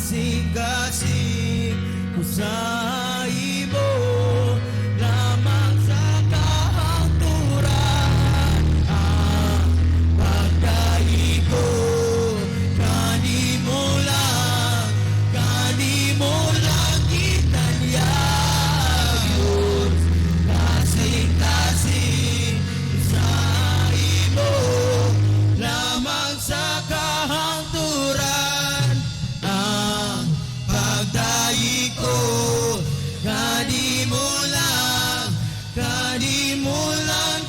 kasing-kasing ko sa imo, lamang sa kahangturan ang pagdaig ko. Kanimo lang itanyagos, kasing-kasing ko sa imo, lamang sa kahangturan ang pagdaig ko. Kanimo lang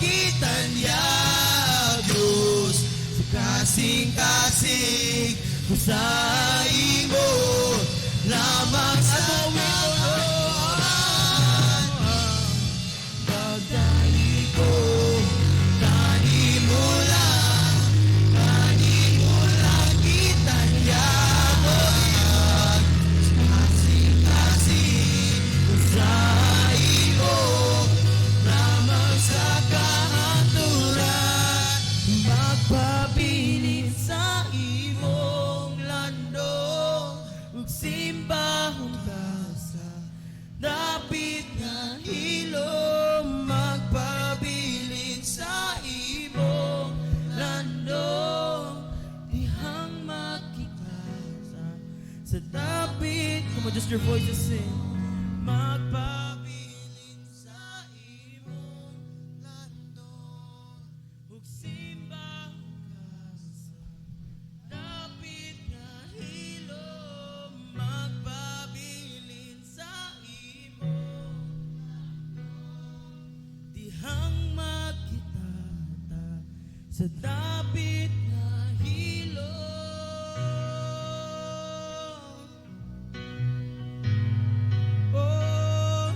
itanyagos, kasing-kasing ko sa imo, lamang sa kahangturan pagdaig ko. Kanimo lang itanyagos, kasing-kasing ko sa imo, lamang sa kahangturan magpabilin sa imong landong, ug simbahon ka sa dapit nga hilom. Magpabilin sa imong landong, dihang makita sa dapit. Come on, just your voices sing. Magpabilin sa imong landong, ug simbahon ka sa dapit nga hilom. Magpabilin sa imong landong, dihang makita sa dapit nga hilom. Oh,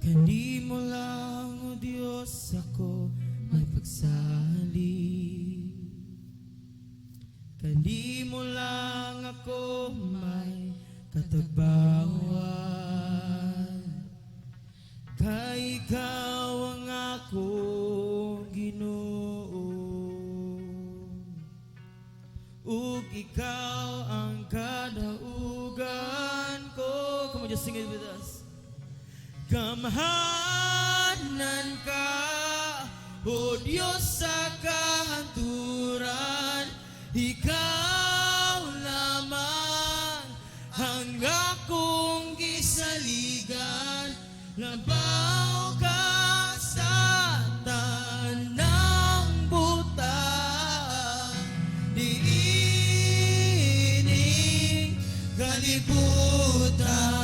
kanimo lang, o Diyos, ako may pagsali. Kanimo lang ako may katagbawan, kay ikaw ang akong Ginoo, ug ikaw ang kadaugan ko. Come on, just sing it with us. Kamahanan ka, o Diyos sa kahanturan, ikaw lamang ang akong gisaligan. Labaw ka sa tanang butang, diining kalibutan.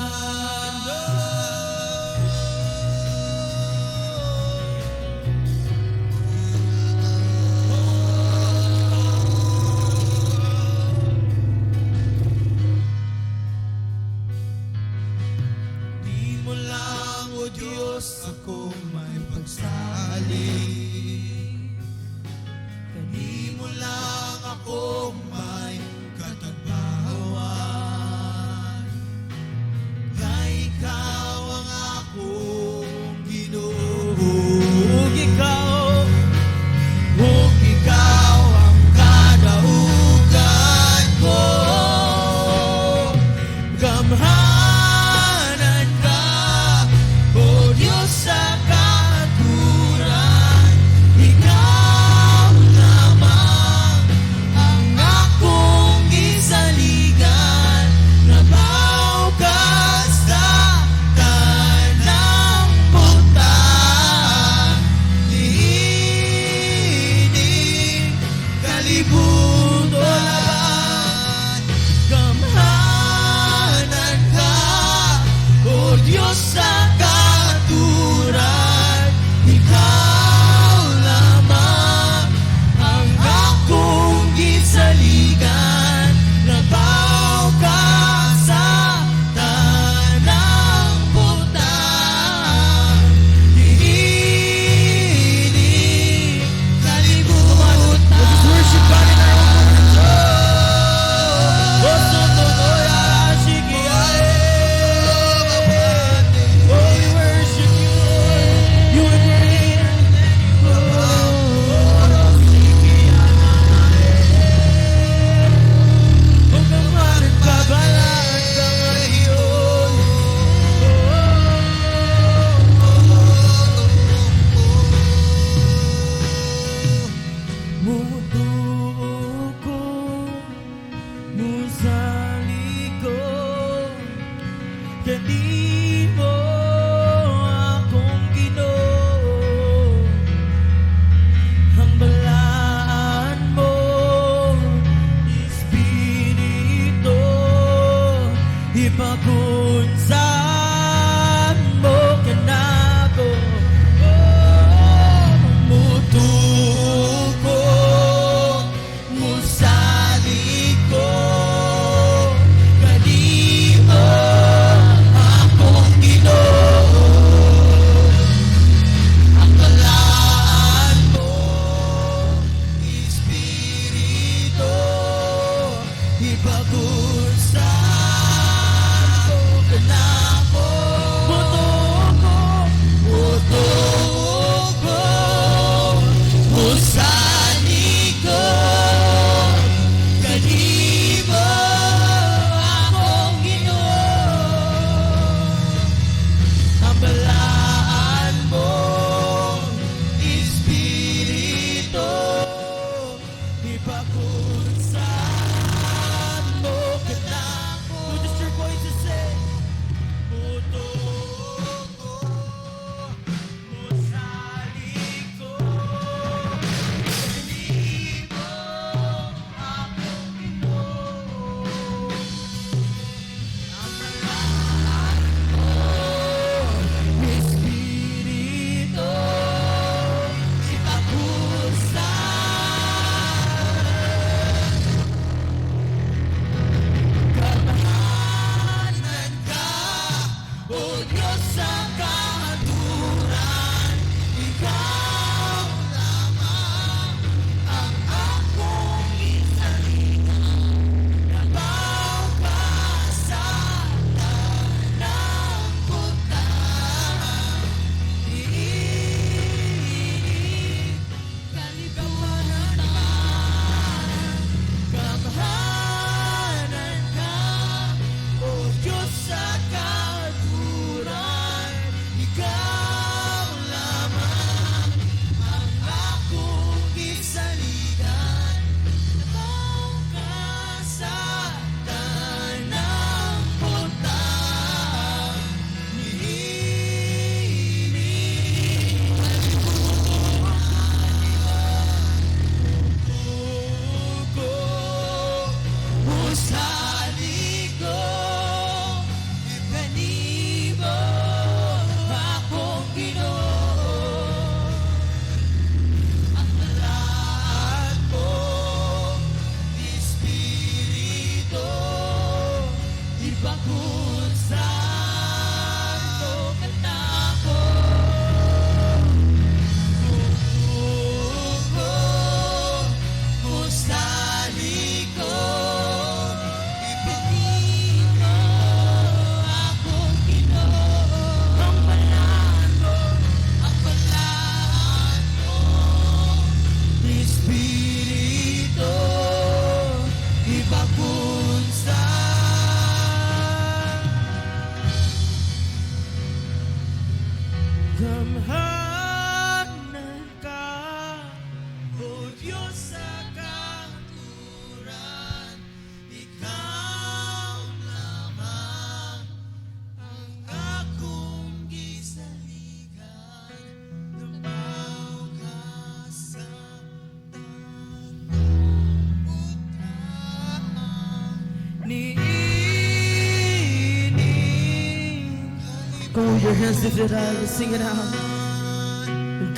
your hands lifted high, just sing it out.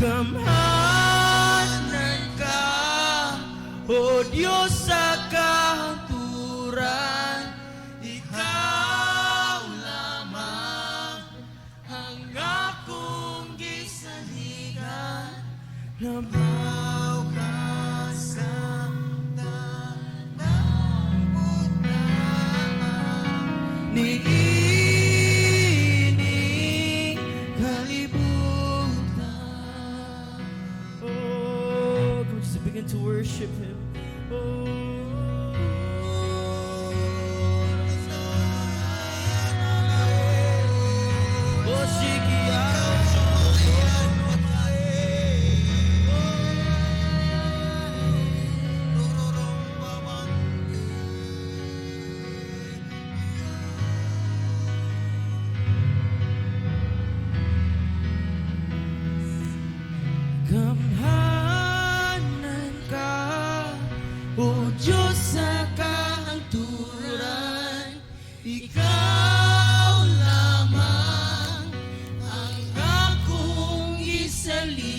Gamhanan ka, O Diyos sa kahaturan, Ikaw lamang ang akong gisaligan. Labaw ka sa tanang putahan, niining kalibutan. Oh, come on, just begin to worship Him. Oh, gamhanan ka, O Diyos sa kahangturan, Ikaw lamang ang akong isaligan.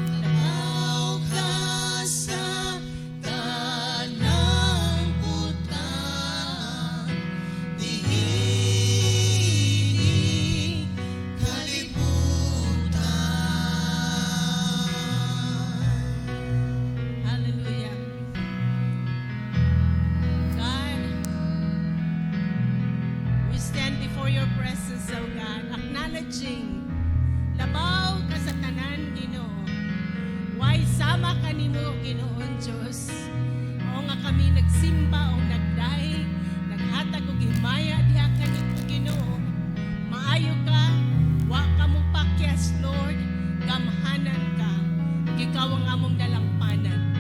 Labaw ka sa tanang putahan, diining kalibutan. Hallelujah. God, we stand before your presence, O God, acknowledging labaw ka sa tanan, Ginoo. Why sama ka nimo, Ginoon Diyos. O nga kami nagsimba o nagdaig, naghatag og himaya diha kanimo, Ginoo. Maayo ka, wa ka mo pakyas, Lord. Gamhanan ka. Ikaw ang among dalampanan.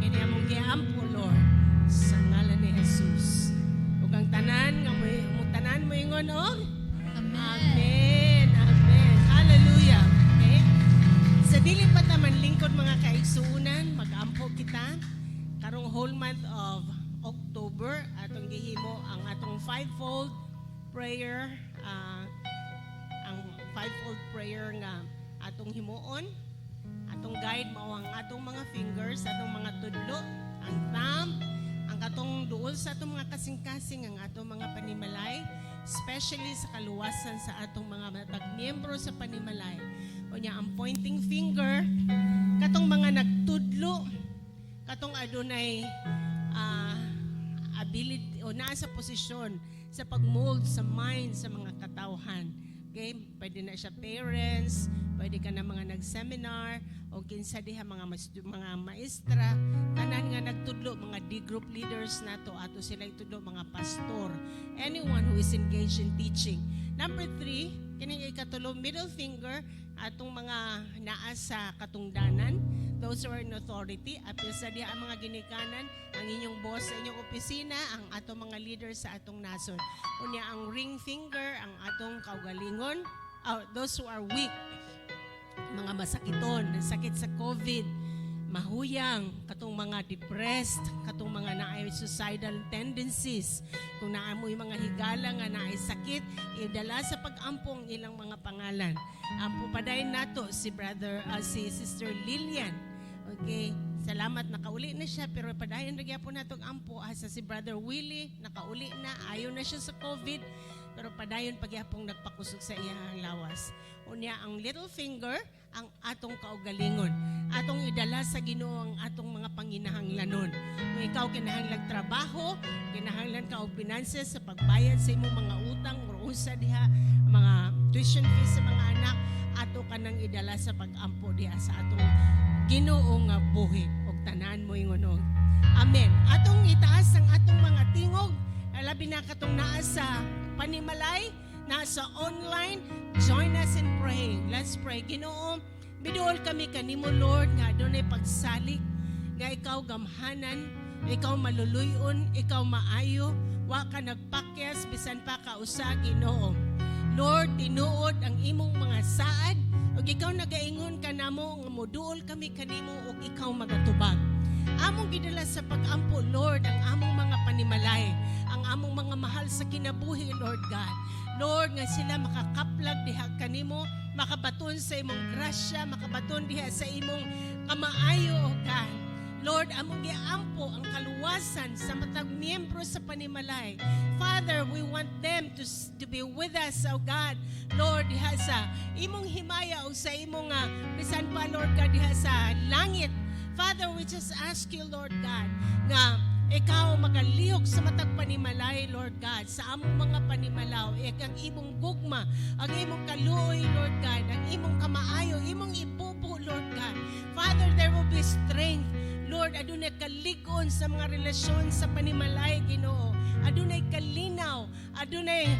Kini among giampo, Lord, sa ngalan ni Jesus. Ug ang tanan nga mo tanan mo ingon og Amen. Amen. Hallelujah. Okay? Sa dili pa ta man lingkod mga kaigsuonan, mag-ampo kita karong whole month of October atong gihimo ang atong fivefold prayer, ang fivefold prayer nga atong himuon. Atong guide mao ang atong mga fingers, atong mga tudlo, ang thumb, ang katong duol sa atong mga kasing-kasing, ang atong mga panimalay, especially sa kaluwasan sa atong mga matag miyembro sa panimalay. O niya ang pointing finger, katong mga nagtudlo, katong adunay ability o naa sa posisyon sa pagmold sa mind sa mga katawhan. Okay? Pwede na siya parents, pwede ka na mga nag-seminar, o kinsa diha mga maestra, tanan nga nagtudlo, mga D-group leaders nato, ato sila itudlo, mga pastor, anyone who is engaged in teaching. Number 3, kining ikatulo, middle finger, atong mga naa sa katungdanan, those who are in authority, apil sa diha ang mga ginikanan, ang inyong boss sa inyong opisina, ang atong mga leaders sa atong nason. Unya ang ring finger, ang atong kaugalingon, those who are weak, mga masakiton, sakit sa COVID, mahuyang, katong mga depressed, katong mga naay suicidal tendencies, kung naamoy mga higala nga naay sakit, idala sa pag-ampong ilang mga pangalan. Ampo padayon nato si si Sister Lilian. Okay, salamat nakauli na siya, pero padayon ra gyapon natong ampo asa si Brother Willie, nakauli na, ayo na siya sa COVID, pero padayon pagyapong nagpakusog sa iyang lawas. Unya ang little finger, ang atong kaugalingon. Atong idala sa Ginoo ang atong mga panginahanglanon. Kung ikaw kinahanglan trabaho, kinahanglan ka og finances sa pagbayad sa imong mga utang o unsa diha mga tuition fees sa mga anak, ato ka nang idala sa pag-ampo diha sa atong Ginoo nga buhi og tanan mo ingon. Amen. Atong itaas ang atong mga tingog, labi na katong naa sa panimalay, nasa online, join us in praying. Let's pray. Ginoo, biduol kami kanimo, Lord, nga adunay pagsalig, nga ikaw gamhanan, ikaw maluluyon, ikaw maayo, wa ka nagpakyas, bisan pa ka usa, Ginoo. Lord, tinuod ang imong mga saad, ug ikaw nagaingon ka namo nga moduol kami kanimo ug ikaw magatubag. Among gidala sa pag-ampo, Lord, ang among mga panimalay, ang among mga mahal sa kinabuhi, Lord God. Lord, nga sila makakaplag diha kanimo, makabaton sa imong grasya, makabaton diha sa imong kamaayo, O God. Lord, among giampo ang kaluwasan sa matag miyembro sa panimalay. Father, we want them to be with us, O God. Lord, diha sa imong himaya o sa imong bisan pa, Lord God, diha sa langit. Father, we just ask you, Lord God, nga ikaw magalihok sa matag panimalay, Lord God, sa among mga panimalaw, ang imong gugma, ang imong kaluoy, Lord God, ang imong kamaayo, imong ibubo, Lord God. Father, there will be strength. Lord, adunay kalig-on sa mga relasyon sa panimalay, Ginoo. Adunay kalinaw, adunay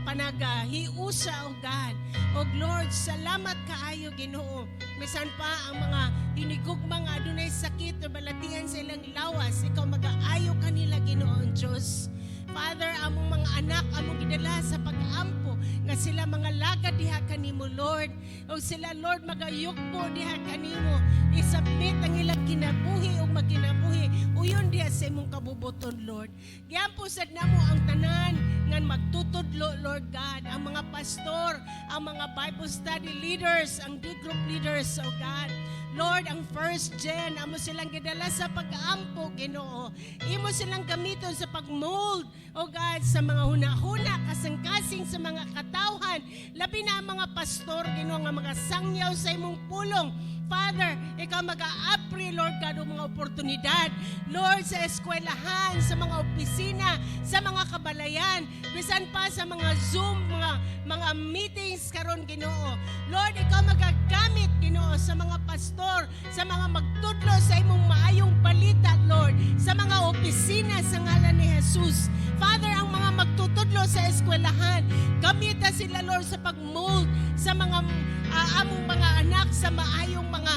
panagahiusa, O God. O Lord, salamat kaayo, Ginoo. Misan pa ang mga hinigugma nga adunay sakit o balatian sa ilang lawas, ikaw mag-aayo kanila, Ginoo, Diyos. Father, among mga anak, among gidala sa pag-ampo, nga sila mga lagad diha kanimo, Lord. O sila, Lord, magayukbo diha kanimo. Isubmit ang ilang kinabuhi o magkinabuhi. Uyon diha sa imong kabubuton, Lord. Giampo sad namo ang tanan nga magtutudlo, Lord God. Ang mga pastor, ang mga Bible study leaders, ang D-group leaders, O God. Lord, ang first gen, amo silang gidala sa pag-aampo, Ginoo. Imo silang gamiton sa pag-mold, O God, sa mga huna-huna, kasing-kasing sa mga katawhan. Labi na ang mga pastor, Ginoo, nga mga sangyaw sa imong pulong. Father, ikaw mag-a-apri, Lord God, o mga oportunidad. Lord, sa eskwelahan, sa mga opisina, sa mga kabalayan, bisan pa sa mga Zoom, mga meetings karon, Ginoo. Lord, ikaw magagamit, Ginoo, sa mga pastor, sa mga magtudlo sa imong maayong balita, Lord, sa mga opisina sa ngalan ni Jesus. Father, ang mga magtutudlo sa eskwelahan, gamita sila, Lord, sa pag-mold sa mga among mga anak sa maayong mga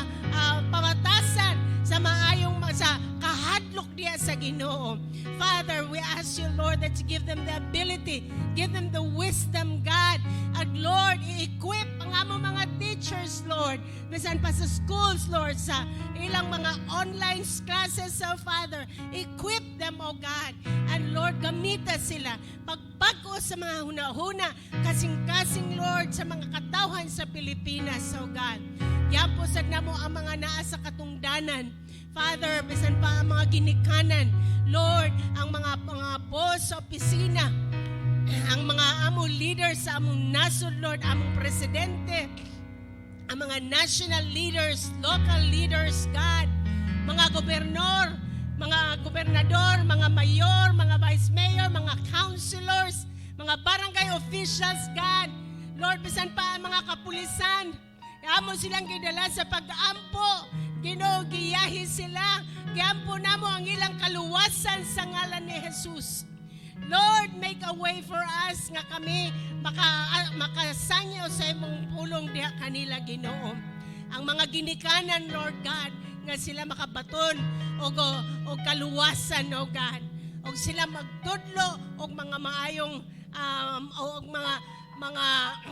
pamatasan, sa maayong sa kahadlok diya sa Ginoo. Father, we ask you, Lord, that you give them the ability, give them the wisdom, God. At Lord, i-equip ang among mga teachers, Lord, bisan pa sa schools, Lord, sa ilang mga online classes, so Father, equip them, O God. And Lord, gamita sila pagbago sa mga huna-huna, kasing-kasing, Lord, sa mga katawhan sa Pilipinas, O God. Yan po sad namo ang mga naa sa katungdanan. Father, bisan pa ang mga ginikanan, Lord, ang mga boss sa opisina, ang mga among leaders sa among nasod, Lord, among presidente, ang mga national leaders, local leaders, God, mga gobernador, mga mayor, mga vice mayor, mga councilors, mga barangay officials, God, Lord, bisan pa ang mga kapulisan, amo silang gidala sa pag-ampo, Ginoo, giyahi sila, giampo namo ang ilang kaluwasan sa ngalan ni Jesus. Lord, make a way for us nga kami makasanyaw sa imong pulong diha kanila, Ginoo. Ang mga ginikanan, Lord God, nga sila makabaton o kaluwasan, O God. O sila magtudlo og mga maayong og mga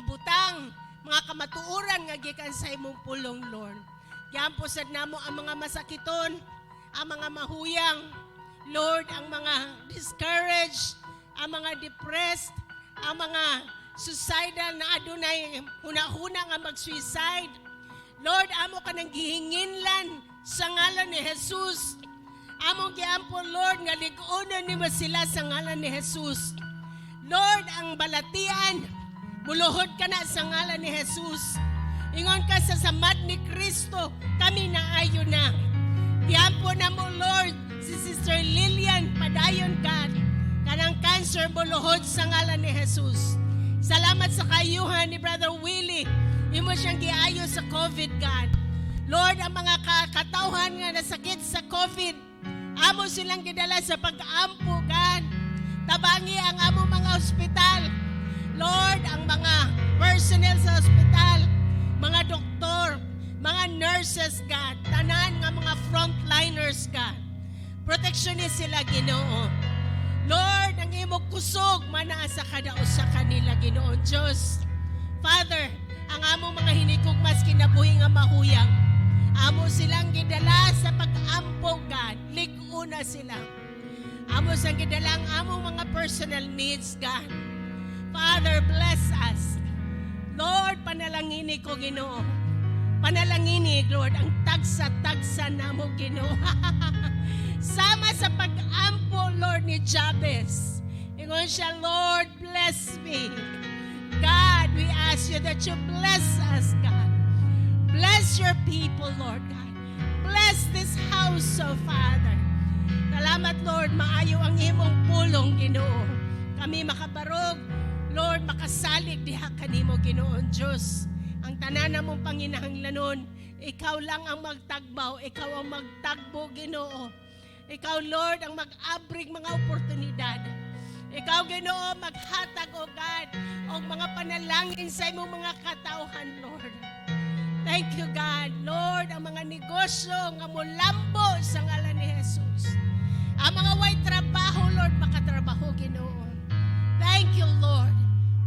butang, mga kamatuoran nga gikan sa imong pulong, Lord. Giampo sad namo ang mga masakiton, ang mga mahuyang, Lord, ang mga discouraged, ang mga depressed, ang mga suicidal na adunay huna-huna nga mag-suicide. Lord, amo ka nang gihinginlan sa ngalan ni Jesus. Among giampo, Lord, nga lig-unon nimo sila sa ngalan ni Jesus. Lord, ang balatian, muluhod ka na sa ngalan ni Jesus. Ingon ka sa samad ni Kristo, kami naayo na. Giampo na mo, Lord, si Sister Lilian, padayon ka. Kanang cancer, muluhod sa ngalan ni Jesus. Salamat sa kayuhan ni Brother Willie. Imo siyang giayo sa COVID, God. Lord, ang mga katawhan nga nasakit sa COVID, amo silang gidala sa pag-ampo, God. Tabangi ang amo mga ospital. Lord, ang mga personnel sa ospital, mga doktor, mga nurses, God, tanan nga mga frontliners, God. Protectionist sila, Ginoo. Lord, ang imong kusog manaa sa kada usa kanila, Ginoo Diyos. Father, ang among mga hinikugmas kinabuhi nga mahuyang, amo silang gidala sa pag-ampo, God. Lig-una sila. Amo silang gidala ang among mga personal needs, God. Father, bless us. Lord, panalangini ko, Ginoo. Panalangini, Lord, ang tagsa-tagsa na mo, Ginoo. Sama sa pag-ampo, Lord, ni Jabez. Ingon siya, Lord, bless me. God, we ask you that you bless us, God. Bless your people, Lord God. Bless this house, oh Father. Salamat, Lord, maayo ang imong pulong, Ginoo. Kami makabarog, Lord, makasalig diha kanimo, Ginoo, Diyos. Ang tanan mong panginahanglanon, ikaw lang ang magtagbaw, ikaw ang magtagbo, Ginoo. Ikaw, Lord, ang mag-abrig mga oportunidad. Ikaw, Ginoo, maghatag, O God, o mga panalangin sa imong mga katauhan, Lord. Thank you, God. Lord, ang mga negosyo nga mulambo sa ngalan ni Jesus. Ang mga way trabaho, Lord, makatrabaho, Ginoo. Thank you, Lord.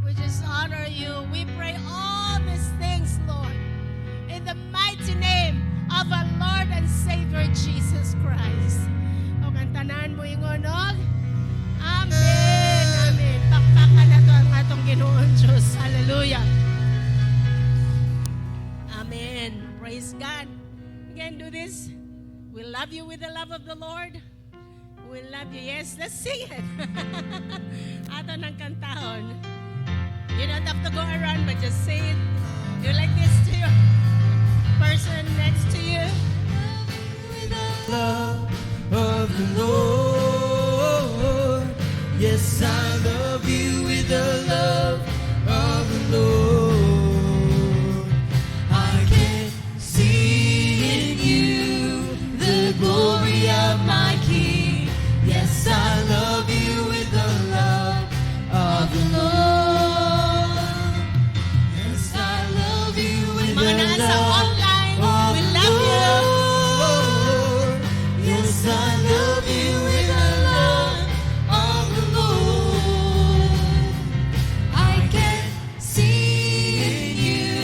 We just honor you. We pray all these things, Lord, in the mighty name of our Lord and Savior, Jesus Christ. O kantanan mo ingon, og amen, amen. Pakpakan na to ang atong Ginoon Diyos. Hallelujah. Amen. Praise God. You can do this. We love you with the love of the Lord. We love you. Yes, let's sing it. Ato ng kantahon. You don't have to go around, but just say it. You like this to your person next to you. Love of the Lord. Yes, I love you with the love of the Lord. I can see in you the glory of my King. Yes, I love you with the love of the Lord. Yes, I love you with Mga the nasa love online, of we the love you. Lord. Yes, I love you with the love of the Lord. I can see in you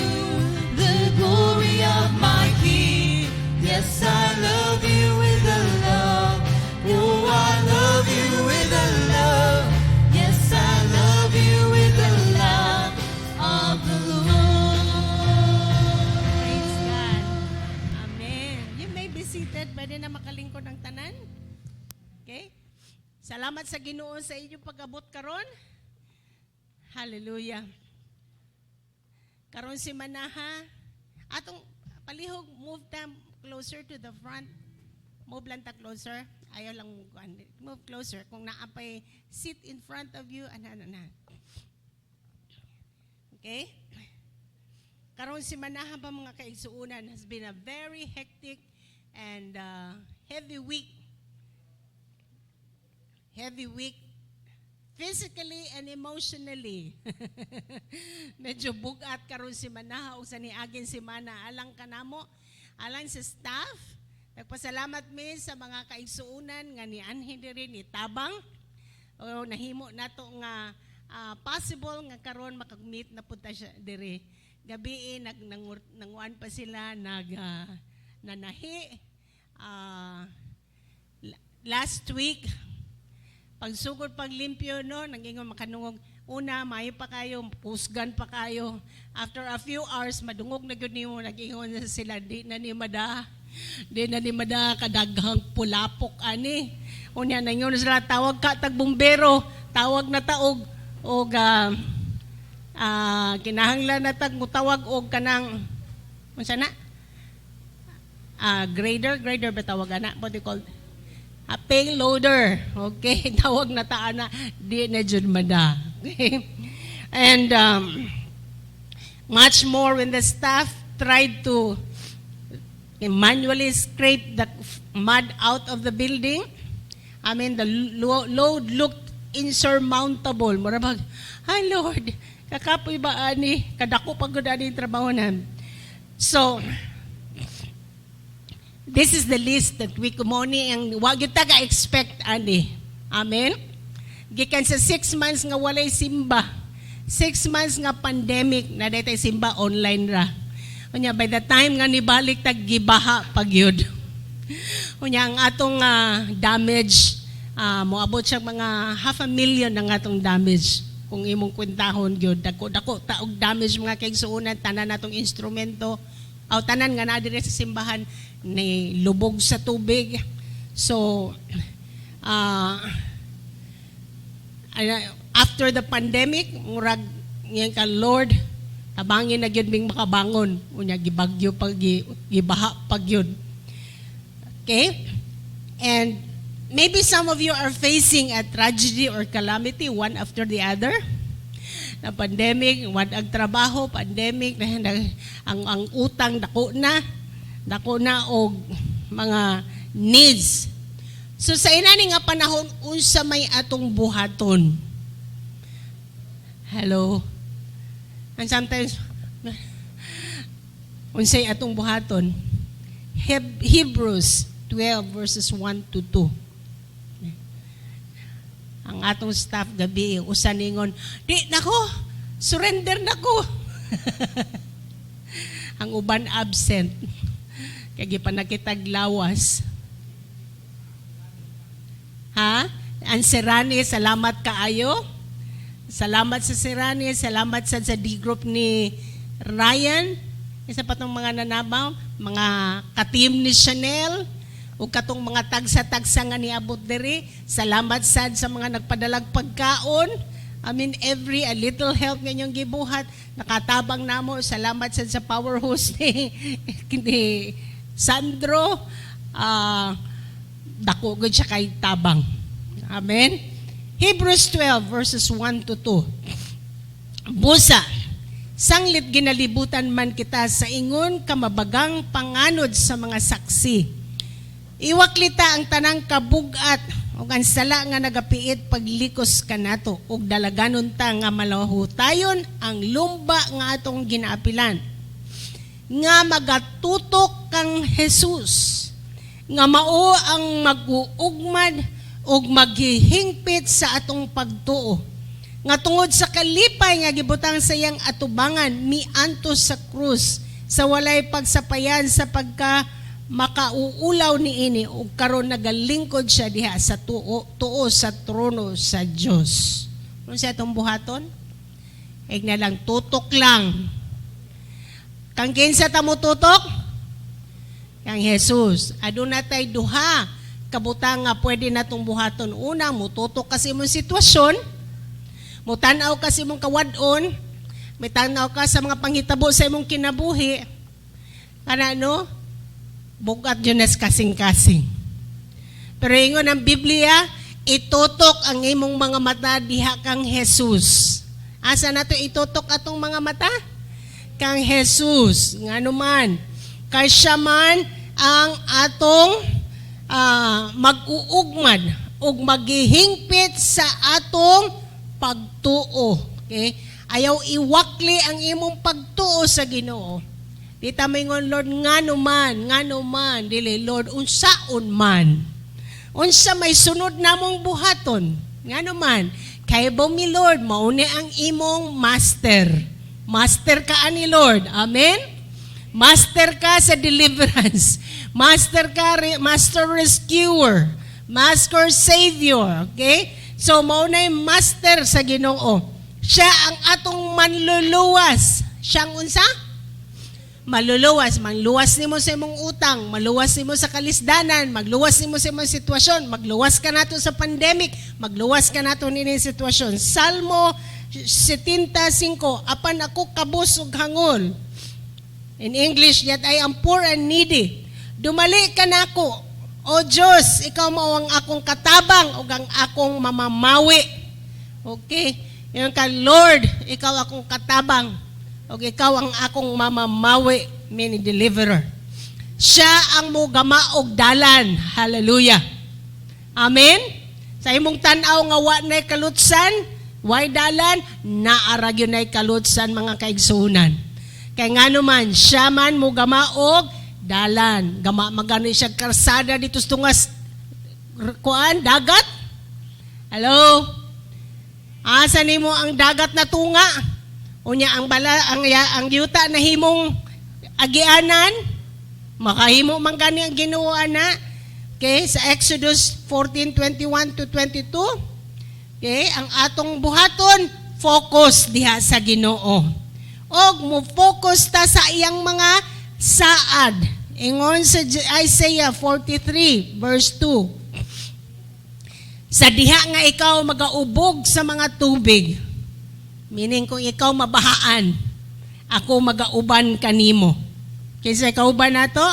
the glory of my King. Yes, I love you with the love. Oh, I love you with the love. Yes, I love you with the love of the Lord. Praise God. Amen. You may be seated. Pwede na makalingkod ng tanan. Okay? Salamat sa Ginoo sa inyong pag-abot karon. Hallelujah. Karon si Manaha. Atong palihog, move them closer to the front. Move lang ta closer. Ayaw lang move closer. Kung naapay sit in front of you, ana. Okay? Karon si Manaha ba mga kaigsuunan has been a very hectic and heavy week. Heavy week physically and emotionally. Medyo bugat karon si Manaha ug sa niagin si Mana alang kanamo, alang sa staff. Nagpasalamat mi sa mga kaigsuunan nga ni Anhin diri ni Tabang. O nahimo nato nga possible nga karon makag-meet na punta siya diri. Gabi nanguan pa sila nanahi. Last week pagsugod paglimpyo no nangingon makanungog una mayo pa kayo pusgan pa kayo after a few hours madungog na gyud nimo nagingon na sila di na ni mada kadaghang pulapok ani unya nangingon sila tawag ka tag bumbero tawag na taog og kinahanglan na tag mutawag og kanang unsa na grader ba tawag ana what they call a payloader. Okay, tawag na taana di na jud mada. Okay? And much more when the staff tried to manually scrape the mud out of the building. I mean, the load looked insurmountable. Murabag, ay Lord, kakapoy ba ani? Kadako pagod ani trabaho na. So, this is the list that we kumoni ang wag kita ka-expect ani. Amen? Gikan sa 6 months nga walay simba. 6 months nga pandemic na daytay simba online ra. Unya by the time nga nibalik tag gibaha pagyud. Unya ang atong damage moabot siya mga 500,000 ang atong damage. kung imong kwentahon gyud dako taog damage mga kaigsuonan tanan natong instrumento aw tanan nga naa diri sa simbahan ni lubog sa tubig. So after the pandemic murag nga ka Lord tabangin na gyud ming makabangon unya gibagyo pag gibaha pag gyud. Okay? And maybe some of you are facing a tragedy or calamity one after the other. Na pandemic, wad ang trabaho, pandemic, ang utang dako na og mga needs. So sa inani nga panahon unsa may atong buhaton. Hello. And sometimes unsay atong buhaton. Hebrews 12 verses 1 to 2. Ang atong staff gabi, usan ningon, di nako, surrender nako. Ang uban absent. Kaya pa nakitag lawas. Ha? Ang Serani, salamat kaayo. Salamat sa Serani, salamat sa D-group ni Ryan. Isa pa tong mga nanabaw, mga ka-team ni Chanel, o katong mga tagsa-tagsa nga niabot diri. Salamat sad sa mga nagpadalag pagkaon. I mean, a little help nga inyong gibuhat. Nakatabang namo. Salamat sad sa power host ni Sandro. Dako gud siya kay tabang. Amen. Hebrews 12 verses 1 to 2. Busa, sanglit ginalibutan man kita sa ingon kamabagang panganod sa mga saksi. Iwaklita ang tanang kabugat ug ang sala nga nagapiit paglikos kanato ug dalaganon ta nga malahutayon ang lumba nga atong ginaapilan. Nga magatutok kang Jesus nga mao ang mag-uugmad ug maghihingpit sa atong pagtuo. Nga tungod sa kalipay nga gibutang sa iyang atubangan miantos sa krus sa walay pagsapayan sa pagka makauulaw ni ini ug karon nagalingkod siya diha sa tuo sa trono sa Dios. Unsa atong buhaton? Ig na lang tutok lang. Kang kinsa ta mo tutok? Kang Jesus. Aduna tay duha kabutang nga pwede natong buhaton. Una, mututok kasi imong sitwasyon. Mutanaw kasi imong kawadon. May tanaw ka sa mga panghitabo sa imong kinabuhi. Kana no? Bugat yun as kasing-kasing. Pero ingon ang Biblia, itutok ang imong mga mata diha kang Jesus. Asa nato itutok atong mga mata? Kang Jesus. Nga naman, kay siya man ang atong mag-uugmad ug maghihingpit sa atong pagtuo. Okay? Ayaw iwakli ang imong pagtuo sa Ginoo. Di ta mingon, Lord, nga numan, dili, Lord, unsaon man. Unsa may sunod namong buhaton. Nga numan, kay mi Lord, mauni ang imong master. Master ka ani Lord. Amen? Master ka sa deliverance. Master ka, master rescuer. Master savior. Okay? So, mauna yung master sa Ginoo. Siya ang atong manluluwas. Siyang unsa? Maluluwas, magluwas nimo sa imong utang, maluwas nimo sa kalisdanan, magluwas nimo sa imong sitwasyon, magluwas ka nato sa pandemic, magluwas ka nato nini sitwasyon. Salmo 75, apan ako kabus ug hangol. In English, yet I am poor and needy. Dumali ka nako, O Diyos, ikaw mao ang akong katabang ug ang akong mamamawi. Okay? Yung ka, Lord, ikaw akong katabang. O ikaw ang akong mamamawi, meaning deliverer. Siya ang mugama og dalan. Hallelujah. Amen? Sa imong tan-aw nga wa nay kalutsan, way dalan, naara gyud nay kalutsan mga kaigsuonan. Kay ngano man, siya man mugama og dalan. Gama magani siya karsada dito sa tungas kuan, dagat. Hello? Asa nimo ang dagat na tunga? Unya ang yuta na himong agianan, makahimo man gani ang Ginoo ana. Okay, sa Exodus 14:21 to 22. Okay, ang atong buhaton focus diha sa Ginoo. Og mo focus ta sa iyang mga saad. Ingon sa Isaiah 43 verse 2. Sa diha nga ikaw magaubog sa mga tubig. Meaning kung ikaw mabahaan, ako magauban kanimo. Kinsa kauban nato?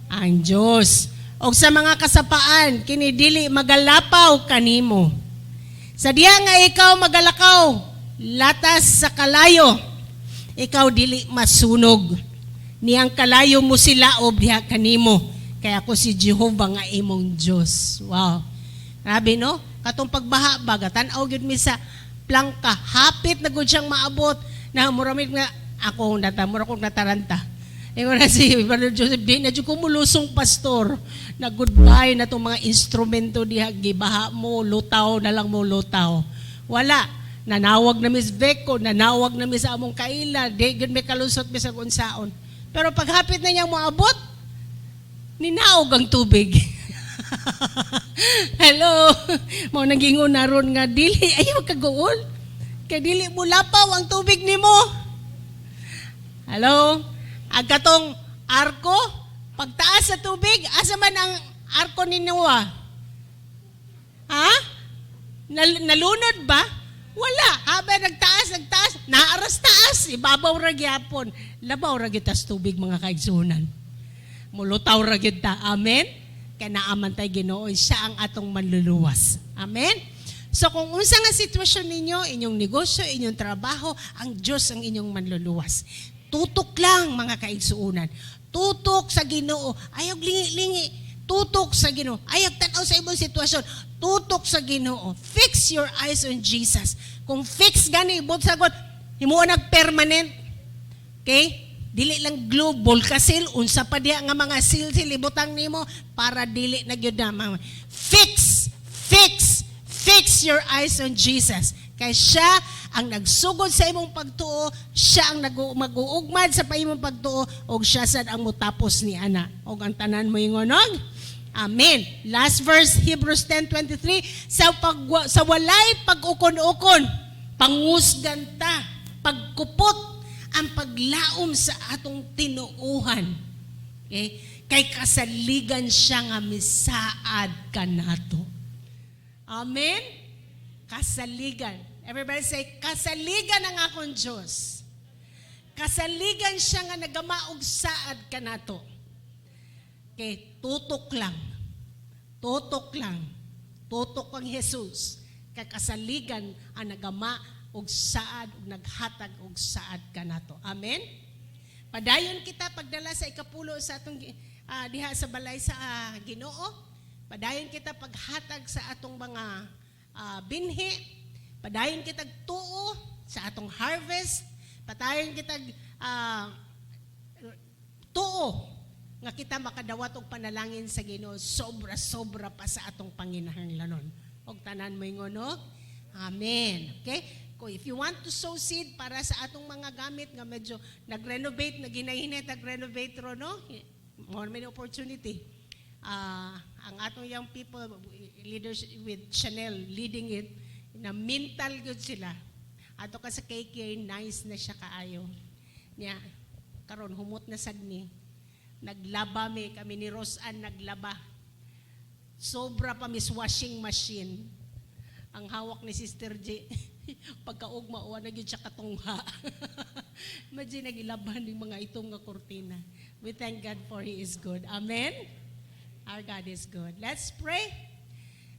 Ang Dios. Og sa mga kasapaan, kini dili magalapaw kanimo. Sa diha nga ikaw magalakaw, latas sa kalayo, ikaw dili masunog. Niyang kalayo mo sila o diha kanimo. Kaya ako si Jehovah nga imong Dios. Wow. Grabe no? Katong pagbaha baga, tan-aw gyud mi sa plangka, hapit na gud siyang maabot na muramid nga ako mura kong nataranta. Ingon na si Brother Joseph, di na dyan kumulusong pastor na goodbye na itong mga instrumento diha, gibaha mo, lutaw na lang mo lutaw. Wala. Nanawag na Miss Beko, nanawag na Miss among kaila, di gud may kalusot mi sa kunsaon. Pero paghapit na niyang moabot, ninaog ang tubig. Hello. Mao nagingon naron nga dili ayaw kaguol. Kay dili mo lapaw ang tubig nimo. Hello. Ang katong arko, pagtaas sa tubig, asa man ang arko ni Noah? Ha? Nalunod ba? Wala. Habang nagtaas, naaras taas, ibabaw ra gyapon. Labaw ra gyud tas tubig mga kaigsunan. Mulutaw ra gyud ta. Amen. Kaya naaman tayo Ginoo, siya ang atong manluluwas. Amen? So kung unsa nga sitwasyon ninyo, inyong negosyo, inyong trabaho, ang Diyos ang inyong manluluwas. Tutok lang mga kaigsuunan. Tutok sa Ginoo. Ayog lingi-lingi. Tutok sa Ginoo. Ayog tanaw sa imong sitwasyon. Tutok sa Ginoo. Fix your eyes on Jesus. Kung fix gani, ibot sagot, himuon nag-permanent. Okay? Dili lang global kasil, unsa pa diha nga mga sil-sil ibutang nimo para dili na gyud na. Fix your eyes on Jesus. Kay siya ang nagsugod sa imong pagtuo, siya ang mag-uugmad sa imong pagtuo, og siya sad ang mutapos ni ana. Og ang tanan mo ingonog. Amen. Last verse, Hebrews 10:23, sa walay pag-ukon-ukon, pangusgan ta, pagkupot ang paglaom sa atong tinuuhan. Okay? Kay kasaligan siya nga misaad kanato. Amen? Kasaligan. Everybody say, kasaligan ang akong Diyos. Kasaligan siya nga nagamaog saad kanato. Okay, tutok lang. Tutok lang. Tutok ang Jesus. Kay kasaligan ang nagama og saad ug naghatag og saad kanato. Amen. Padayon kita pagdala sa ikapulo sa atong diha sa balay sa Ginoo. Padayon kita paghatag sa atong mga binhi. Padayon kita tuo sa atong harvest. Padayon kita tuo nga kita makadawat og panalangin sa Ginoo sobra-sobra pa sa atong panginahanglanon. Og tanan mo ingono. Amen. Okay? If you want to sow seed para sa atong mga gamit nga medyo nag-renovate, nag-renovate ro, no? More many opportunity. Ang atong young people, leaders with Chanel leading it, na mental good sila. Ato ka sa KK, nice na siya kaayo. Niya, karon humot na sad ni. Naglaba kami ni Roseanne naglaba. Sobra pa mis washing machine. Ang hawak ni Sister J. Pagkaugma, na gyud siya katungha. Imagine nagilaban ng mga itong nga kortina. We thank God for He is good. Amen? Our God is good. Let's pray.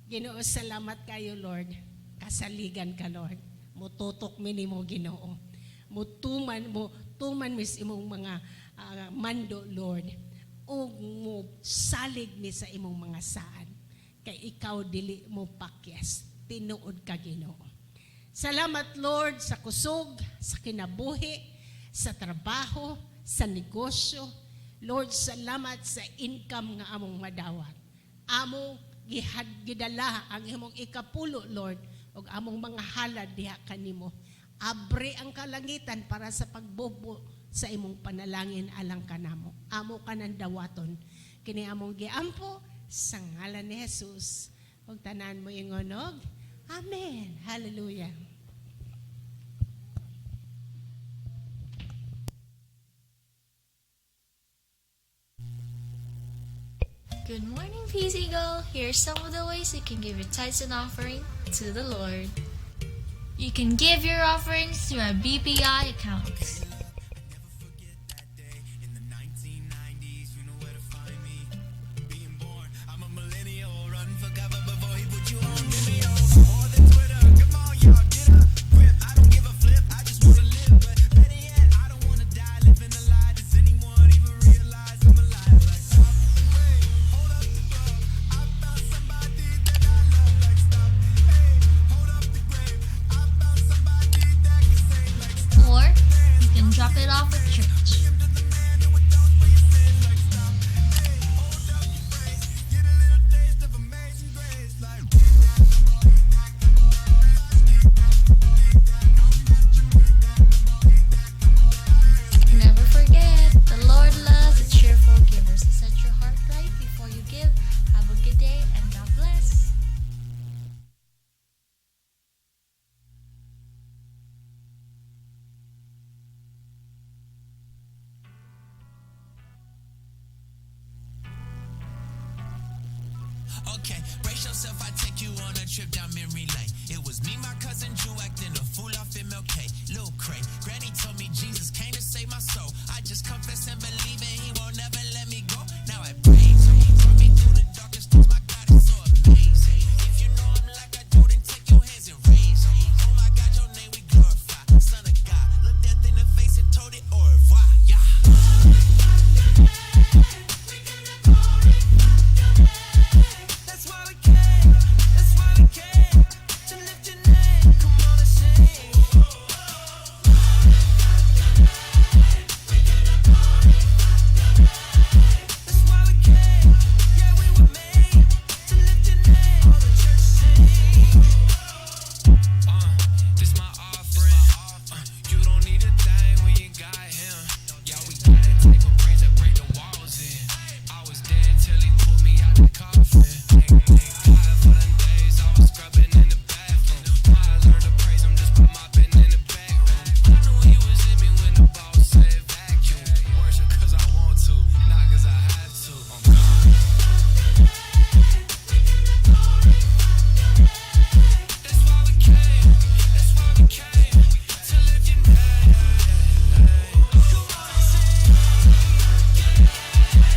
Ginoo, salamat kayo, Lord. Kasaligan ka, Lord. Mututok mi nimo, Ginoo. Tuman mis imong mga mando, Lord. O mo salig mi sa imong mga saan. Kay ikaw dili mo pakyas. Tinuod ka, Ginoo. Salamat, Lord, sa kusog, sa kinabuhi, sa trabaho, sa negosyo. Lord, salamat sa income nga among madawat. Among gidala ang imong ikapulo, Lord, o among mga halad diha kanimo. Abre ang kalangitan para sa pagbobo sa imong panalangin alang kanamo. Amo ka ng dawaton. Kini among giampo sa ngalan ni Jesus. Og tanan mo ingonog. Amen. Hallelujah. Good morning, Peace Eagle. Here's some of the ways you can give your tithes and offering to the Lord. You can give your offerings through our BPI accounts. Or you can drop it off at church. Never forget, the Lord loves a cheerful giver. So set your heart right before you give. Have a good day and God bless. Okay, brace yourself, I take you on a trip down memory lane. It was me, my cousin Drew, acting a fool off MLK. Lil' Cray, Granny told me Jesus came to save my soul. I just confess and believe and he won't never let me go. Now I praise him, brought me through the darkest times, my God is so amazing. If you know him like I do, then take your hands and raise him. Oh my God, your name we glorify. Son of God, look death in the face and told it au revoir. Yeah. That's why we came. That's why we came to lift your name. Come on and sing. That's why we came. Yeah, we were made to lift your name. All the church sing. This my offering. You don't need a thing when you got him. Yeah, we got it. Take a praise that break the walls in. I was dead till he pulled me out the coffin. Thank God for them days I was scrubbing in the bathroom. Why I learned to praise him just by mopping in the back room. I knew he was in me when the boss said vacuum. Worship cause I want to, not cause I have to. I'm gone. That's why we came. That's why we came to lift your name. Come on and sing.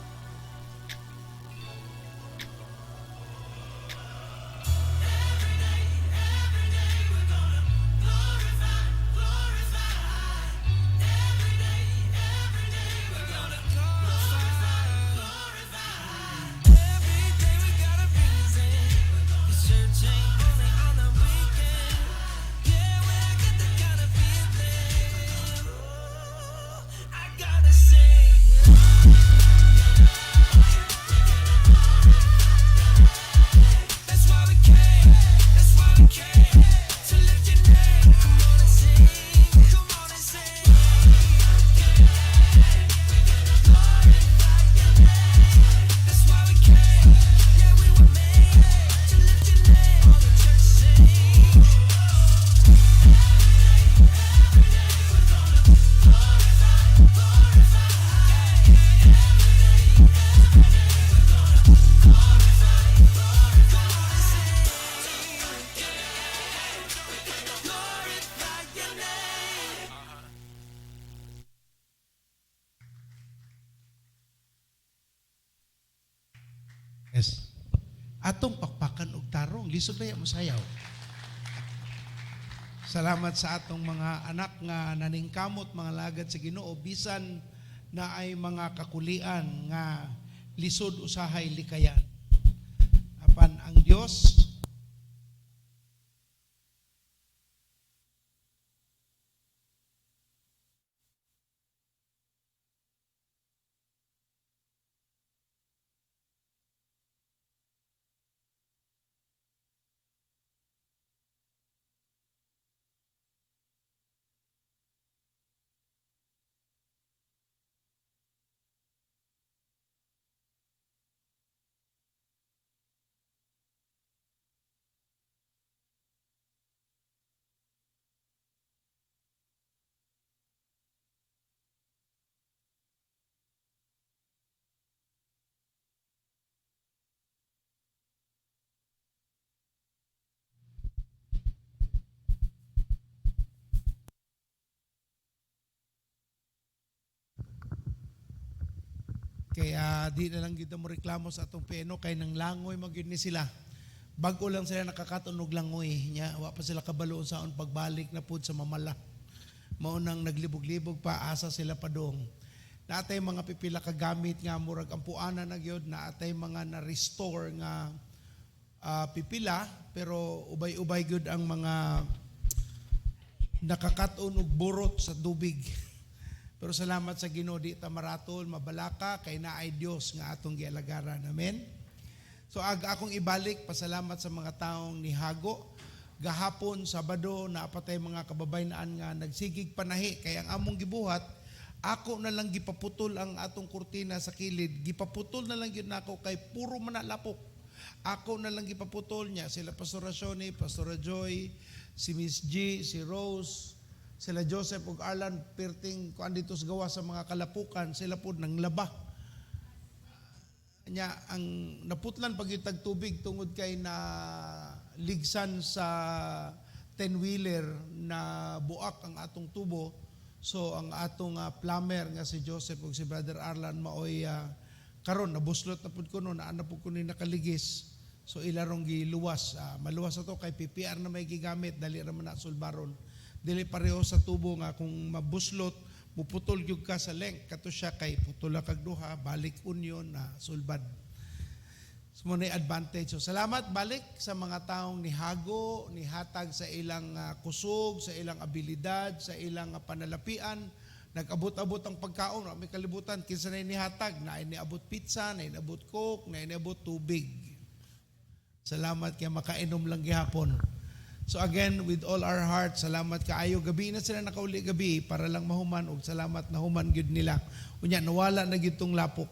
That's why we came to lift your name. Cause we were made. All the church sing. Every day we got a reason. This church ain't only on the weekend. Yeah, when I get the kind of feeling, I gotta sing. That's why we came. That's why we came to lift your name. Come on and sing. Come on and sing. That's why we came. Yeah, we were made to lift your name. All the church sing. Glorify your name. Yes. Atong pakpakan og tarong, lisod na mo sayaw. Salamat sa atong mga anak nga naningkamot, mga lagad sa Ginoo, bisan na ay mga kakulian nga lisod usahay likayan. Apan ang Dios Kaya di na lang gito mo reklamo sa atong PNO kay nang langoy magyud ni sila. Bago lang sila nakakatunog langoy nya, wa pa sila kabalo saon pagbalik na pud sa mamala. Mao nang naglibog-libog pa asa sila padong. Naatay mga pipila ka gamit nga murag ampuana na gyud, naatay mga na-restore nga pipila pero ubay-ubay gyud ang mga nakakaton og burot sa tubig. Pero salamat sa Ginoo di ta maratol, mabalaka kay naay Dios nga atong gialagaran. Amen. So akong ibalik pasalamat sa mga taong nihago. Gahapon Sabado naapatay mga kababaynaan nga nagsigig panahi kay ang among gibuhat ako na lang gipaputol ang atong kurtina sa kilid. Gipaputol na lang gyud nako kay puro manalapok. Ako na lang gipaputol niya sila Pastor Rashoni, Pastor Joy, si Miss G, si Rose, sila Joseph ug Arlan perting kuan dito sa gawa sa mga kalapukan, sila pod nang laba. Nya ang naputlan pag tag tubig tungod kay na ligsan sa 10-wheeler na buak ang atong tubo. So ang atong plumber nga si Joseph ug si Brother Arlan maoy karon nabuslot na pud kuno na pud kuno nakaligis. So ilarong giluwas, maluwas ato kay PPR na may gigamit dali ra man na sulbaron. Dili pareho sa tubo nga kung mabuslot muputol gyud ka sa length kato siya kay putula kag duha balik union na sulbad. So mo na advantage. So salamat balik sa mga taong nihago, nihatag sa ilang kusog, sa ilang abilidad, sa ilang panalapian. Nag-abot-abot ang pagkaon, may kalibutan kinsa na nihatag, na iniabot pizza, na iniabot coke, na iniabot tubig. Salamat kay makainom lang gihapon. So again, with all our heart, salamat kaayo. Gabi na sila nakauli gabi para lang mahuman og salamat na human gyud nila. Unya nawala na gyud tong lapok.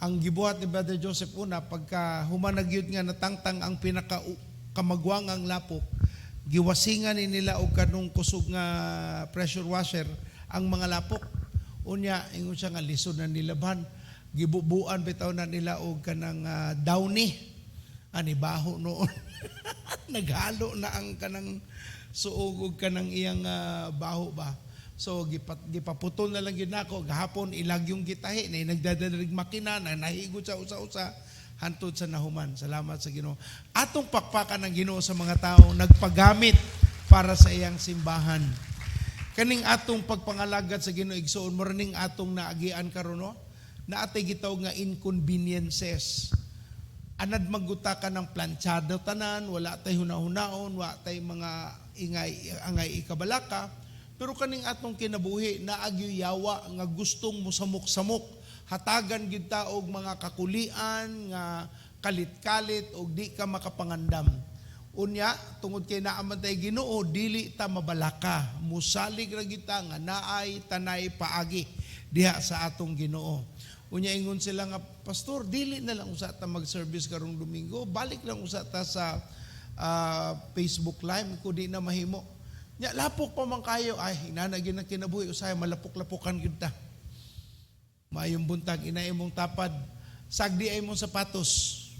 Ang gibuhat ni Brother Joseph una pagka human na gyud nga natangtang ang pinaka kamagwangang lapok, giwasingan ni nila og kanung kusog nga pressure washer ang mga lapok. Unya ingon siya nga lisod na nilaban. Gibubuan bitaw na nila og kanang downy. Ani baho noon. Naghalo na ang kanang suog ug kanang iyang baho ba. So gipaputol na lang gyud nako gahapon ilag yung gitahi na nagdadalig makina na nahigod sa usa-usa hantod sa nahuman. Salamat sa Ginoo. Atong pakpakan ng Ginoo sa mga tawo nagpagamit para sa iyang simbahan. Kaning atong pagpangalagad sa Ginoo igsoon mo ning atong naagian karon no. Naatay gitawag nga inconveniences. Anad magguta ka ng planchado tanan, wala tay hunahunaon, wala tay mga angay ikabalaka, pero kaning atong kinabuhi naagyo yawa nga gustong musamok-samok, hatagan gyud ta og mga kakulian nga kalit-kalit og di ka makapangandam. Unya tungod kay naaman tay Ginoo dili ta mabalaka, musalig ra gyud ta nga naay tanay paagi diha sa atong Ginoo. Unya ingon sila nga, Pastor, dili na lang usa ta mag-service karong Domingo, balik lang usa ta sa Facebook Live, kung di na mahimo. Nya, lapok pa man kayo, ay, hinanagin ang kinabuhi, usay, malapok-lapokan yun ta. Maayong buntag, inay mong tapad, sagdi ay mong sapatos,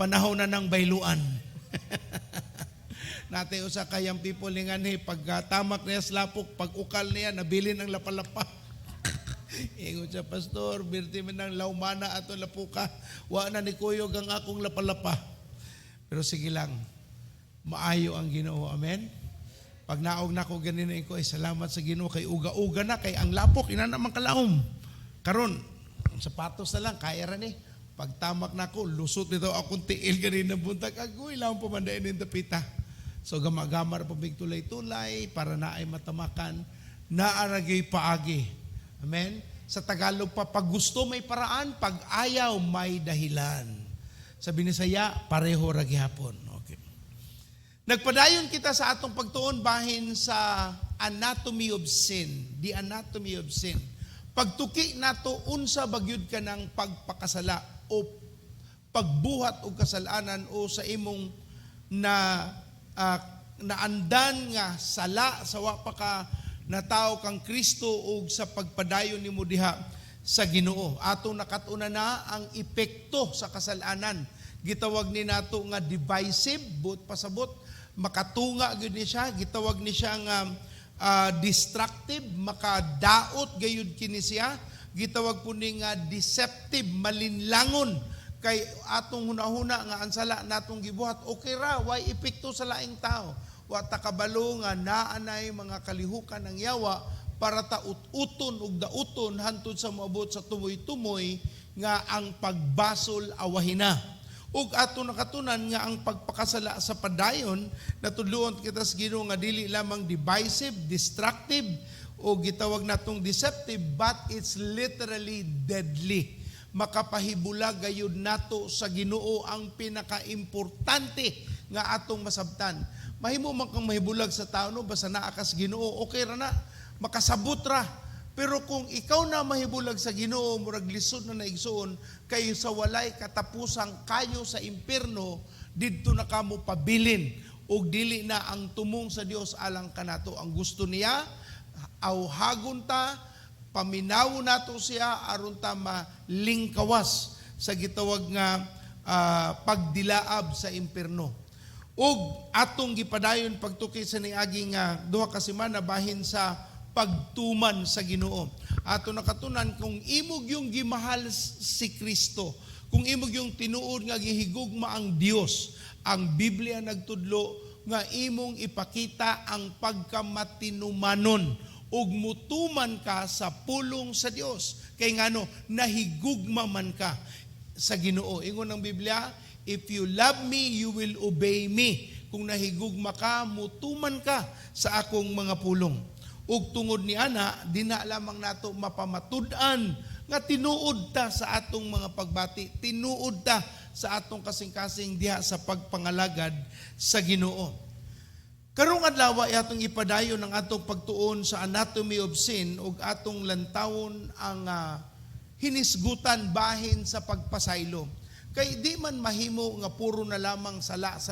panahon na ng bayluan. Natay usa kayang people ni ngani, pag tamak niya sa lapok, pag ukal niya, nabilin ang lapalapa. Ingon siya, Pastor, birti man ng laumana ato lapuka. Wa na ni kuyog ang akong lapalapa. Pero sige lang, maayo ang Ginoo. Amen? Pag naog na ko ganina ko, ay salamat sa Ginoo kay uga-uga na, kay ang lapok, ina naman kalaom. Karon, sapatos na lang, kaya ra ni. Pag tamak na ko, lusot nito akong tiil ganina buntag. Agoy lang pamandain ng tapita. So gamagamar pa big tulay-tulay para na ay matamakan. Naaragay paagi. Amen? Sa Tagalog pa, pag gusto may paraan, pag ayaw may dahilan. Sa Binisaya, pareho ra gihapon. Okay. Nagpadayon kita sa atong pagtuon bahin sa anatomy of sin. The anatomy of sin. Pagtuki nato unsa bagyud ka ng pagpakasala o pagbuhat og kasalanan o sa imong naandan nga sala sa wa pa ka nataw kang Kristo ug sa pagpadayon nimo diha sa Ginoo. Ato nakatuna na ang epekto sa kasalanan. Gitawag ni nato nga divisive, but pasabot makatunga gyud ni siya. Gitawag ni siya nga destructive, makadaot gayud kini siya, gitawag po ni nga deceptive, malinlangon kay atong hunahuna nga ang sala natong gibuhat, okay ra, way epekto sa laing tao. Wa ta kabalo nga naanay mga kalihukan ng yawa para ta uton ug dauton hantod sa moabot sa tumoy-tumoy nga ang pagbasol awahina. Ug ato nakatunan nga ang pagpakasala sa padayon natudloon kita sa Ginoo nga dili lamang divisive, destructive o gitawag natong deceptive, but it's literally deadly. Makapahibula gayud nato sa Ginoo ang pinakaimportante nga atong masabtan. Mahimo man kang mahibulag sa tao no basta naa ka sa Ginoo, okay ra na, makasabot ra. Pero kung ikaw na mahibulag sa Ginoo, murag lisod na naigsuon, kayo sa walay katapusang kayo sa impierno, didto na kamo pabilin. O dili na ang tumong sa Dios alang kanato. Ang gusto niya, awhagon ta, paminaw nato siya, aron ta malingkawas sa gitawag nga pagdilaab sa impierno. Og atong gipadayon pagtuki sa niaging duha ka semana bahin sa pagtuman sa Ginoo. Ato nakatunan kung imog yung gimahal si Kristo, kung imog yung tinuod nga gihigugma ang Dios, ang Biblia nagtudlo nga imong ipakita ang pagkamatinumanon ug mutuman ka sa pulong sa Dios. Kay ngano nahigugma man ka sa Ginoo. Ingon ng Biblia, if you love me, you will obey me. Kung nahigugma ka, mutuman ka sa akong mga pulong. Ug tungod ni ana, di na lamang nato mapamatud-an nga tinuod ta sa atong mga pagbati, tinuod ta sa atong kasing-kasing diha sa pagpangalagad sa Ginoo. Karong adlaw ay atong ipadayon ang atong pagtuon sa anatomy of sin ug atong lantawon ang hinisgutan bahin sa pagpasaylo. Kay di man mahimo nga puro na lamang sala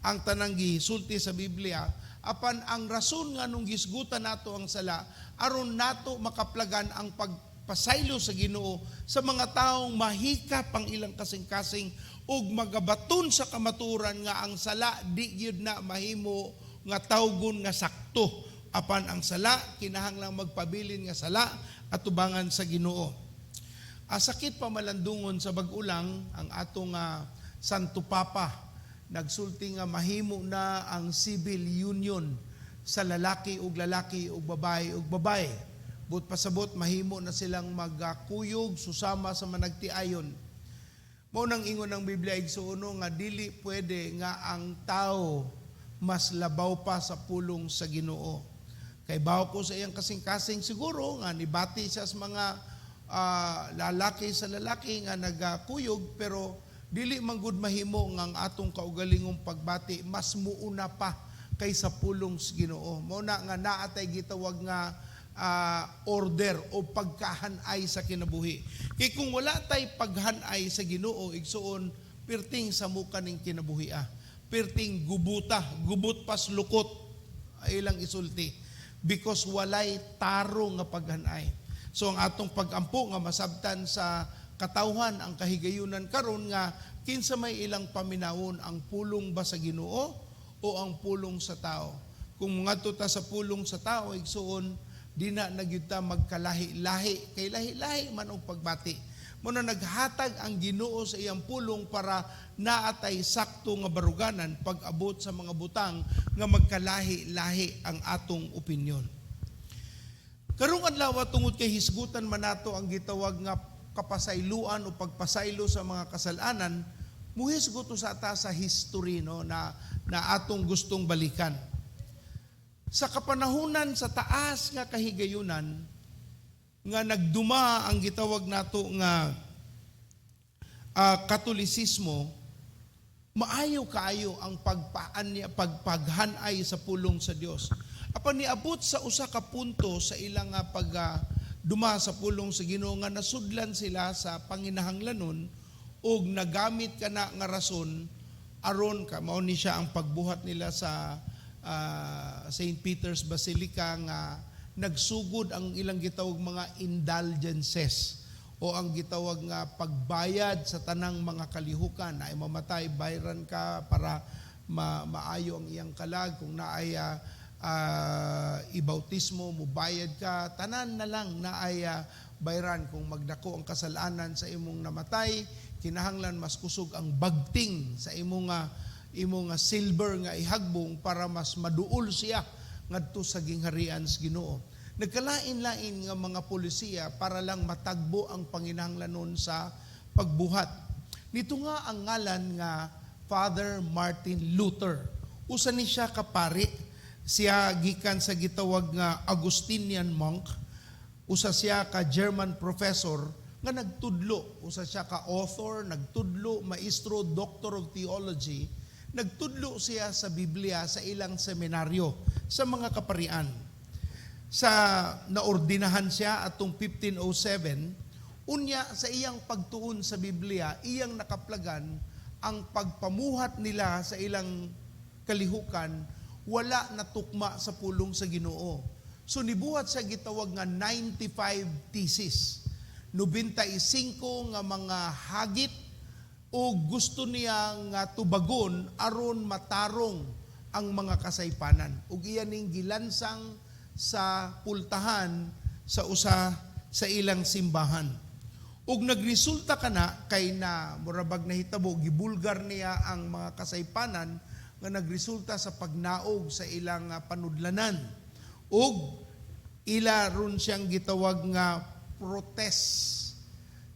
ang tanang gisulti sa Biblia, apan ang rason nga nung gisgutan nato ang sala aron nato makaplagan ang pagpasaylo sa Ginoo sa mga taong mahika pang ilang kasing-kasing ug magabaton sa kamaturan nga ang sala di gyud na mahimo nga tawgon nga sakto, apan ang sala kinahanglang magpabilin nga sala atubangan sa Ginoo. Sakit pa malandungon sa bag-ulang ang atong Santo Papa nagsulti nga mahimo na ang civil union sa lalaki ug babae ug babae. But pasabot mahimo na silang magkuyog susama sa managtiayon. Mao nang ingon ng Biblia igsuono nga dili pwede nga ang tao mas labaw pa sa pulong sa Ginoo. Kay bawo ko sa iyang kasing-kasing siguro nga nibati siya sa mga lalaki sa lalaki nga nagkuyog, pero dili man gud mahimo nga ang atong kaugalingong pagbati mas muuna pa kaysa pulong sa Ginoo. Mao na nga naatay gitawag nga order o pagkahanay sa kinabuhi. Kay kung wala tay paghanay sa Ginoo, igsuon pirting sa muka ning kinabuhi. Pirting gubot pas lukot ay ilang isulti because walay taro nga paghanay. So ang atong pagampo nga masabtan sa katawhan ang kahigayunan karon nga kinsa may ilang paminawon, ang pulong ba sa Ginoo o ang pulong sa tao. Kung ngadto ta sa pulong sa tao, igsuon di na nagyud ta magkalahi-lahi, kay lahi-lahi man og pagbati. Muna naghatag ang Ginoo sa iyang pulong para naatay sakto nga baruganan pag-abot sa mga butang nga magkalahi-lahi ang atong opinyon. Karong adlaw tungod kay hisgutan man nato ang gitawag nga kapasayloan o pagpasaylo sa mga kasalanan, muhisgot sa ata sa history no, na atong gustong balikan. Sa kapanahunan sa taas nga kahigayunan, nga nagduma ang gitawag nato nga Katolisismo, maayo kaayo ang pagpaghanay sa pulong sa Dios. Apan niabot sa usa ka punto sa ilang duma sa pulong sa Ginoo nga nasudlan sila sa panginahanglanon ug nagamit kana nga rason aron ka mao ni siya ang pagbuhat nila sa St. Peter's Basilica nga nagsugod ang ilang gitawag mga indulgences o ang gitawag nga pagbayad sa tanang mga kalihukan na ay mamatay bayran ka para maayo ang iyang kalag, kung naay ibautismo, mubayad ka, tanan na lang na ay bayran kung magdako ang kasalanan sa imong namatay, kinahanglan mas kusog ang bagting sa imong silver nga ihagbong para mas maduol siya ngadto sa gingharian sa Ginoo. Nagkalain-lain nga mga polisiya para lang matagbo ang panginahanglanon sa pagbuhat. Nito nga ang ngalan nga Father Martin Luther. Usa ni siya kapari, siya gikan sa gitawag nga Augustinian monk. Usa siya ka German professor nga nagtudlo. Usa siya ka author, nagtudlo, maestro, doctor of theology. Nagtudlo siya sa Biblia sa ilang seminaryo sa mga kaparian. Sa naordinahan siya atong 1507, unya sa iyang pagtuon sa Biblia, iyang nakaplagan ang pagpamuhat nila sa ilang kalihukan, wala natukma sa pulong sa Ginoo. So nibuhat sa gitawag nga 95 thesis, 95 nga mga hagit o gusto niya nga tubagon aron matarong ang mga kasaypanan. Ug iyan ning gilansang sa pultahan sa usa sa ilang simbahan. Ug nagresulta kana kay na murabag nahitabo gibulgar niya ang mga kasaypanan nga nagresulta sa pagnaog sa ilang panudlanan. Ug ila ron siyang gitawag nga protest.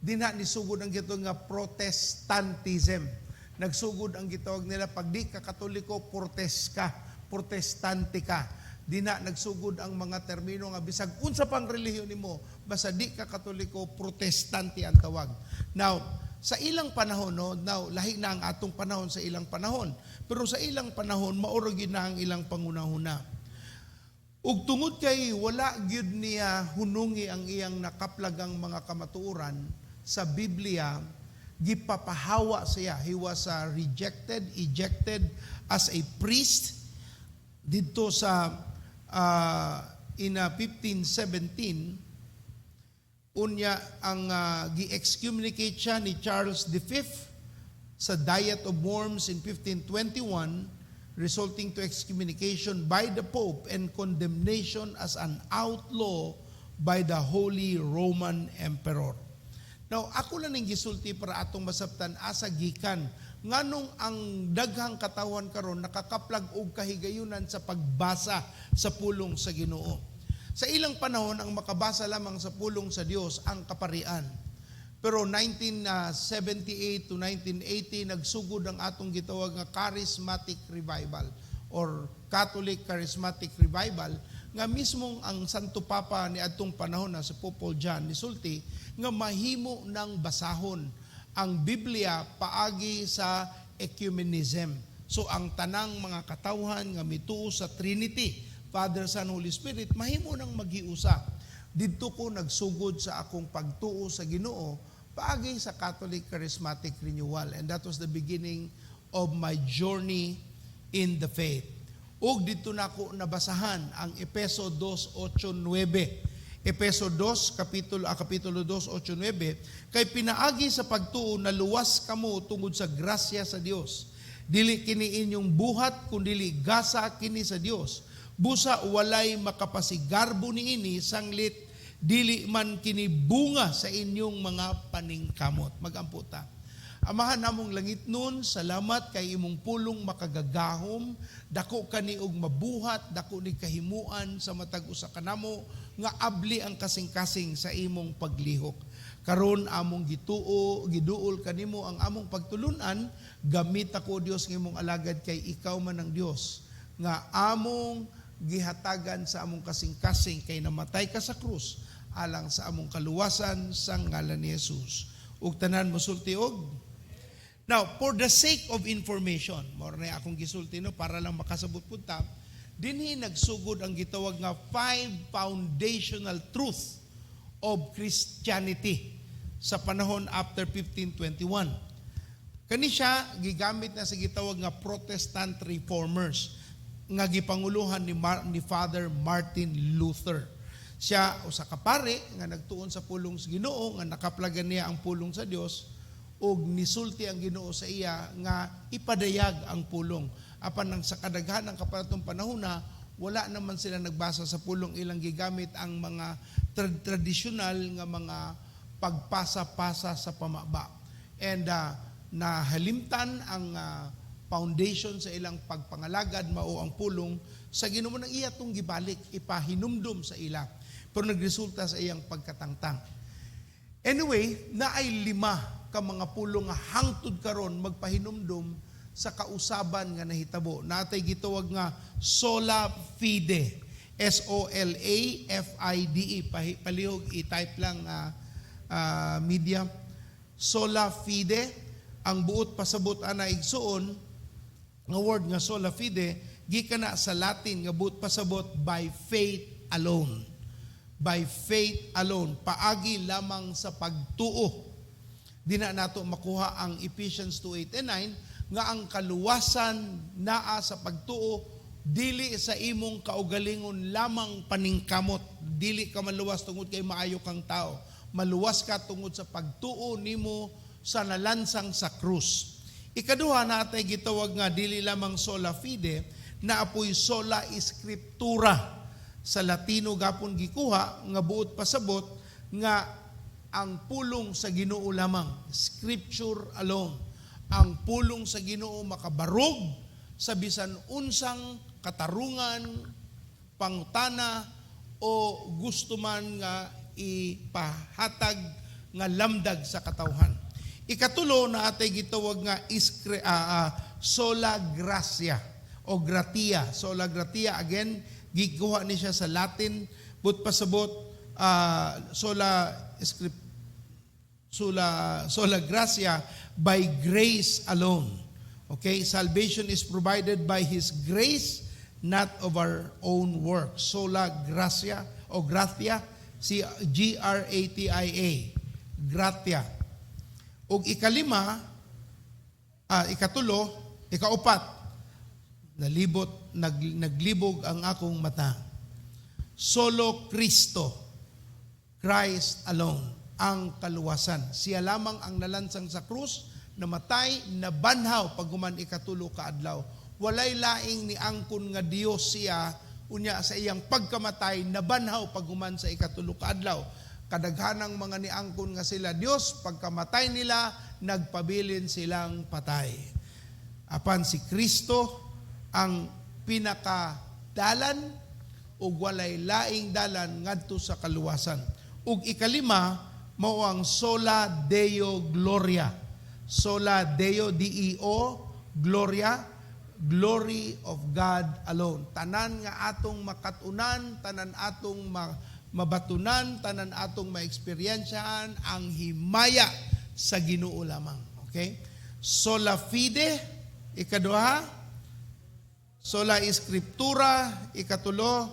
Dinha ni sugod ang gitawag nga protestantism. Nagsugod ang gitawag nila pag di ka Katoliko, protestante ka. Di na nagsugod ang mga termino nga bisag unsa pang relihiyon nimo, basta di ka Katoliko, protestante ang tawag. Now, sa ilang panahon, lahi na ang atong panahon sa ilang panahon. Pero sa ilang panahon, mauro gyud na ang ilang pangunahuna. Ug tungod kay wala gyud niya hunungi ang iyang nakaplagang mga kamatuoran sa Biblia, gipapahawa siya. He was rejected, ejected as a priest dito sa in 1517. Unya ang gi-excommunicate siya ni Charles V sa Diet of Worms in 1521, resulting to excommunication by the Pope and condemnation as an outlaw by the Holy Roman Emperor. Now, ako lang ning gisulti para atong masabtan asa gikan nganong ang daghang katawan karon nakakaplag og kahigayunan sa pagbasa sa pulong sa Ginoo. Sa ilang panahon ang makabasa lamang sa pulong sa Dios ang kaparian. Pero 1978 to 1980 nagsugod ang atong gitawag nga charismatic revival or Catholic charismatic revival nga mismong ang Santo Papa ni adtong panahon na si Pope Paul John nisulti nga mahimo ng basahon ang Biblia paagi sa ecumenism. So ang tanang mga katawhan nga mituo sa Trinity, Father, Son, Holy Spirit, mahimo nang magiusa. Didto ko nagsugod sa akong pagtuo sa Ginoo paagi sa Catholic Charismatic Renewal, and that was the beginning of my journey in the faith. Ug dito nako nabasahan ang Efeso 2:8-9. Efeso 2, kapitulo 2, 8-9, kay pinaagi sa pagtuo na luwas kamo tungod sa grasya sa Dios. Dili kini inyong buhat, kundili gasa kini sa Dios. Busa walay makapasigarbo niini sanglit, dili man kini bunga sa inyong mga paningkamot. Magamputa. Amahan namong langit nun, salamat kay imong pulong makagagahom, dako kani og mabuhat, dako ni kahimuan sa matag usa kanamo nga abli ang kasing-kasing sa imong paglihok. Karon among giduol kanimo ang among pagtulunan, gamit ako Dios ng imong alagad kay ikaw man ang Dios nga among gihatagan sa among kasing-kasing kay namatay ka sa krus alang sa among kaluwasan sa ngalan ni Jesus. Ug tanan mosulti og now, for the sake of information, more na akong gisulti no, para lang makasabot punta, dinhi nagsugod ang gitawag nga 5 foundational truth of Christianity sa panahon after 1521. Kani siya gigamit na sa gitawag nga Protestant Reformers nga gipanguluhan ni Father Martin Luther. Siya usa ka pare nga nagtuon sa pulong sa Ginoo nga nakaplagan niya ang pulong sa Dios og nisulti ang Ginoo sa iya nga ipadayag ang pulong. Apan nang sa kadaghan ng kaparatong panahon na wala naman sila nagbasa sa pulong, ilang gigamit ang mga tradisyonal nga mga pagpasa-pasa sa pamaba. And nahalimtan ang foundation sa ilang pagpangalagad mao ang pulong sa Ginoo nang iya tong gibalik, ipahinumdum sa ila. Pero nagresulta sa iyang pagkatangtang. Anyway, naay 5 ka mga pulong nga hangtod karon magpahinumdum sa kausaban nga nahitabo. Natay gitawag nga sola fide. SOLAFIDE. Palihog i-type lang media. Sola fide. Ang buot pasabot ana igsuon nga word nga sola fide gikan na sa Latin nga buot pasabot by faith alone. By faith alone. Paagi lamang sa pagtuo. Di na nato makuha ang Ephesians 2:8 and 9 nga ang kaluwasan naa sa pagtuo dili sa imong kaugalingon lamang paningkamot. Dili ka maluwas tungod kay maayo kang tao. Maluwas ka tungod sa pagtuo nimo sa nalansang sa krus. Ikaduha natay gitawag nga dili lamang sola fide, na apoy sola scriptura. Sa Latino gapon gikuha nga buot pasabot nga ang pulong sa Ginoo lamang, scripture alone. Ang pulong sa Ginoo makabarog sa bisan unsang katarungan, pangutana o gusto man nga ipahatag nga lamdag sa katawhan. Ikatulo na atay gitawag nga sola gratia o gratia. Sola gratia again gikuha ni siya sa Latin but pasabot sola gratia by grace alone. Okay, salvation is provided by His grace, not of our own work. Sola gratia o gratia, gratia, gratia. Og ikaupat, naglibog ang akong mata. Solo Cristo, Christ alone, ang kaluwasan. Siya lamang ang nalansang sa krus, namatay, nabanhaw paghuman ikatulo ka adlaw. Walay laing ni angkon nga Dios siya, unya sa iyang pagkamatay, nabanhaw paghuman sa ikatulo ka adlaw. Kadaghanang mga ni angkon nga sila Dios, pagkamatay nila, nagpabilin silang patay. Apan si Kristo ang pinakadalan ug walay laing dalan ngadto sa kaluwasan. Ug ikalima mao ang sola Deo gloria. Sola Deo Deo gloria, glory of God alone. Tanan nga atong makatunan, tanan atong mabatunan, tanan atong maeksperiensyahan ang himaya sa Ginoo lamang. Okay? Sola fide, ikaduha. Sola scriptura, ikatulo.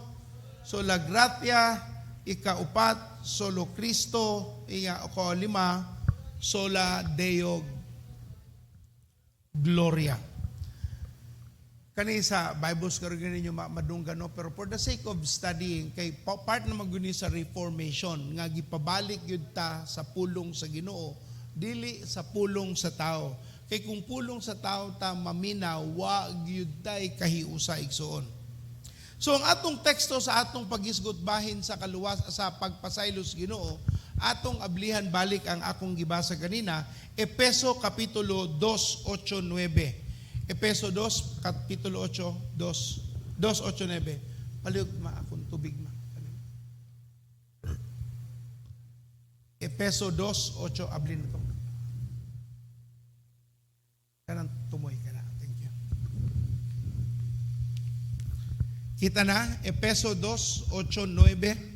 Sola gratia, ikaupat. Solo Cristo, ikalima. Sola Deo gloria. Kani sa Bibles karon ninyo madunggan no, pero for the sake of studying kay part na maguni sa Reformation nga gipabalik gyud ta sa pulong sa Ginoo dili sa pulong sa tao. Kay kung pulong sa tao ta maminaw wa gyud tay kahiusa igsuon. So ang atong teksto sa atong paghisgot bahin sa kaluwas sa pagpasaylos Ginoo, atong ablihan balik ang akong gibasa kanina, Efeso kapitulo 2:8-9. Efeso 2 kapitulo 8, 2:8-9. Palihog ma akong tubig ma. Efeso 2:8 ablin ko. Kanang tumoy ka na. Thank you. Kita na, Efeso 2:8-9.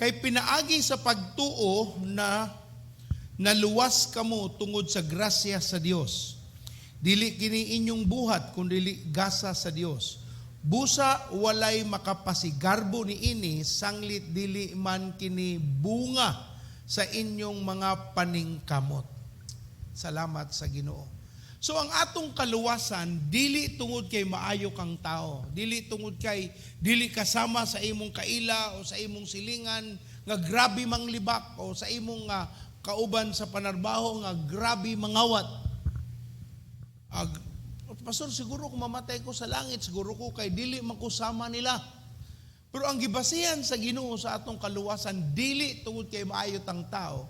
Kay pinaagi sa pagtuo na naluwas kamo tungod sa grasya sa Dios. Dili kini inyong buhat kundi gasa sa Dios. Busa walay makapasigarbo ni ini sanglit dili man kini bunga sa inyong mga paningkamot. Salamat sa Ginoo. So ang atong kaluwasan dili tungod kay maayo kang tao, dili tungod kay dili kasama sa imong kaila o sa imong silingan nga grabe manglibak o sa imong kauban sa panarbaho nga grabe mangawat. Pastor, siguro kung mamatay ko sa langit, siguro ko kay dili makusama nila. Pero ang gibasihan sa Ginoo sa atong kaluwasan, dili tungod kay maayot ang tao,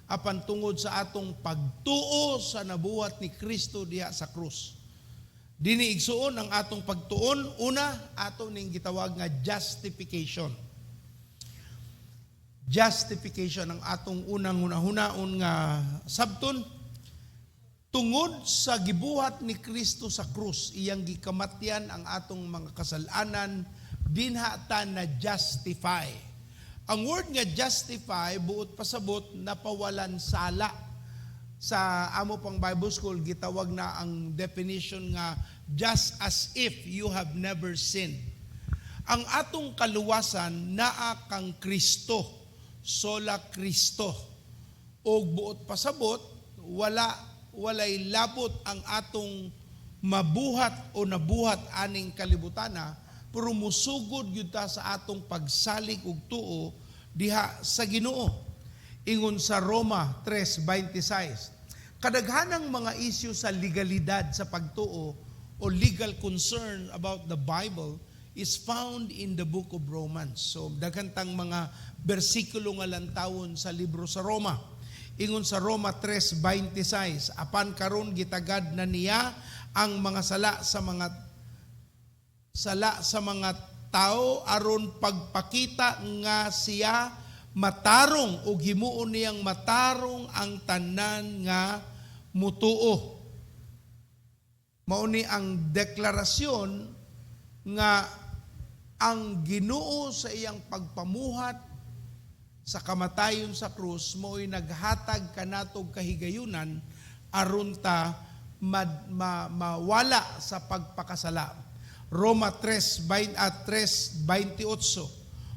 apan tungod sa atong pagtuo sa nabuhat ni Kristo diha sa krus. Dini igsuon ang atong pagtuon, una, ato ning gitawag nga justification. Justification ang atong unang hunahunaon nga sabton, tungod sa gibuhat ni Kristo sa krus, iyang gikamatyan ang atong mga kasalanan, dinha ta na justify. Ang word nga justify, buot pasabot, napawalan sala. Sa amo pang Bible School, gitawag na ang definition nga, just as if you have never sinned. Ang atong kaluwasan, naa kang Kristo, sola Kristo. O buot pasabot, walay labot ang atong mabuhat o nabuhat aning kalibutana, pero musugod yun ta sa atong pagsalig ug tuo diha sa Ginoo. Ingon sa Roma 3:26, kadaghanang mga isyu sa legalidad sa pagtuo o legal concern about the Bible is found in the book of Romans. So daghantang mga bersikulo nga lantawon sa libro sa Roma. Ingon sa Roma 3:26, apan karon gitagad na niya ang mga sala sa mga tao aron pagpakita nga siya matarong o himuon niyang matarong ang tanan nga mutuo. Mao ni ang deklarasyon nga ang Ginoo sa iyang pagpamuhat sa kamatayon sa krus mo'y naghatag kanatog kahigayunan aron ta mawala sa pagpakasala. Roma 3:28.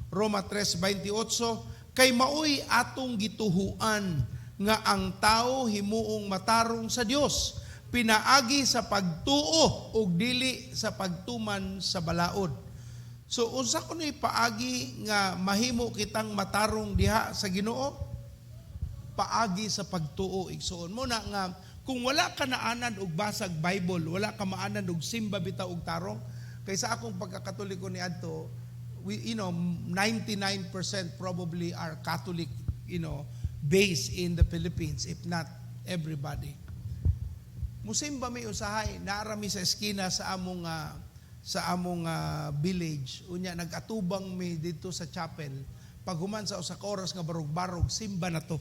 Roma 3:28, kay maoy atong gituhuan nga ang tao himuong matarong sa Dios, pinaagi sa pagtuo ug dili sa pagtuman sa balaod. So unsa kunoy paagi nga mahimo kitang matarong diha sa Ginoo? Paagi sa pagtuo. Igsuon mo na nga kung wala ka naanan og basag Bible, wala ka maanan og simba bitaw og tarong, kaysa akong pagkakatoliko ni adto, 99% probably are Catholic, based in the Philippines, if not everybody. Musimba may usahay, naarami sa eskina sa among village, unya nagatubang mi dito sa chapel, pag human sa usa ka oras nga barog-barog, simba na to.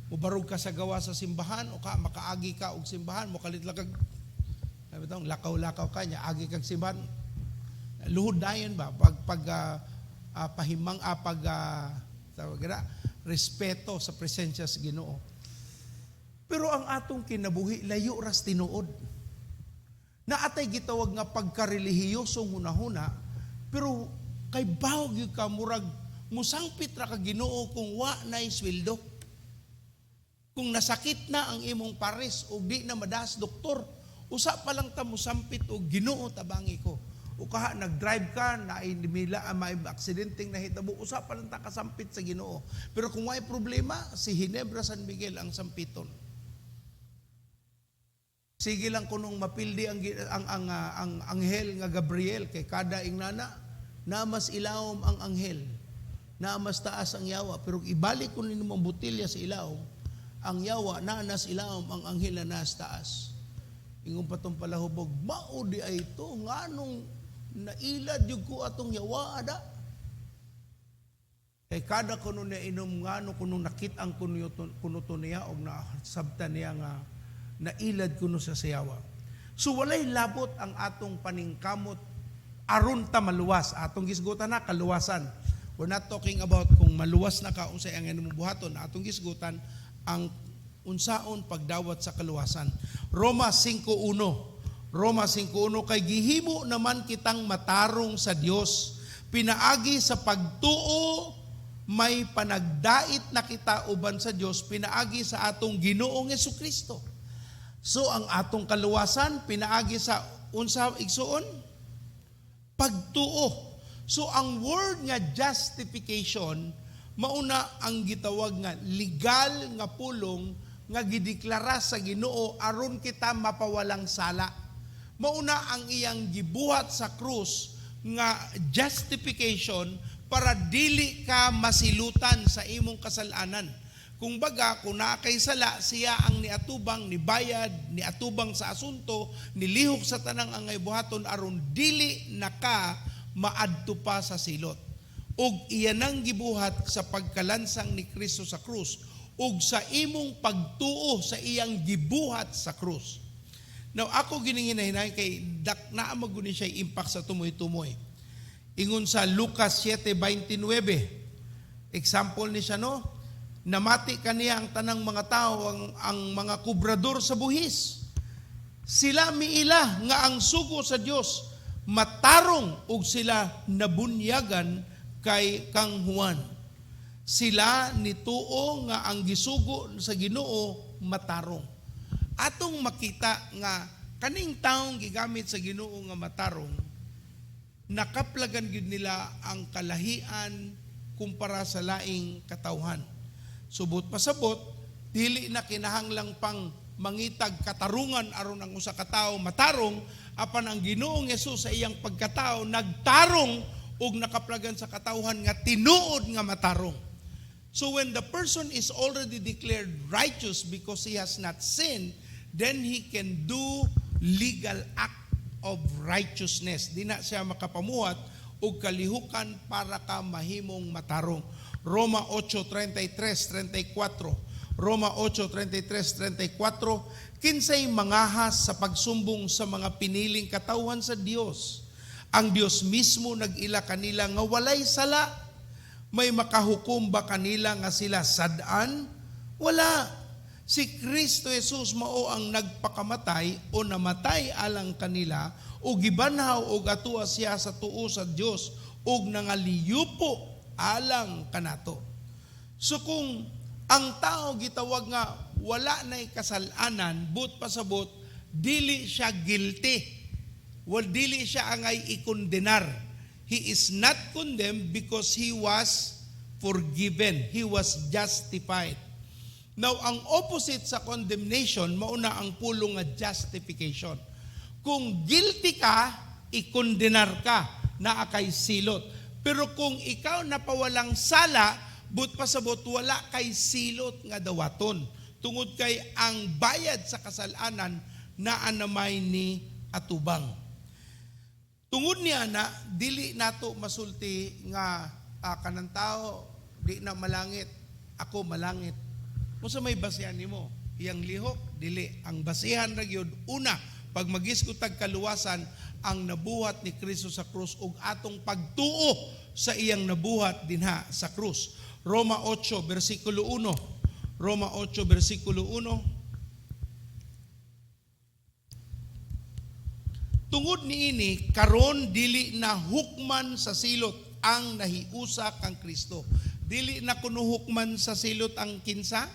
Mubarog ka sa gawa sa simbahan, o makaagi ka og simbahan, mukalitlakag, lakaw-lakaw ka niya, agi kag simbahan. Luhod dayon ba respeto sa presensya sa Ginoo. Pero ang atong kinabuhi layo ras tinuod. Naatay gitawag nga pagkarelihiyosong hunahuna, pero kay bawog gyud ka murag musangpit ra ka Ginoo kung wa nay sweldo. Kung nasakit na ang imong pares o di na madas doktor, usa pa lang ta musampit og Ginoo tabangi ko. O kaha nag-drive ka na may aksidenteng nahitabo, usa pa lang ta kasampit sa Ginoo. Pero kung may problema, si Ginebra San Miguel ang sampiton. Sige lang kunong mapildi ang anghel nga Gabriel kay kada ingnana na mas ilawom ang anghel, na mas taas ang yawa, pero ibalik ko nimo ang butilya sa ilaw, ang yawa na nas ilawom, ang anghel na nas taas. Ingon patong palahubog, mao di ay ito, nganong nailad yung ko atong yawa ada. Kay kada kuno na inom ngano kuno nakit ang kuno to niya og nasabtan niya nga nailad kuno sa sayawa. So walay labot ang atong paningkamot aron ta maluwas. Atong gisgutan na kaluwasan. We're not talking about kung maluwas na ka unsay ang imong buhaton. Atong gisgutan ang unsaon pagdawat sa kaluwasan. Roma 5:1. Roma 5:1, kay gihimo naman kitang matarong sa Dios, pinaagi sa pagtuo, may panagdait na kita uban sa Dios, pinaagi sa atong Ginoong Jesucristo. So ang atong kaluwasan pinaagi sa unsa igsuon? Pagtuo. So ang word nga justification mauna ang gitawag nga legal nga pulong nga gideklara sa Ginoo aron kita mapawalang sala. Mauna ang iyang gibuhat sa krus nga justification para dili ka masilutan sa imong kasalanan. Kung baga, kung naakay sala, siya ang niatubang, nibayad, niatubang sa asunto, nilihok sa tanang angay buhaton aron dili naka maadto pa sa silot. Ug iyan ang gibuhat sa pagkalansang ni Kristo sa krus ug sa imong pagtuo sa iyang gibuhat sa krus. Now, ako gininginahinay kay naa maguni siya impact sa tumoy-tumoy. Ingon sa Lucas 7:29, example ni siya, no? Namati kaniya ang tanang mga tao, ang mga kubrador sa buhis. Sila miila nga ang sugo sa Dios matarong ug sila nabunyagan kay kang Juan. Sila nituo nga ang gisugo sa Ginoo matarong. Atong makita nga kaning taong gigamit sa Ginoo nga matarong, nakaplagan gyud nila ang kalahian kumpara sa laing katawhan. Subot pasabot, dili na kinahanglang pang mangitag katarungan aron ang usa ka tawo matarong, apan ang Ginoong Hesus sa iyang pagkatao nagtarong ug nakaplagan sa katawhan nga tinuod nga matarong. So when the person is already declared righteous because he has not sinned, then he can do legal act of righteousness. Di na siya makapamuhat og kalihukan para ka mahimong matarong. Roma 8:33-34. Roma 8:33-34. Kinsay mangahas sa pagsumbong sa mga piniling katawhan sa Dios. Ang Dios mismo nag-ila kanila nga walay sala. May makahukom ba kanila nga sila sadan? Wala. Si Kristo Jesus mao ang nagpakamatay o namatay alang kanila o gibanhaw og atua siya sa tuo sa Dios og nangaliyupo alang kanato. So kung ang tao gitawag nga wala na'y kasalanan, but pasabot, dili siya guilty. Dili siya angay ikondenar. He is not condemned because he was forgiven. He was justified. Now, ang opposite sa condemnation, mauna ang pulong nga justification. Kung guilty ka, ikondenar ka, naa kay silot. Pero kung ikaw napawalang sala, but pasabot wala kay silot nga dawaton. Tungod kay ang bayad sa kasalanan na anamay ni atubang. Tungod niya na, dili nato masulti nga kanang tao, di na malangit, ako malangit. Kung sa may basihan nimo, iyang lihok, dili. Ang basihan ra gyud una, pag magiskutag kaluwasan, ang nabuhat ni Kristo sa krus ug atong pagtuo sa iyang nabuhat dinha sa krus. Roma 8 versikulo 1. Roma 8 versikulo 1. Tungod niini karon dili na hukman sa silot ang nahiusa kang Kristo. Dili na kuno hukman sa silot ang kinsa?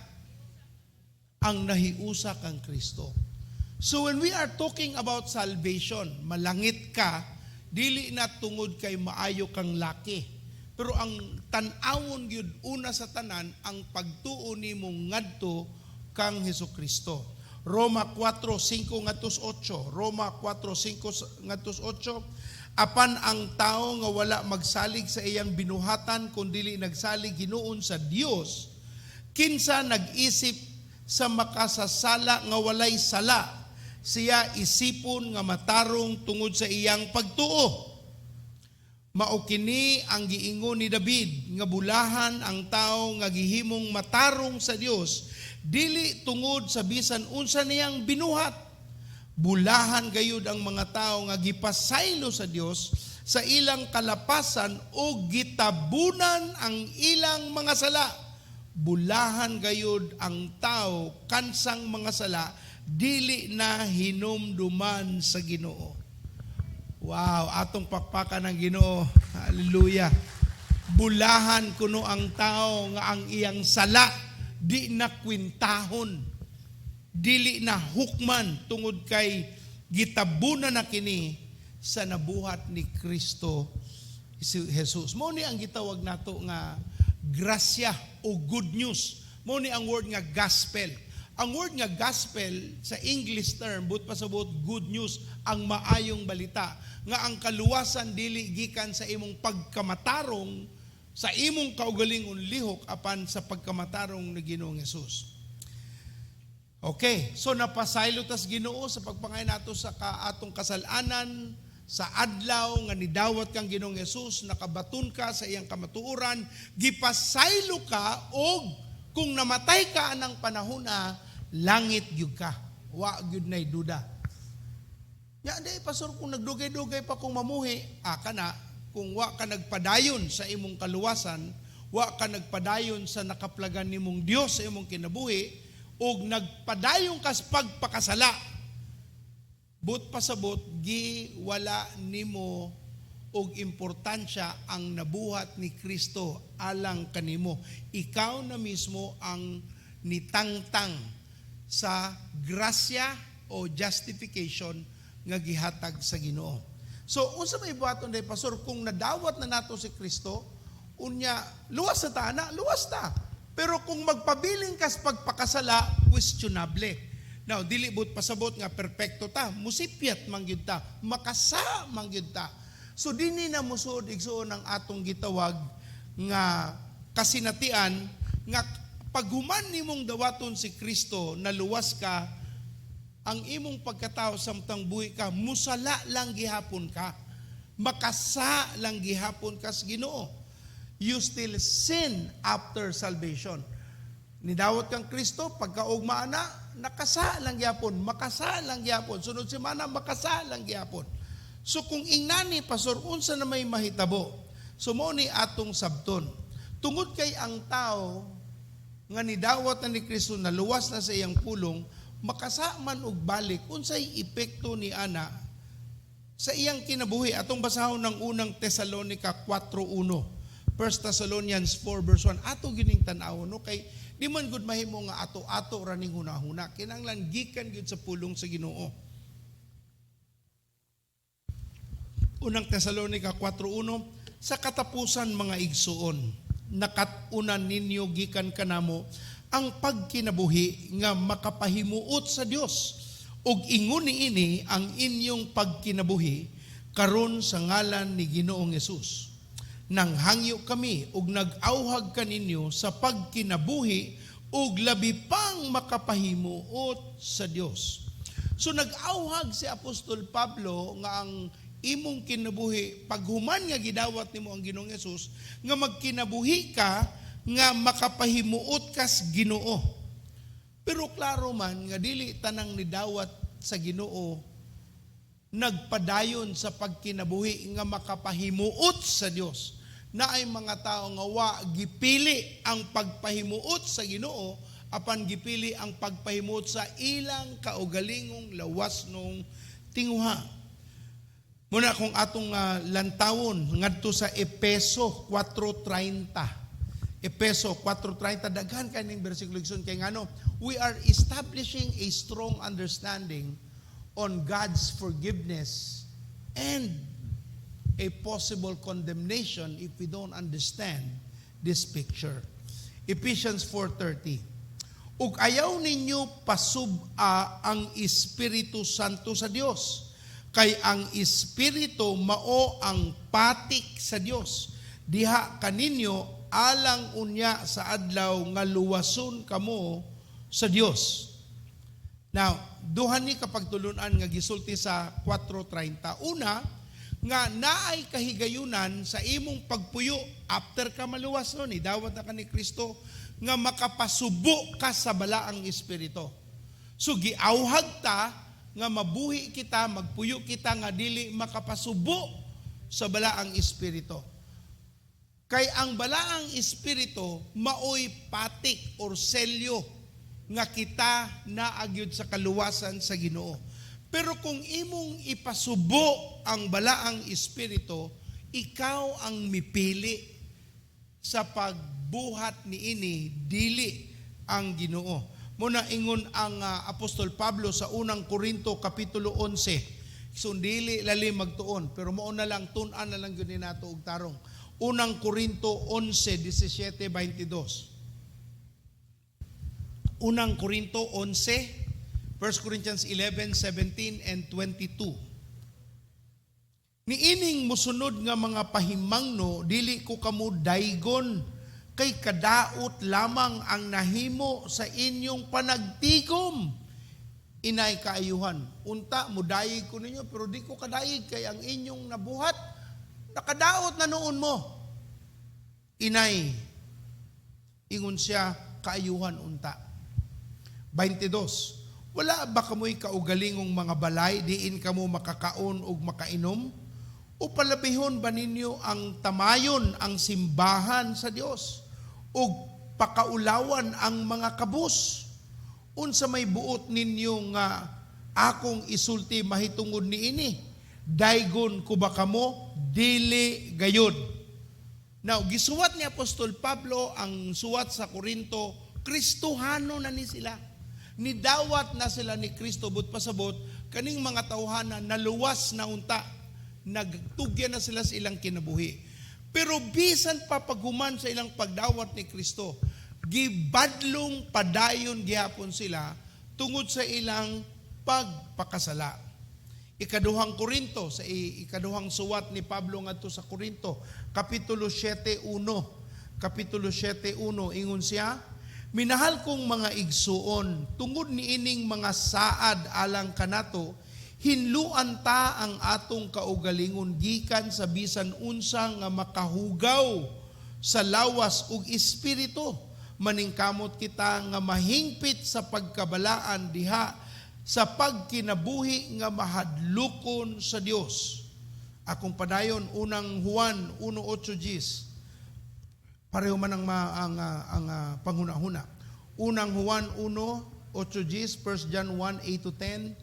Ang nahiusa kang Kristo. So when we are talking about salvation, malangit ka, dili na tungod kay maayo kang laki. Pero ang tan-awon gyud una sa tanan ang pagtuo nimo ngadto kang Hesukristo. Roma 4:5-8. Roma 4:5-8. Apan ang tao nga wala magsalig sa iyang binuhatan kundi nagsalig hinuon sa Dios, kinsa nag-isip sa makasasala nga walay sala, siya isipon nga matarong tungod sa iyang pagtuo. Mao kini ang giingon ni David nga bulahan ang tao nga gihimong matarong sa Dios dili tungod sa bisan unsa niyang binuhat. Bulahan gayud ang mga tao nga gipasaylo sa Dios sa ilang kalapasan o gitabunan ang ilang mga sala. Bulahan gayud ang tao kansang mga sala dili na hinumduman sa Ginoo. Wow, atong pakpakan ng Ginoo. Hallelujah. Bulahan kuno ang tao nga ang iyang sala di na kwintahon, dili na hukman tungod kay gitabunan na kini sa nabuhat ni Kristo Jesus. Mao ni ang gitawag nato nga grasya o good news. Mao ni ang word nga gospel. Ang word nga gospel sa English term, but pasabot good news, ang maayong balita, nga ang kaluwasan dili gikan sa imong pagkamatarong, sa imong kaugalingon lihok apan sa pagkamatarong ni Ginoong Hesus. Okay, so napasaylo tas Ginoo sa pagpangay nato sa atong kasalanan, sa adlaw nga nidawat kang Ginoong Hesus, nakabaton ka sa iyang kamatuoran, gipasaylo ka, og kung namatay ka anang panahona, langit gyud ka. Wa gyud nay duda. Ya day pastor, kung nagdugay-dugay pa kung mamuhi, kana kung wa ka nagpadayon sa imong kaluwasan, wa ka nagpadayon sa nakaplagan nimong Dios sa imong kinabuhi, og nagpadayon ka sa pagpakasala, but pasabot gi wala nimo og importansya ang nabuhat ni Kristo alang kanimo. Ikaw na mismo ang nitangtang sa grasya o justification nga gihatag sa Ginoo. So unsa may buhaton day pastor, kung nadawat na nato si Kristo, unya luwas na ta na, luwas ta. Pero kung magpabiling ka sa pagpakasala, questionable. Now, dili but pasabot nga perpekto ta, musipyat mangyud ta, makasa mangyud ta. So dinhi na musud igsuon ang atong gitawag nga kasinatian nga paghuman nimong dawaton si Kristo, naluwas ka, ang imong pagkatao samtang buhi ka, musala lang gihapon ka, makasa lang gihapon ka sa Ginoo. You still sin after salvation. Nidawat kang Kristo, pagkaugma na, nakasa lang gihapon, makasa lang gihapon, sunod semana makasa lang gihapon. So kung ingnani pastor, unsa na may mahitabo, so mo ni atong sabton, tungod kay ang tao nga nidawat na ni Kristo, naluwas na sa iyang pulong, makasa man og balik, unsay epekto ni ana sa iyang kinabuhi. Atong basahon ng unang Tesalonica 4:1, 1 Thessalonians 4 verse 1, ato gining tan-awon, no? Kay di man gud mahimo nga ato-ato raning hunahuna, kinahanglan gikan gyud sa pulong sa Ginoo. Unang Tesalonica 4:1, sa katapusan mga igsuon, nakatunan ninyo gikan kanamo ang pagkinabuhi nga makapahimuot sa Dios, ug ingon niini ang inyong pagkinabuhi karon sa ngalan ni Ginoong Hesus. Nang hangyo kami ug nag-awhag kaninyo sa pagkinabuhi ug labi pang makapahimuot sa Dios. So nag-awhag si Apostol Pablo nga ang imong kinabuhi, paghuman nga gidawat nimo ang Ginoong Hesus, nga magkinabuhi ka nga makapahimuot kas Ginoo. Pero klaro man nga dili tanang nidawat sa Ginoo nagpadayon sa pagkinabuhi nga makapahimuot sa Dios. Naay mga tao nga wa gipili ang pagpahimuot sa Ginoo, apan gipili ang pagpahimuot sa ilang kaugalingong lawas nung tinguha. Muna kung atong lantawon ngadto sa Efeso 4:30. Efeso 4:30, daghan kaning bersikulo igsoon kay ngano, we are establishing a strong understanding on God's forgiveness and a possible condemnation if we don't understand this picture. Ephesians 4:30. Ug ayaw ninyo pasub-a ang Espiritu Santo sa Dios, kay ang Espiritu mao ang patik sa Dios. Diha kaninyo alang unya sa adlaw nga luwason kamo sa Dios. Now, duha ni kapagtulunan nga gisulti sa 4:30. Una, nga naay kahigayunan sa imong pagpuyo after ka maluwas no, ni dawat na ka ni Kristo, nga makapasubo ka sa balaang espiritu. So giawhag ta nga mabuhi kita, magpuyo kita nga dili makapasubo sa balaang espiritu. Kay ang balaang espiritu maoy patik or selyo nga kita naagyud sa kaluwasan sa Ginoo. Pero kung imong ipasubo ang balaang espiritu, ikaw ang mipili sa pagbuhat niini, dili ang Ginoo. Muna ingon ang Apostol Pablo sa unang Korinto kapitulo 11. So dili lalim magtuon, pero mao na lang tun-an na lang gyud ni nato og tarong. Unang Korinto 11:17-22. Unang Korinto 11, 1 Corinthians 11, 17 and 22. Niining musunod nga mga pahimangno, dili ko kamo daygon, kay kadaot lamang ang nahimo sa inyong panagtigom. Inay kaayuhan. Unta, mudayig ko ninyo, pero di ko kadayig, kay ang inyong nabuhat, nakadaot na noon mo. Inay, ingon siya, kaayuhan unta. 22. Wala ba kamoy kaugalingong mga balay, diin kamo makakaon o makainom? O palabihon ba ninyo ang tamayon, ang simbahan sa Dios? O pakaulawan ang mga kabus? Unsa may buot ninyo nga akong isulti mahitungod niini? Daygon ko ba kamo? Dili gayod. Now, gisuwat ni Apostol Pablo ang suwat sa Korinto, Kristohano na ni sila. Nidawat na sila ni Kristo, but pasabot, kaning mga tawhana naluwas na unta, nagtugyan na sila sa ilang kinabuhi. Pero bisan pa paghuman sa ilang pagdawat ni Kristo, gibadlong padayon gihapon sila tungod sa ilang pagpakasala. Ikaduhang Korinto, sa ikaduhang suwat ni Pablo ngadto sa Korinto, Kapitulo 7:1. Kapitulo 7:1, ingon siya, minahal kong mga igsuon, tungod niining mga saad alang kanato, hinluan ta ang atong kaugalingon gikan sa bisan unsa nga makahugaw sa lawas ug espiritu. Maningkamot kita nga mahingpit sa pagkabalaan diha sa pagkinabuhi nga mahadlukon sa Dios. Akong padayon unang Juan 1:8. Pareho man ang panghuna-huna. Unang Juan 1:8, 1 John 1:8-10.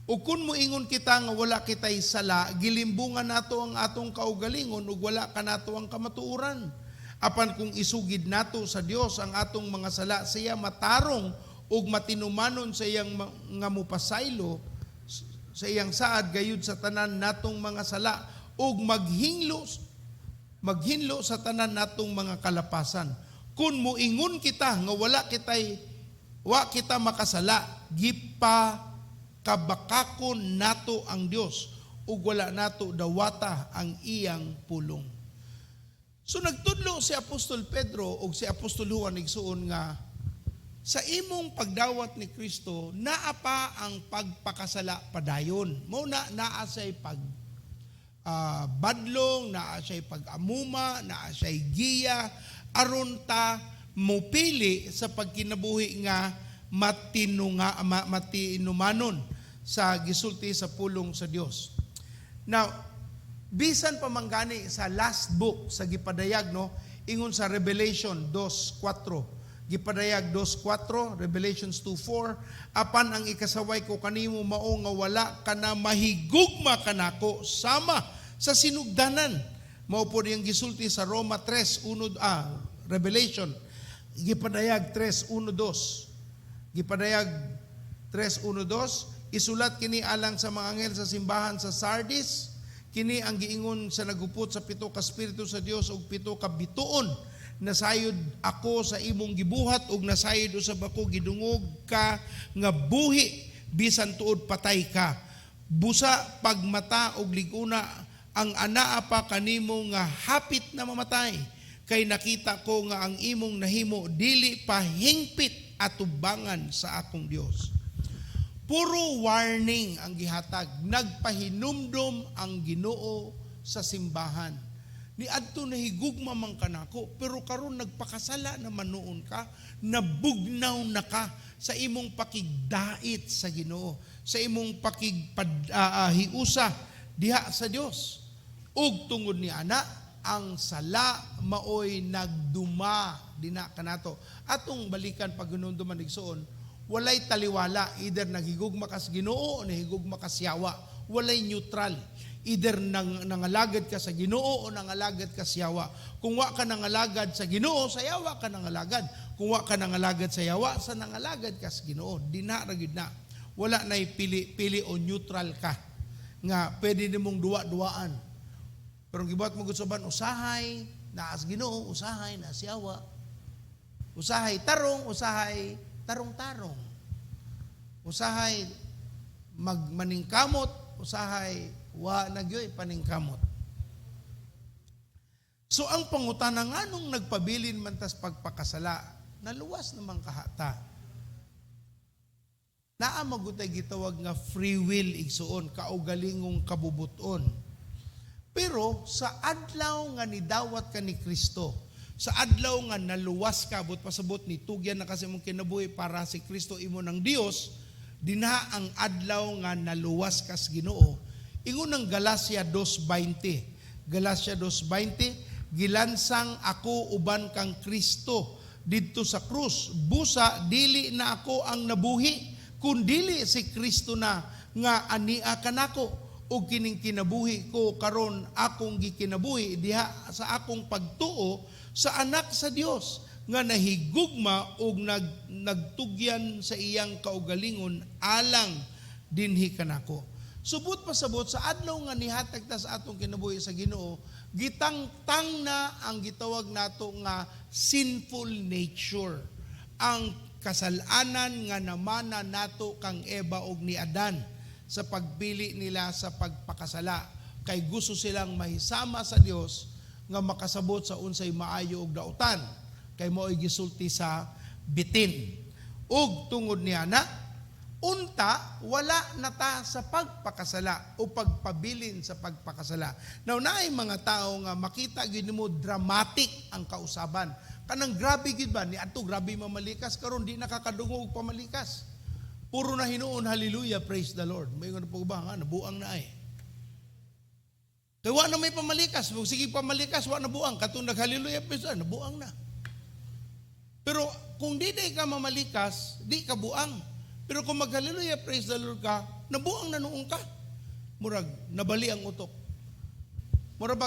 O kung moingon kita nga wala kitay sala, gilimbungan nato ang atong kaugalingon ug wala ka nato ang kamatuoran. Apan kung isugid nato sa Dios ang atong mga sala, siya matarong ug matinumanon sa iyang nga mupasaylo sa iyang saad gayud sa tanan natong mga sala ug maghinlo sa tanan natong mga kalapasan. Kung moingon kita nga wa kita makasala, gipa kabakakon nato ang Dios ug wala nato dawata ang iyang pulong. So nagtudlo si Apostol Pedro ug si Apostol Juan igsuon nga sa imong pagdawat ni Kristo naa pa ang pagpakasala padayon. Mao naa say badlong, naa say pag-amuma, naa say giya aron ta mopili sa pagkinabuhi nga matinumanon sa gisulti sa pulong sa Dios. Now, bisan pa manggani sa last book sa gipadayag, no, ingon sa Revelation 2:4. Gipadayag 2:4, Revelations 2:4, apan ang ikasaway ko kanimo mao nga wala ka na mahigugma kanako sama sa sinugdanan. Mao po diyang gisulti sa Roma 3:1, Revelation gipadayag 3:1-2. Gipadayag 3:1-2, isulat kini alang sa mga anghel sa simbahan sa Sardis, kini ang giingon sa nagupot sa 7 ka espiritu sa Dios ug 7 ka bituon. Nasayod ako sa imong gibuhat ug nasayod usab ako gidungog ka nga buhi bisan tuod patay ka. Busa pagmata ug liguna ang anaa pa kanimo nga hapit na mamatay. Kay nakita ko nga ang imong nahimo dili pa hingpit atubangan sa akong Dios. Puro warning ang gihatag. Nagpahinumdom ang Ginoo sa simbahan. Ni adto nahigugma man kanako, pero karon nagpakasala naman noon ka, nabugnaw na ka sa imong pakigdait sa Ginoo, sa imong pakighiusa diha sa Dios. Ug tungod ni ana, ang sala maoy nagduma dina kanato. Atong balikan pag gununduman igsuon, walay taliwala, either naghigugma ka sa Ginoo o nahigugma ka sa yawa. Walay neutral. Either nangalagad ka sa Ginoo o nangalagad ka sa yawa. Kung wa ka nangalagad sa Ginoo, sa yawa ka nangalagad. Kung wa ka nangalagad sa yawa, sa nangalagad ka sa Ginoo. Di na ragid na. Wala na pili o neutral ka. Nga pwede nimong duwa-duwaan. Pero gibuhat mo gutsuban, usahay na as Ginoo, usahay na sa yawa. Usahay tarong, usahay tarong-tarong. Usahay magmaningkamot, usahay wa nagyoy paningkamot. So ang pangutana nga nung nagpabilin man tas pagpakasala, naluwas naman kahata. Naa magutay gitawag nga free will igsuon, kaugalingong kabubuton. Pero sa adlaw nga nidawat ka ni Kristo, sa adlaw nga naluwas ka, but pasabot ni tugyan na kasi mong kinabuhi para si Kristo imo ng Dios, dinha ang adlaw nga naluwas ka sa Ginoo. Ingon ng Galacia 2:20. Galacia 2:20, gilansang ako uban kang Kristo didto sa krus. Busa dili na ako ang nabuhi, kundili si Kristo na nga ania kanako, ug kining kinabuhi ko karon akong gikinabuhi diha sa akong pagtuo sa anak sa Dios nga nahigugma ug nagtugyan sa iyang kaugalingon alang dinhi kanako. Subot pasabot sa adlaw nga nihatag ta sa atong kinabuhi sa Ginoo, gitangtang na ang gitawag nato nga sinful nature. Ang kasalanan nga namana nato kang Eva ug ni Adan sa pagpili nila sa pagpakasala, kay gusto silang mahisama sa Dios nga makasabot sa unsay maayo ug dautan, kay mao'y gisulti sa bitin. Ug tungod niya na unta wala nata sa pagpakasala o pagpabilin sa pagpakasala. Now naay mga tao nga makita gyud mo dramatic ang kausaban. Kanang grabe gyud ba ni adto grabe mamalikas, karon di nakakadungog pamalikas. Puro na hinuon hallelujah, praise the Lord. May ngono po ba nga nabuang na ay. Kay wa na may pamalikas, sige pamalikas wa na buang, katong nag-hallelujah praise the Lord, nabuang na. Pero kung di ka mamalikas, di ka buang. Pero kung mag-hallelujah praise the Lord ka, nabuang na noong ka. Murag nabali ang utok. Murag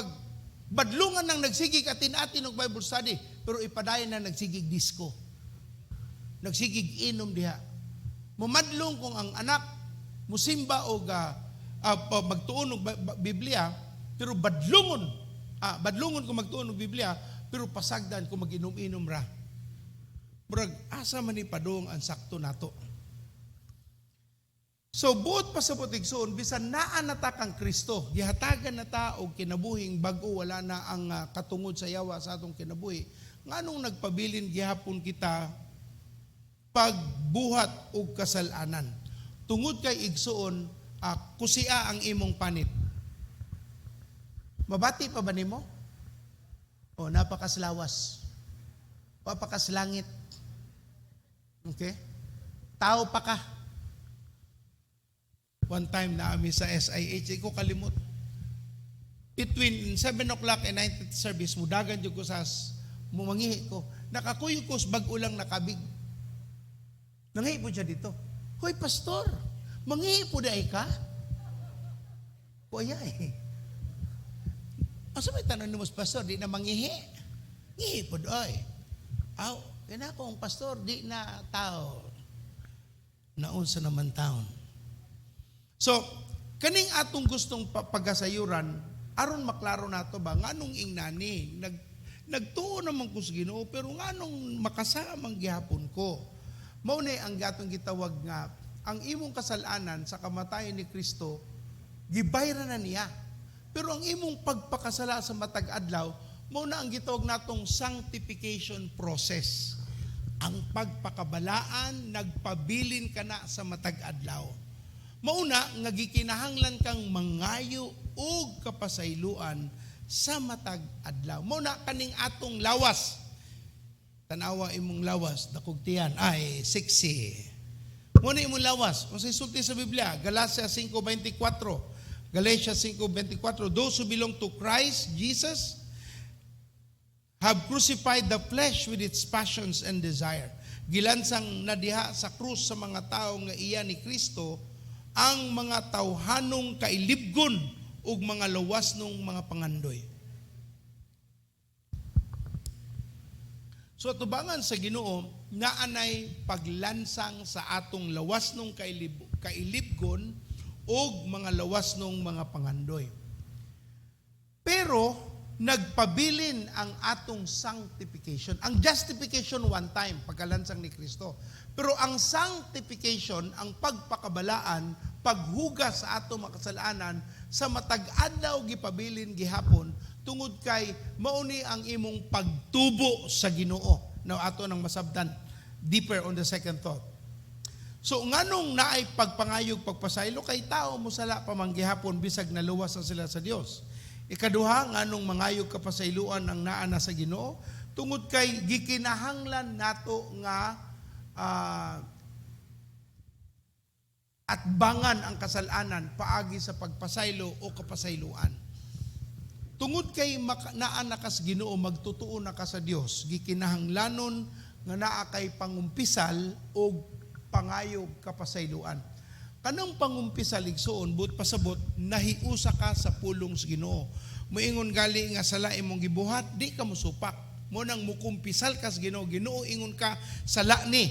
badlungan nang nagsigig atin-atin og Bible study, pero ipadayon na nagsigig disco. Nagsigig inom diha. Mamadlong kung ang anak musimba o magtuon og Biblia, pero badlungon kung magtuon og Biblia, pero pasagdan kung mag-inom-inom ra. Murag asa man ni padung ang sakto nato. So buot pa sa putigsoon, bisan naa nata kang Kristo, gihatagan nata og kinabuhing bag-o wala na ang katungod sa yawa sa atong kinabuhi. Nganong nagpabilin gihapon kita pagbuhat og kasalanan. Tungod kay igsuon, kusia ang imong panit. Mabati pa ba nimo? O napakaslawas. Napakaslangit. Okay? Tao pa ka. One time na kami sa SIH, ko kalimot. Between 7 o'clock and 9th service, mudagan yung ko sa mumangihi ko. Nakakuyo ko sa bag-o lang nakabig. Nangihi po siya dito. Hoy, pastor, mangihi po dahi ka? Kuya eh. Asa may tanong ni mo, pastor, di na mangihi? Ngihi po dahi. Aw, kaya akong pastor, di na tao. Naunsa naman taon. So, kaning atong gustong pagasayuran, aron maklaro nato ba, nganong ingnani, nagtuo naman ko sa Ginoo, pero nganong makasamang gihapon ko. Maunay ang gatong gitawag nga, ang imong kasalanan sa kamatayon ni Kristo, gibayra na niya. Pero ang imong pagpakasala sa matag adlaw, mauna ang gitawag natong sanctification process. Ang pagpakabalaan, nagpabilin ka na sa matag adlaw. Mauna, nga gikinahanglan kang mangayo o kapasayloan sa matag adlaw. Mauna, kaning atong lawas. Tanawa imong lawas, dakugtiyan, ay, sexy. Muna imong lawas. Kung sa isulti sa Biblia, Galacia 5:24. Galatia 5:24. Those who belong to Christ, Jesus, have crucified the flesh with its passions and desire. Gilansang nadiha sa krus sa mga tao nga iya ni Kristo, ang mga tawhanong kailibgon ug mga lawas nung mga pangandoy. So tubangan sa Ginoo, naanay paglansang sa atong lawas nung kailibgon ug mga lawas nung mga pangandoy. Pero nagpabilin ang atong sanctification. Ang justification one time, pagkalansang ni Kristo. Pero ang sanctification, ang pagpakabalaan, paghugas sa atong makasalanan, sa matag adlaw gipabilin gihapon, tungod kay mauni ang imong pagtubo sa Ginoo. Now ato nang masabtan deeper on the second thought. So nganong naay pagpangayog pagpasaylo kay tao mo sala pamanggihapon bisag naluwas na sila sa Dios. Ikaduha, nganong mangayog kapasayloan ang naa na sa Ginoo tungod kay gikinahanglan nato nga atbangan ang kasalanan paagi sa pagpasaylo o kapasayloan. Tungod kay naa na kas Ginoo magtutuo na ka sa Dios, gikinahanglanon nga naa kay pangumpisal o pangayog kapasayloan. Kanang pangumpisal igsoon but pasabot nahiusa ka sa pulong sa Ginoo. Moingon gali nga sala imong gibuhat, di ka mosupak. Mo nang mukumpisal ka sa Ginoo, Ginoo ingon ka sala ni.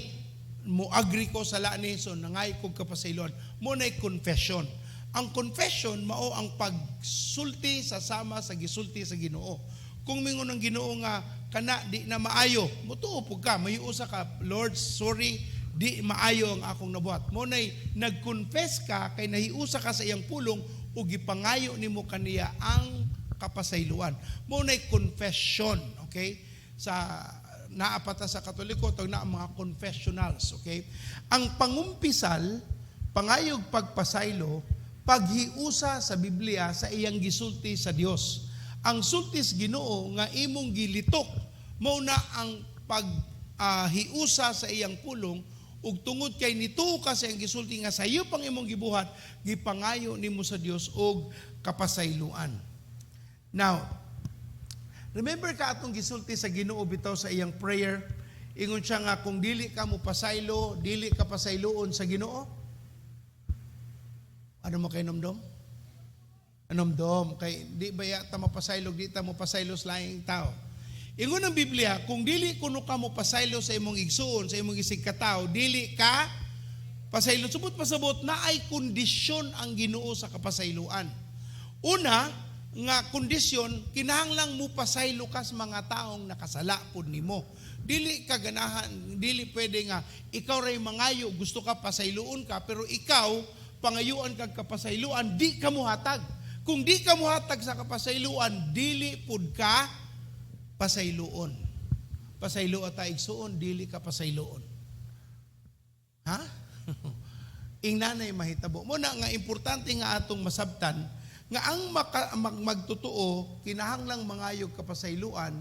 Mo agree ko sala ni so nangay kog kapasayloan. Mo nay confession. Ang confession mao ang pagsulti sa sama sa gisulti sa Ginoo. Kung mingon ang Ginoo nga kana di na maayo, mutuo pug ka, mahiusa ka, Lord, sorry, di maayo ang akong nabuhat. Mo nay nag-confess ka kay nahiusa ka sa iyang pulong ug gipangayo nimo kaniya ang kapasayloan. Mo nay confession, okay? Sa naapata sa Katoliko tawag na mga confessionals, okay? Ang pangumpisal, pangayog pagpasaylo, paghiusa sa Biblia sa iyang gisulti sa Dios. Ang sultis Ginoo nga imong gilitok mao na ang paghiusa sa iyang pulong ug tungod kay nituo ka sa iyang gisulti nga sayo pang imong gibuhat, gipangayo nimo sa Dios og kapasayloan. Now, remember ka atong gisulti sa Ginoo bitaw sa iyang prayer, ingon siya nga kung dili ka mo pasaylo, dili ka pasayloon sa Ginoo. Ano mo kay nomdom? Nomdom kay di ba ta mapasaylog, di ta mo pasaylo sa laing tao. Ingon ang Biblia, kung dili kuno ka mo pasaylo sa imong igsuon, sa imong isig katao, dili ka pasaylo. Subot pasabot na ay kondisyon ang Ginoo sa kapasayloan. Una, nga kondisyon, kinahanglang mo pasaylo ka sa mga taong nakasala pod nimo. Dili ka ganahan, dili pwede nga ikaw ray mangayo, gusto ka pasayloon ka, pero ikaw pangayuan kag kapasayloan, di ka muhatag. Kung di ka muhatag sa kapasayloan, dili pud ka pasayloon. Pasaylo ata igsuon, dili ka pasayloon. Ha? Ingnanay mahitabo. Muna nga importante nga atong masabtan nga ang magtotoo kinahanglang mangayog kapasayloan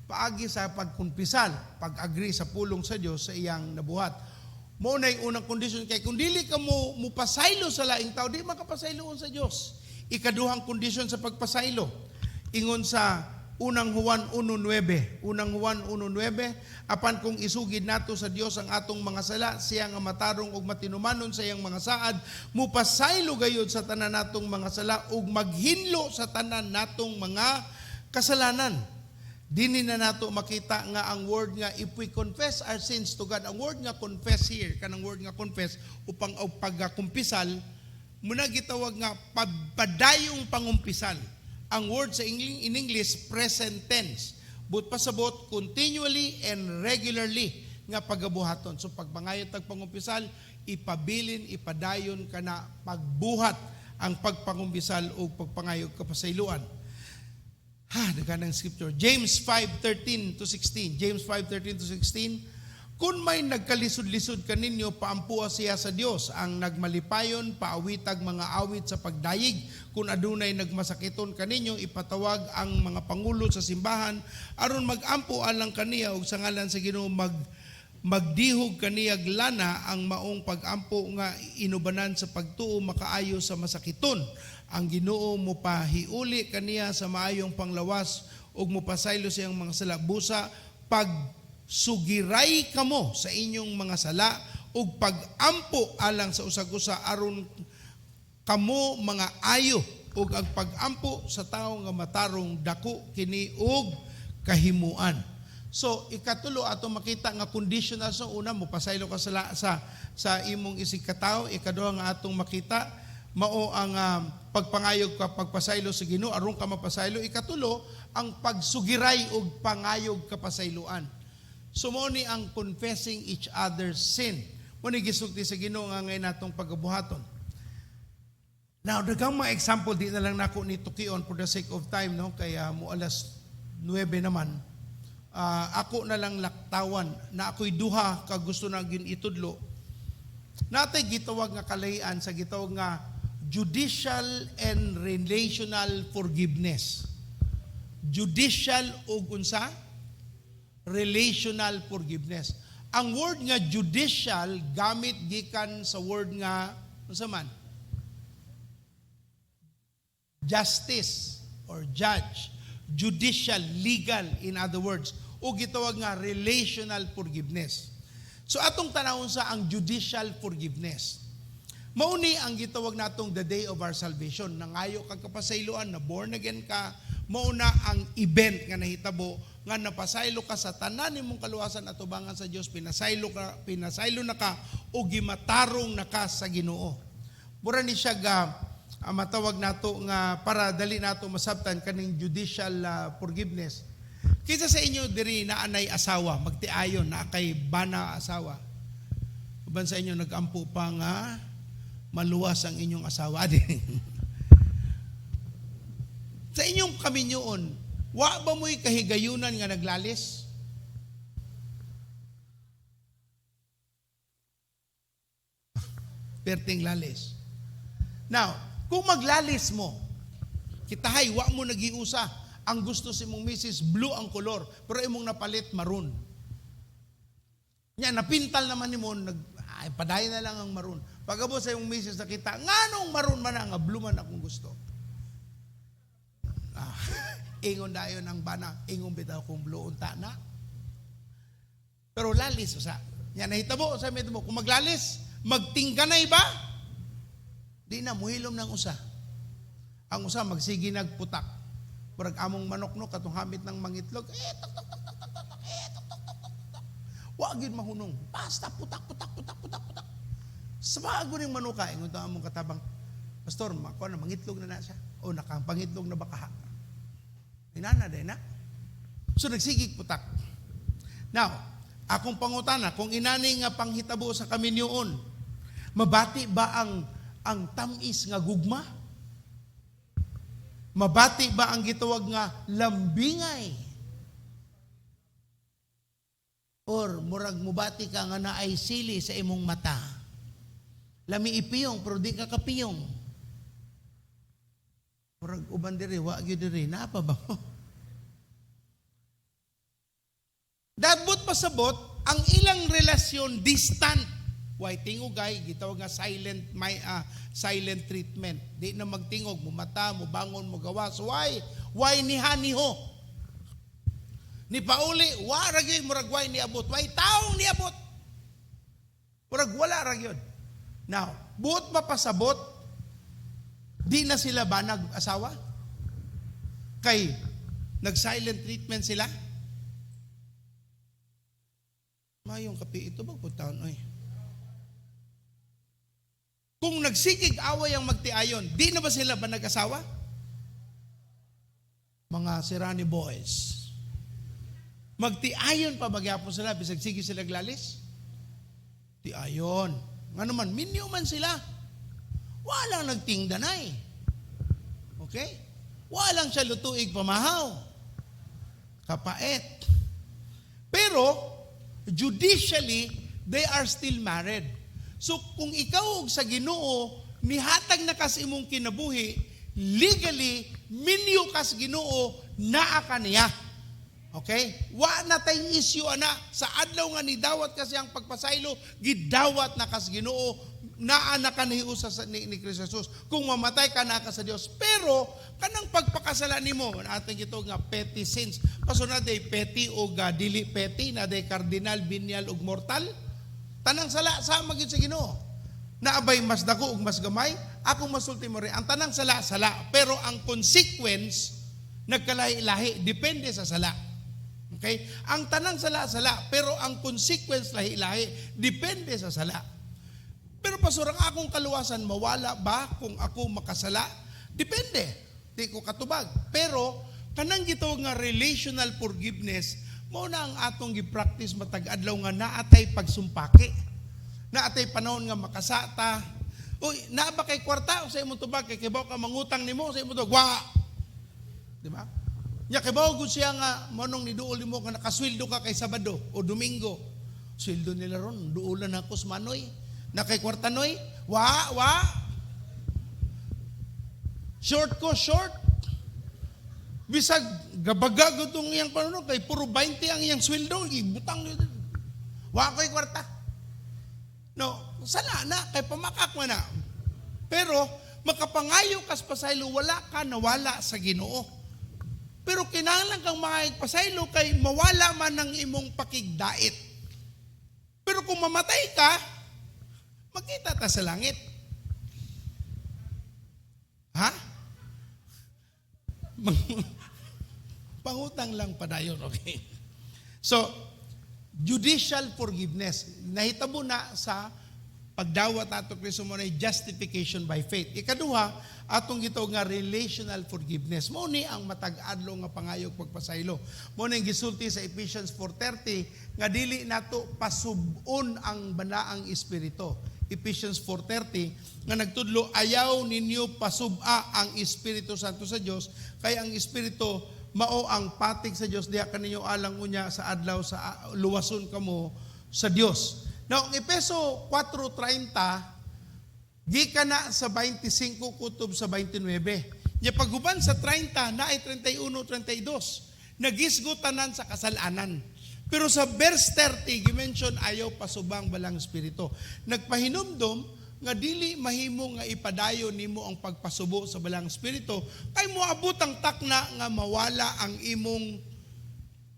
paagi sa pagkumpisal, pag-agree sa pulong sa Dios sa iyang nabuhat. Mo nay unang kondisyon kay kung dili ka mo pasaylo sa laing tao, di makapasayloon sa Dios. Ikaduhang kondisyon sa pagpasaylo, ingon sa unang Juan 1:9, apan kung isugid nato sa Dios ang atong mga sala, siya nga matarong ug matinumanon sa iyang mga saad, mupasaylo gayud sa tanan natong mga sala ug maghinlo sa tanan natong mga kasalanan. Dini na nato makita nga ang word nga if we confess our sins to God, ang word nga confess here, kanang word nga confess upang pagkumpisal, muna gitawag nga padayong pangumpisal. Ang word sa in English, present tense. But pasabot, continually and regularly nga pagabuhaton. So pagbangayon tag pangumpisal, ipabilin, ipadayon ka na pagbuhat ang pagpangumpisal o pagpangayog kapasayloan. Daganang scripture. James 5:13-16. James 5:13-16. Kung may nagkalisod-lisod kaninyo, paampuha siya sa Dios. Ang nagmalipayon, paawitag mga awit sa pagdayig. Kung adunay nagmasakiton kaninyo, ipatawag ang mga pangulo sa simbahan. Aron magampo alang kaniya, ug sa ngalan sa Ginoo magdihog kaniyag lana ang maong pagampo nga inubanan sa pagtuo makaayo sa masakiton. Ang Ginoo mo pahiuli kaniya sa maayong panglawas ug mopasaylo siyang mga sala. Busa pagsugiray kamo sa inyong mga sala ug pagampo alang sa usag-usa aron kamo mga ayo ug ang pagampo sa tawo nga matarong dako kini og kahimuan. So ikatulo ato makita nga conditional sa una mo pasaylo ka sa imong isig katawo. Ikaduha nga atong makita mao ang pagpangayog ka pagpasaylo sa Ginoo aron ka mapasaylo. Ikatulo, ang pagsugiray og pangayog kapasayloan. So mao ni ang confessing each other's sin. Mao ni gisulti sa Ginoo nga ngay natong pagabuhaton. Now, daghang mga example di na lang nako ni tukion for the sake of time, no? Kaya mo alas 9 naman. Ako na lang laktawan na ako'y duha ka gusto na gyud itudlo. Natay gitawag nga kalahian sa gitawag nga judicial and relational forgiveness. Judicial ug unsa? Relational forgiveness. Ang word nga judicial gamit gikan sa word nga unsa man? Justice or judge. Judicial, legal in other words. O gitawag nga relational forgiveness. So atong tanawon sa ang judicial forgiveness. Mauni ang gitawag natong the day of our salvation. Nangayo ka kapasayloan, na born again ka, mauna ang event nga nahitabo nga napasaylo ka sa tanan nimong kaluwasan at tubangan sa Dios, pinasaylo na ka o gimatarong na ka sa Ginoo. Mura ni siya matawag nato nga para dali nato masabtan kaning judicial forgiveness. Kisa sa inyo diri na anay asawa, magtiayon na kay bana asawa. Uban sa inyo nagampo pa nga maluwas ang inyong asawa din. Sa inyong kaminyoon, wa ba mo'y kahigayunan nga naglalis? Perting lalis. Now, kung maglalis mo, kitahay, wa mo nagiusa. Ang gusto si mong misis, blue ang kolor, pero imong napalit, maroon. Nya, napintal naman ni mo, paday na lang ang maroon. Pagabo sa yung misis nakita, nganong maroon man nga blue man akong gusto. Ingon dayon ang bana, ingon bitaw kung blue unta na. Pero lalis usa. Nya nahitabo sa medyo mo, kung maglalis, magtingkanay ba? Di na muhilom ng usa. Ang usa magsigi nagputak. Murag among manok no katong hamit ng mangitlog. Wa gyud mahunong. Basta putak. Sabago ning manuka ingon ta among katabang. Pastor, mako na mangitlog na siya. O nakapangitlog na baka. Inana day na. So nagsigig putak. Now, akong pangutana kung inani nga panghitabo sa kaminyoon, mabati ba ang tamis nga gugma? Mabati ba ang gitawag nga lambingay? Or murag mubati ka nga naay sili sa imong mata? Lami ipiyong pero di ka kapiyong. Murag uban diri, wa gyud diri, napa ba mo? Dagbot pasabot ang ilang relasyon distant. Why tingogay gitawag nga silent treatment. Di na magtingog, mo mata, mo bangon, mo gawas. Why niho? Ni pauli, wa ra gyud murag why niabot. Why taong niabot? Murag wala ra gyud. Now, buot mapasabot, di na sila ba nag-asawa? Kay nag-silent treatment sila? Mayong kape ito ba putaon oy? Kung nagsigig away ang magtiayon, di na ba sila ba nag-asawa? Mga sirani boys. Magtiayon pa magyapon sila, bisag sige sila glalis? Tiayon. Nga naman, minyo man sila. Walang nagtingdanay. Okay? Walang siya lutuig pamahaw. Kapait. Pero, judicially, they are still married. So, kung ikaw sa Ginoo, nihatag na kas imong kinabuhi, legally, minyo kas Ginoo, naa ka niya. Okay? Wa na tayong issue, ana. Sa adlaw nga ni dawat kasi ang pagpasaylo, gidawat na kas Ginoo, naa na ka nihiusa ni Kristo Jesus. Kung mamatay ka na ka sa Dios. Pero, kanang pagpakasala nimo, ating ito nga petty sins. Paso na day petty o dili petty, na day cardinal, binyal o mortal. Tanang sala, sa magyud sa Ginoo. Naabay mas dako ug mas gamay, ako masulti mo rin. Ang tanang sala, sala. Pero ang consequence, nagkalahi-lahi, depende sa sala. Okay? Ang tanang sala, sala. Pero ang consequence, lahi-lahi, depende sa sala. Pero pastor, ang akong kaluwasan, mawala ba kung ako makasala? Depende. Di ko katubag. Pero, kanang gitawag nga relational forgiveness, mao na ang atong gi-practice matag-adlaw nga naatay pagsumpaki. Naatay panahon nga makasata. Uy, naa ba kay kwarta o sa imong tubag? Kay kibaw ka mangutang nimo sa imong tubag? Wa! Di ba? Nya kibaw gud siya nga manong niduol nimo nga nakasweldo ka kay Sabado o Domingo. Sweldo nila ron, duulan ako sa manoy. Na kay kwarta noy? Wa! Short ko, short. Bisag gabaga gutong iyang panuno kay puro 20 ang iyang sweldo, ibutang niyo. Wa ko'y kwarta. No, sana na kay pamakak mo na. Pero makapangayo kas pasaylo, wala ka nawala sa Ginoo. Pero kinahanglan kang makapasaylo kay mawala man ang imong pakigdait. Pero kung mamatay ka, makita ta sa langit. Ha? Pangutang lang pa dayon, okay? So, judicial forgiveness. Nahitabo na sa pagdawat ato Kristo mo na justification by faith. Ikaduha, atong gitawag nga relational forgiveness. Mo ni ang matag-adlaw nga pangayog pagpasaylo. Mo ni gisulti sa Ephesians 4:30 nga dili nato pasubon ang banaang espiritu. Ephesians 4:30 nga nagtudlo, ayaw ninyo pasub'a ang Espiritu Santo sa Dios, kay ang Espiritu mao ang patig sa Dios, diha kaninyo alang unya sa adlaw sa luwason kamo sa Dios. Now, ang Efeso 4:30 gikan na sa 25 kutob sa 29. Nya paguban sa 30 na ay 31-32. Nagisgutanan sa kasalanan. Pero sa verse 30 gimension ayaw pasubang balang espiritu. Nagpahinumdom nga dili mahimo nga ipadayon nimo ang pagpasubo sa balang espiritu kay moabot ang takna nga mawala ang imong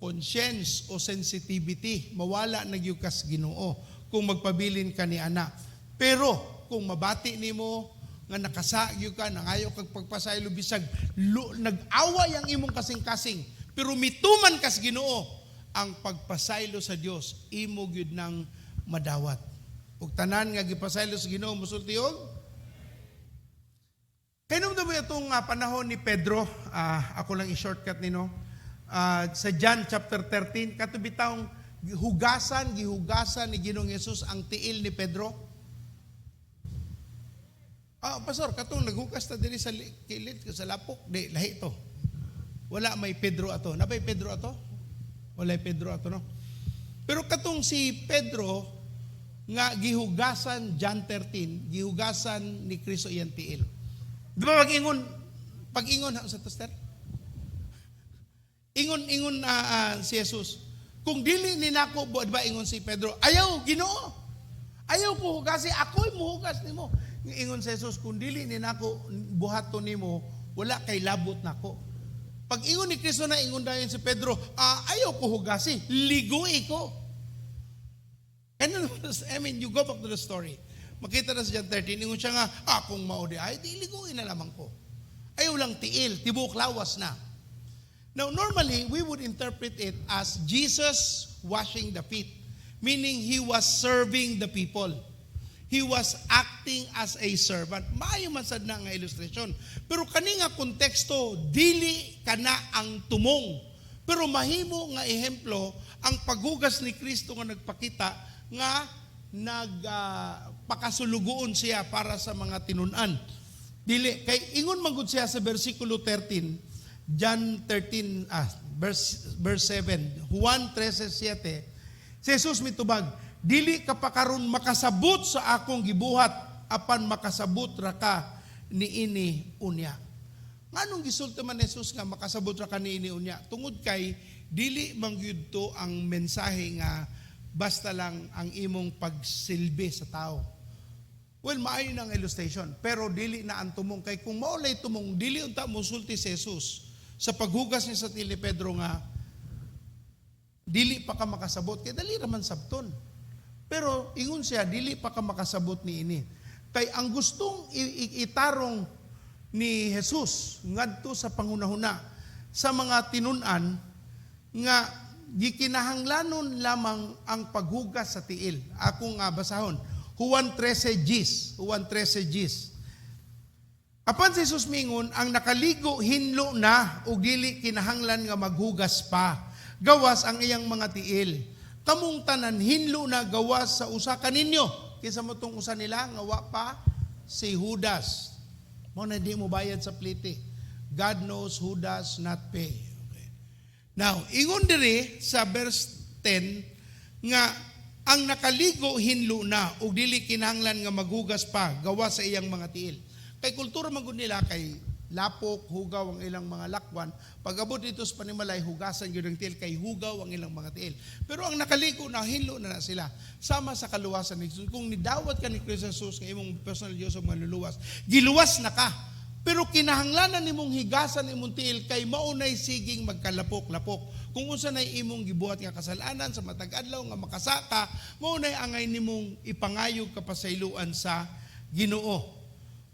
conscience o sensitivity, mawala nagyukas Ginoo kung magpabilin ka ni ana. Pero kung mabati nimo nga nakasagyo ka, nangayo kag pagpasaylo bisag nag-away ang imong kasing-kasing, pero mituman kas Ginoo, ang pagpasaylo sa Dios imo gyud nang madawat. Ug tanan nga gipasaylo sa Ginoo mosulti og kainom mo itong panahon ni Pedro, ako lang i-shortcut nino. Sa John chapter 13, katubitawng gihugasan ni Ginoong Hesus ang tiil ni Pedro. Pastor, katong naghugas ta diri sa kilid sa lapok, di lahi to. Wala may Pedro ato. Nabay Pedro ato? Wala Pedro ato, no? Pero katong si Pedro nga gihugasan, John 13, gihugasan ni Kristo iyang tiil. Di ba pag-ingon sa toster? Ingon si Jesus. Kung dili ni nako, di ba ingon si Pedro, ayaw, Ginoo. Ayaw ko hugasi, ako'y muhugas nimo. Ingon si Jesus, kung dili ni nako buhaton nimo, wala kay labot nako. Pag ingon ni Kristo na ingon dayon si Pedro, ayaw ko hugasi, ligoy ko. And then, you go back to the story. Makita na sa John 13, ingon siya nga, kung maudi, ay, di ligoy na lamang ko. Ayaw lang tiil, tibok lawas na. Now, normally, we would interpret it as Jesus washing the feet, meaning He was serving the people. He was acting as a servant. Maayo man sad na nga ilustrasyon. Pero kani nga konteksto, dili kana ang tumong. Pero mahimo nga ehemplo ang paghugas ni Kristo nga nagpakita nga nagpakasulugoon siya para sa mga tinun-an. Dili kay ingon man gud siya sa bersikulo 13, John 13 verse 7, Juan 13:7. Si Jesus mitubag, dili ka pa karon makasabot sa akong gibuhat apan makasabot ra ka niini unya. Nganong gisulti man ni Jesus nga makasabot ra ka niini unya? Tungod kay dili man gyud to ang mensahe nga basta lang ang imong pagsilbi sa tao. Well, maayo nang illustration, pero dili na ang tumong kay kung maulay tumong dili unta mosulti si Jesus sa paghugas niya sa tiil ni Pedro nga dili pa ka makasabot kay dali ra man sabton. Pero ingon siya, dili pa ka makasabot ni ini. Kay ang gustong itarong ni Jesus ngadto sa panghunahuna sa mga tinun-an nga gikinahanglanon lamang ang paghugas sa tiil. Ako nga basahon. Juan 13 Gis. Juan 13 Gis. Apan si Jesus mingon, ang nakaligo hinlo na ug dili kinahanglan nga maghugas pa. Gawas ang iyang mga tiil. Kamong tanan hinlo na gawas sa usa kaninyo. Kinsa mo tong usa nila nga wa pa si Judas. Mo na di mo bayad sa plite. God knows who does not pay. Okay. Now, ingon diri sa verse 10 nga ang nakaligo hinlo na ug dili kinahanglan nga maghugas pa gawas sa iyang mga tiil. Kay kultura man gud nila kay lapok, hugaw ang ilang mga lakwan. Pag abot dito sa panimalay, hugasan yun ang tiil, kay hugaw ang ilang mga tiil. Pero ang nakaligo na, hinlo na sila. Sama sa kaluwasan ni Jesus. Kung nidawat ka ni Kristo Jesus, ng imong personal Diyos o mga luluwas, giluwas na ka. Pero kinahanglanan nimong higasan imong tiil, kay maunay siging magkalapok-lapok. Kung unsa nay imong gibuhat nga kasalanan sa matag adlaw nga makasaka, maunay angay nimong ipangayog kapasayloan sa Ginoo.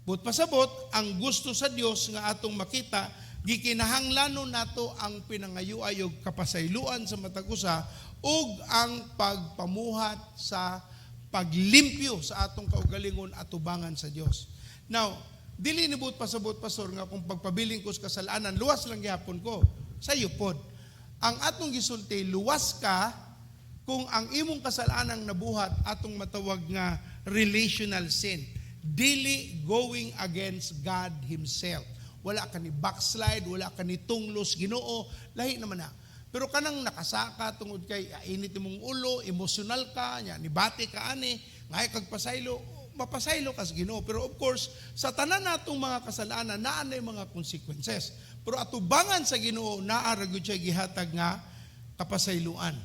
But pasabot, ang gusto sa Dios nga atong makita, gikinahanglanon nato ang pinangayo-ayog kapasayloan sa matag usa ug ang pagpamuhat sa paglimpyo sa atong kaugalingon at tubangan sa Dios. Now, dili nibut pasabot pastor nga kung pagpabiling ko sa kasalanan, luwas lang gyapon ko. Sayo pod. Ang atong gisulti, luwas ka kung ang imong kasalanang nabuhat atong matawag nga relational sin. Dili going against God Himself. Wala ka ni backslide, wala ka ni tunglos, Ginoo, lahi naman na. Pero kanang nakasaka tungod kay init mong ulo, emosyonal ka, nya nibati ka ani, ngay kag pasaylo, mapasaylo ka sa Ginoo. Pero of course, sa tanan natong mga kasalanan, naa na mga consequences. Pero atubangan sa Ginoo, naa ra gyud siya gihatag nga kapasayloan.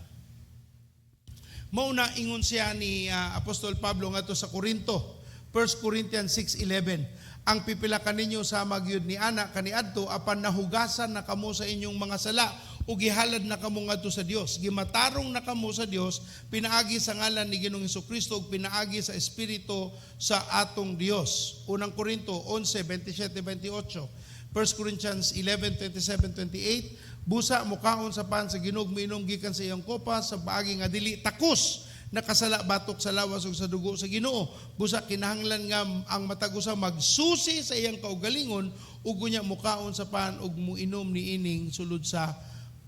Mauna ingon siya ni Apostol Pablo ngadto sa Korinto. 1 Corinthians 6:11. Ang pipila kaninyo sa magyud ni ana kaniadto apan nahugasan na kamo sa inyong mga sala ug gihalad na kamo ngadto sa Dios. Gimatarong na kamo sa Dios pinaagi sa ngalan ni Ginoong Hesukristo ug pinaagi sa espiritu sa atong Dios. Unang Korinto 11:27-28. 1 Corinthians 11:27-28. Busa mukaon sa pan sa Ginoo miinom gikan sa iyang kopa sa paagi nga dili takos nakasala batok sa lawas ug sa dugo sa Ginoo. Busa kinahanglan nga ang matag usa magsusi sa iyang kaugalingon ug unya mukaon sa pan ug muinom niining sulod sa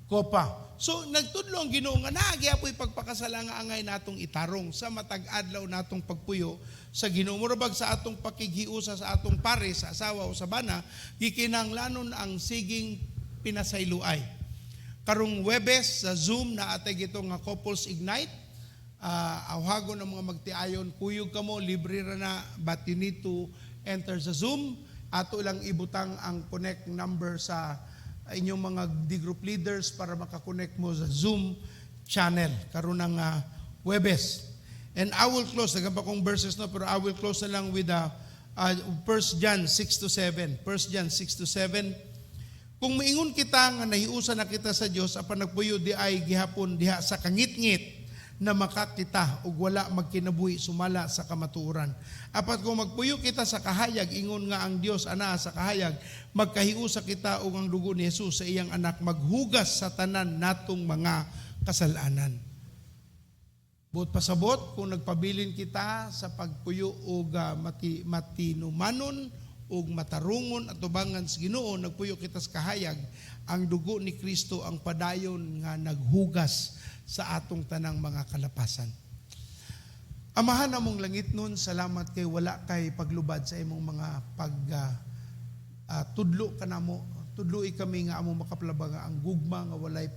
kopa. So nagtudlo ang Ginoo nga naagiapoy pagpakasala nga angay natong itarong sa matag adlaw natong pagpuyo sa Ginoo. Murabag sa atong pakighiusa sa atong pare sa asawa o sa bana, gikinahanglanon ang siging pinasayloay. Karong Webes sa Zoom na atay gito nga Couples Ignite. Awhago ng mga magtiayon, kuyog ka mo, libre ra na, but you need to enter sa Zoom. Ato lang ibutang ang connect number sa inyong mga D-group leaders para makakonect mo sa Zoom channel. Karon ng Webes. And I will close, nagamba kong verses no, pero I will close na lang with 1 John 6-7. 1 John 6-7. Kung maingon kita nga nahiusa na kita sa Dios apan nagpuyo di ay gihapon diha sa kangit-ngit na makakita ug wala magkinabuhi sumala sa kamatuoran. Apat kung magpuyo kita sa kahayag, ingon nga ang Dios ana sa kahayag, magkahiusa kita ug ang dugo ni Jesus sa iyang anak maghugas sa tanan natong mga kasalanan. Buot pasabot kung nagpabilin kita sa pagpuyo ug matinumanon ug matarungon at tubangan sa Ginoo, nagpuyo kita sa kahayag, ang dugo ni Kristo ang padayon nga naghugas sa atong tanang mga kalapasan. Amahan namong langit nun, salamat kay wala kay paglubad sa imong mga tudlo ka namo. Tudloi kami nga among makaplaba nga ang gugma nga walay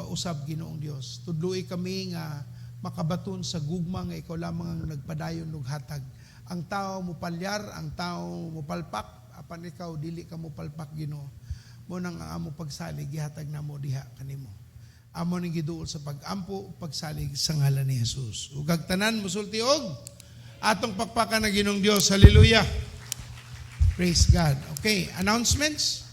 usab Ginoong Dios. Tudloi kami nga makabaton sa gugma nga ikaw lamang ang nagpadayon ug hatag. Ang tao mo palyar, ang tao mo palpak, apan ikaw dili ka mo palpak Ginoo. Mo nang amo pagsalig gihatag namo diha kanimo. Amo ning giduol sa pagampo, pagsalig sa ngalan ni Jesus. Ug tanan mosulti og atong pakpakan na Ginoong Dios. Hallelujah. Praise God. Okay, announcements.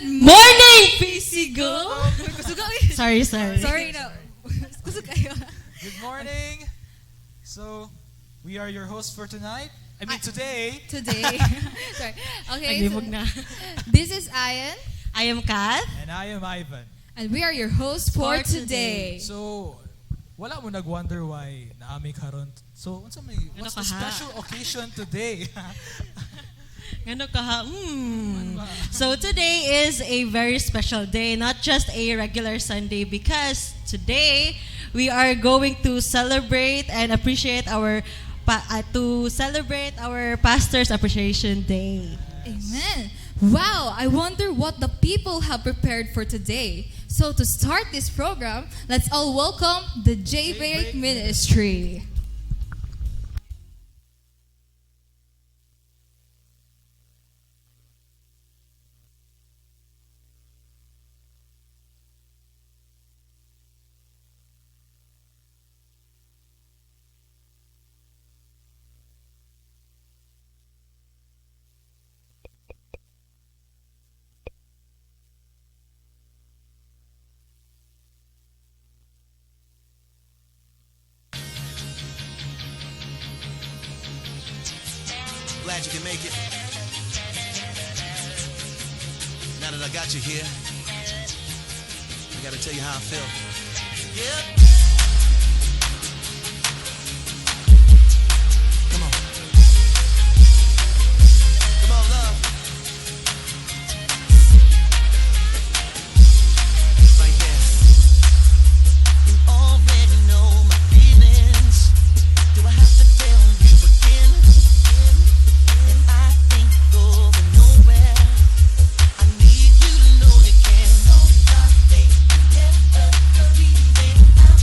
morning, Pisigo! Sorry. Sorry na. Kusog kayo. Good morning. So, we are your hosts for tonight. I mean, today. Today. Sorry. Okay. Naglibog na. This is Ayan. I am Kath. And I am Ivan. And we are your hosts for For today. today. So, wala mo nag-wonder why naami karon. So, what's Ano the ka, ha? special occasion today? Ano ka ha? So today is a very special day, not just a regular Sunday, because today we are going to celebrate and appreciate our Pastor's Appreciation Day. Amen. Wow, I wonder what the people have prepared for today. So to start this program, let's all welcome the J-Break Ministry. Glad you can make it. Now that I got you here, I gotta tell you how I feel. Yeah. Come on. Come on, love. Right there. You already know my feelings. Do I have to tell you again? And I ain't going nowhere. I need you to know you can. So darling, never leave me out.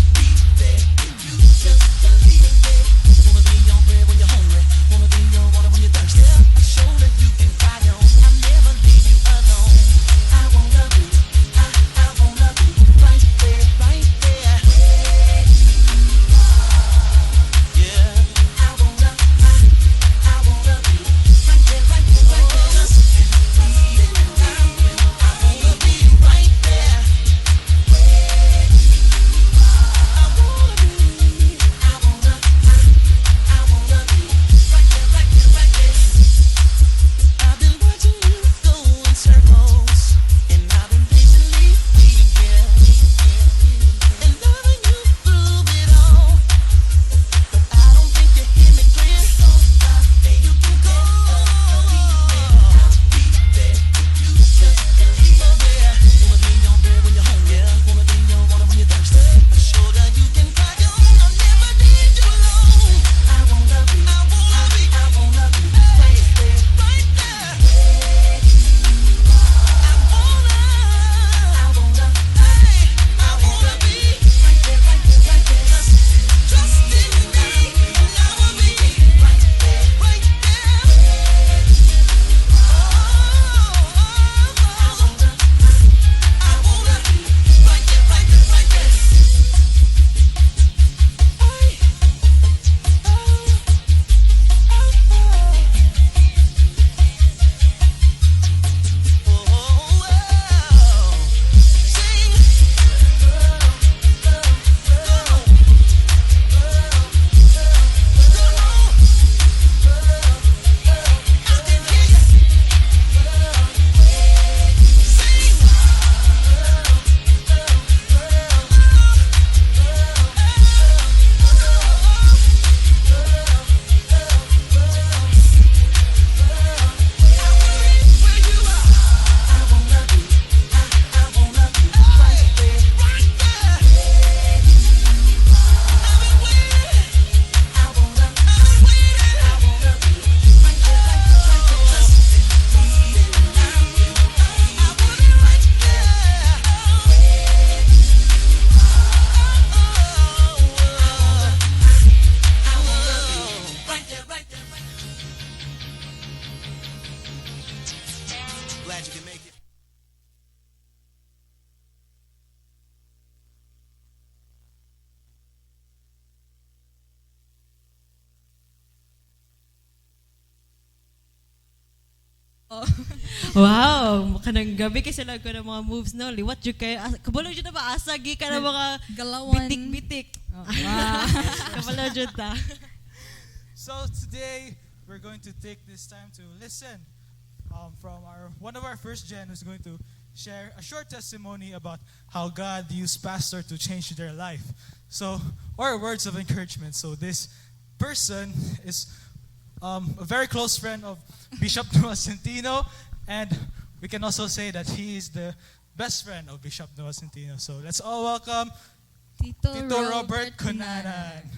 Oh. Wow, kanang gabi kasi lang ko ng mga moves no. Liwat jud kay kabalo jud na ba asagi ka ng mga Galawan. bitik-bitik. Oh, wow. Kabalo jud ta. So today we're going to take this time to listen from one of our first gen who's going to share a short testimony about how God used pastor to change their life. So, or words of encouragement. So this person is a very close friend of Bishop Noah Centino, and we can also say that he is the best friend of Bishop Noah Centino. So let's all welcome Tito, Tito Robert Cunanan.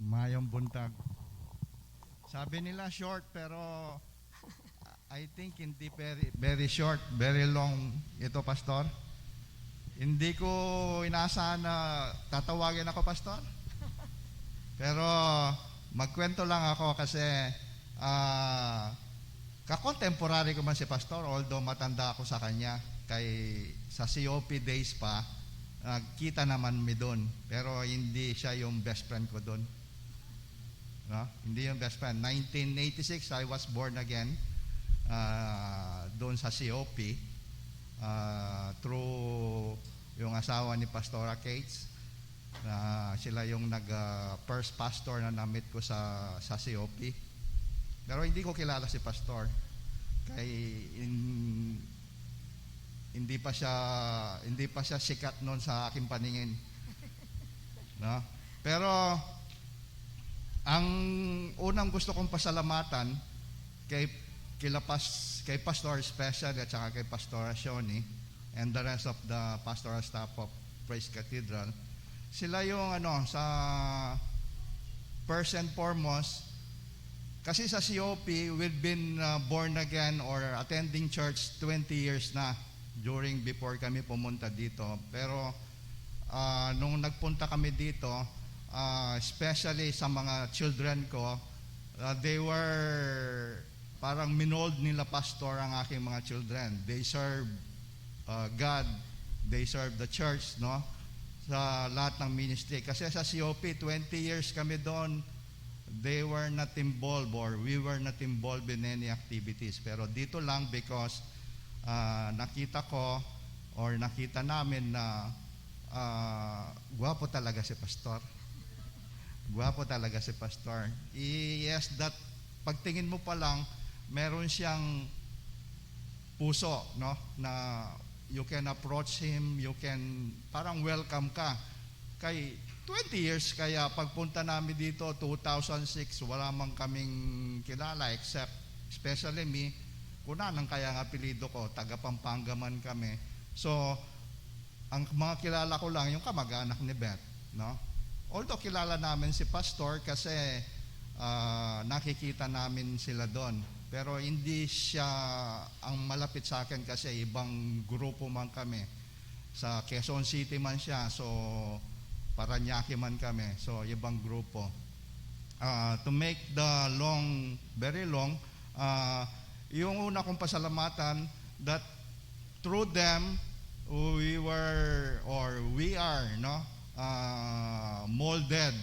Mayong buntag. Sabi nila short pero I think hindi very short, very long ito, Pastor. Hindi ko inaasahan na tatawagin ako, Pastor. Pero magkwento lang ako kasi kakontemporary ko man si Pastor, although matanda ako sa kanya. Sa COP days pa, nagkita naman mi doon. Pero hindi siya yung best friend ko doon. No? Hindi yung best friend. 1986, I was born again doon sa COP through yung asawa ni Pastora Cates. Sila yung first pastor na na-meet ko sa COP. Pero hindi ko kilala si Pastor. Hindi pa siya sikat noon sa aking paningin. No? Pero ang unang gusto kong pasalamatan kay Pastor Special at saka kay Pastora Shoni and the rest of the pastoral staff of Praise Cathedral. Sila yung sa first and foremost, kasi sa COP, we've been born again or attending church 20 years na before kami pumunta dito. Pero nung nagpunta kami dito, especially sa mga children ko, they were parang minold nila, Pastor, ang aking mga children. They serve God, they serve the church, no? Sa lahat ng ministry. Kasi sa COP, 20 years kami doon, they were not involved or we were not involved in any activities. Pero dito lang because nakita namin na gwapo talaga si Pastor. Gwapo talaga si Pastor. Yes, that pagtingin mo pa lang, meron siyang puso, no? Na you can approach him, you can parang welcome ka. 20 years kaya pagpunta namin dito 2006, wala man kaming kilala except especially me, Cunanan kaya ang apelyido ko, taga Pampanga man kami. So ang mga kilala ko lang yung kamag-anak ni Beth, no? Although kilala namin si Pastor kasi nakikita namin sila doon. Pero hindi siya ang malapit sa akin kasi ibang grupo man kami. Sa Quezon City man siya, so Paranaque man kami, so ibang grupo. To make the very long, yung una kong pasalamatan that through them, we are, no? Molded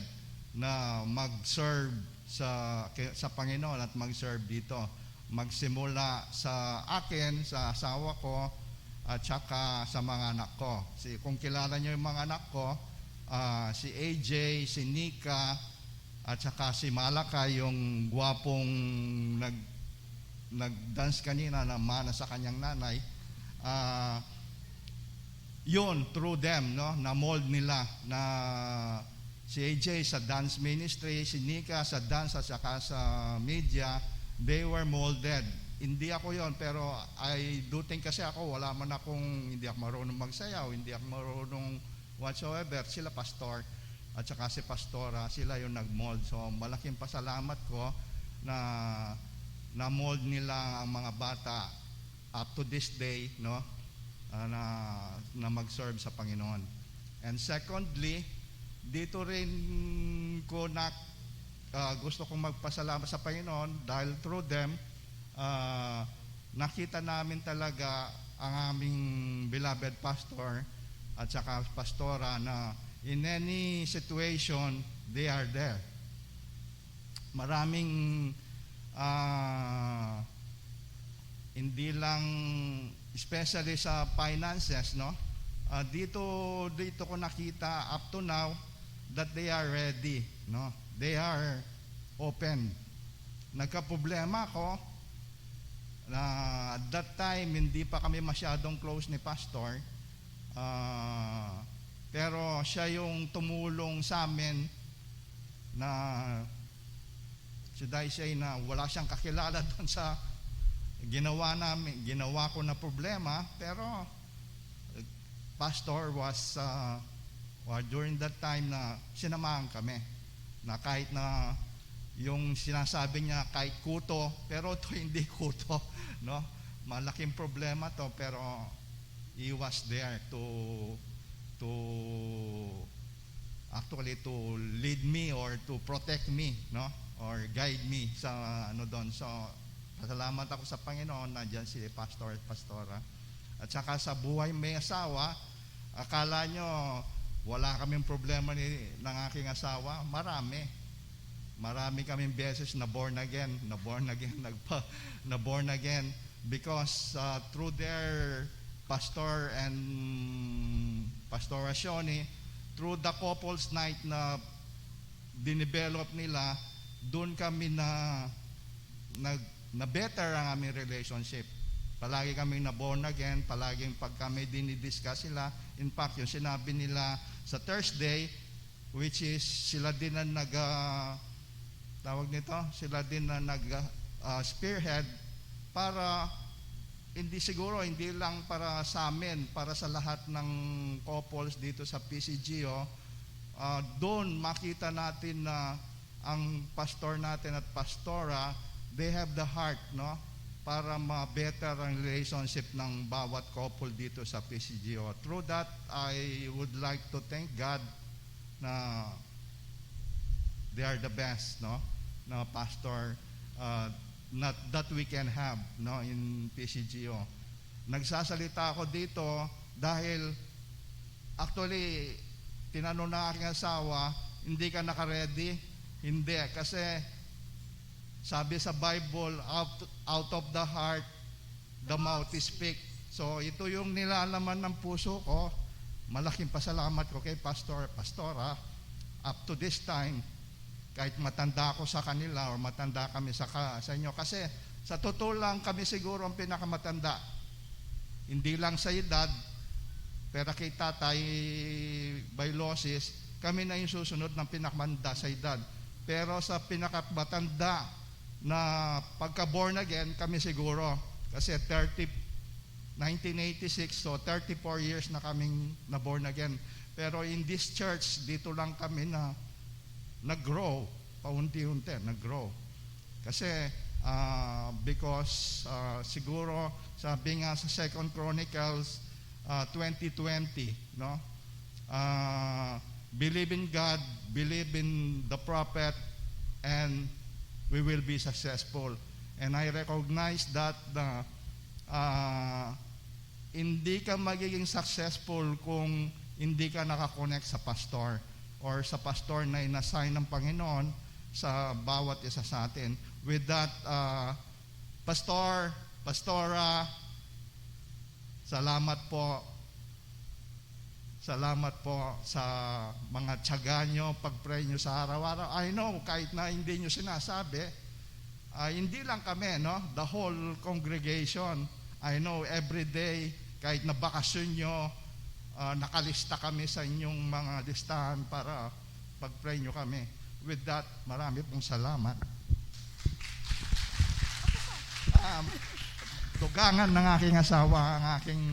na mag-serve sa Panginoon at mag-serve dito. Magsimula sa akin, sa asawa ko, at saka sa mga anak ko. Kung kilala niyo yung mga anak ko, si AJ, si Nika, at saka si Malaka, yung gwapong nag-dance kanina na mana sa kanyang nanay. Yun, through them, no, na mold nila, na si AJ sa dance ministry, si Nika sa dance at saka sa media, they were molded. Hindi ako yon, pero I do think kasi wala man hindi ako marunong magsayaw, hindi ako marunong whatsoever. Sila Pastor at saka si Pastora, sila yung nag-mold. So malaking pasalamat ko na mold nila ang mga bata up to this day, no? Na mag-serve sa Panginoon. And secondly, dito rin ko gusto kong magpasalamat sa Panginoon dahil through them, nakita namin talaga ang aming beloved pastor at saka pastora na in any situation, they are there. Maraming hindi lang especially sa finances, no? Dito ko nakita up to now that they are ready, no? They are open. Nagka-problema ako na at that time hindi pa kami masyadong close ni pastor. Pero siya yung tumulong sa amin na should I say na wala siyang kakilala doon sa ginawa ko na problema, pero pastor was during that time na sinamahan kami na kahit na yung sinasabi niya kahit kuto, pero ito hindi kuto, no? Malaking problema to, pero he was there to actually to lead me or to protect me, no? Or guide me sa doon. So pasalamat ako sa Panginoon na diyan si pastor at pastora. At saka sa buhay may asawa, akala nyo wala kaming problema ng aking asawa. Marami kaming beses na born again because through their pastor and Pastora Shoni, through the couples night na dinevelop nila, doon kami na better ang aming relationship. Palagi kami na born again, palaging pag kami dinidiscuss sila. In fact, yung sinabi nila sa Thursday, which is sila din na spearhead para hindi lang para sa amin, para sa lahat ng couples dito sa PCGO, doon makita natin na ang pastor natin at pastora, they have the heart, no? Para ma-better ang relationship ng bawat couple dito sa PCGO. Through that, I would like to thank God na they are the best, no? Na pastor not that we can have, no, in PCGO. Nagsasalita ako dito dahil actually tinanong na aking asawa, hindi ka naka-ready? Hindi, kasi sabi sa Bible, out of the heart, the mouth speak. So ito yung nilalaman ng puso ko. Malaking pasalamat ko kay pastora, up to this time, kahit matanda ako sa kanila or matanda kami sa inyo. Kasi sa totoo lang, kami siguro ang pinakamatanda. Hindi lang sa edad, pero kay tatay Bailosis, kami na yung susunod ng pinakamatanda sa edad. Pero sa pinakamatanda na pagka-born again, kami siguro. Kasi 1986, so 34 years na kaming na-born again. Pero in this church, dito lang kami na nag-grow, paunti-unti, nag-grow. Kasi, because siguro, sabi nga sa 2 Chronicles 20:20, no? Believe in God, believe in the prophet, and we will be successful. And I recognize that hindi ka magiging successful kung hindi ka nakakonect sa pastor or sa pastor na inassign ng Panginoon sa bawat isa sa atin. With that, pastora, salamat po. Salamat po sa mga tiyaga nyo, pag-pray nyo sa araw-araw. I know, kahit na hindi nyo sinasabi, hindi lang kami, no? The whole congregation. I know, every day, kahit na bakasyon nyo, nakalista kami sa inyong mga listahan para pag-pray nyo kami. With that, marami pong salamat. Tugangan ng aking asawa, ang aking...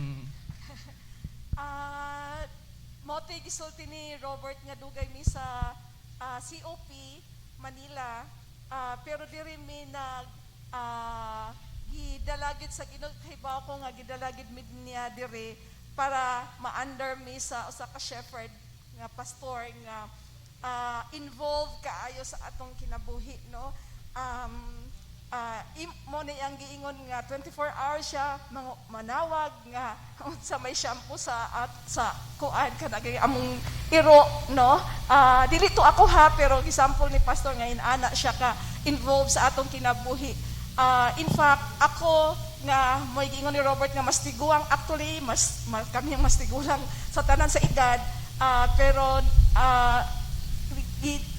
Mote gisulti ni Robert nga dugay mi sa COP Manila, pero diri mi nag gidalagid sa Ginoo, hibaw ko nga gidalagid mi niya diri para ma-under mi sa usa ka shepherd nga pastor nga involved kaayo sa atong kinabuhi, no? Mo na ang giingon nga 24 hours siya manawag nga sa may shampoo sa kuan kanagay among iro, no? Dili to ako ha, pero example ni pastor nga inana siya ka involved sa atong kinabuhi. In fact, ako nga mo giingon ni Robert nga mas tiguang, actually kami ang mas tigulang sa tanan sa edad, pero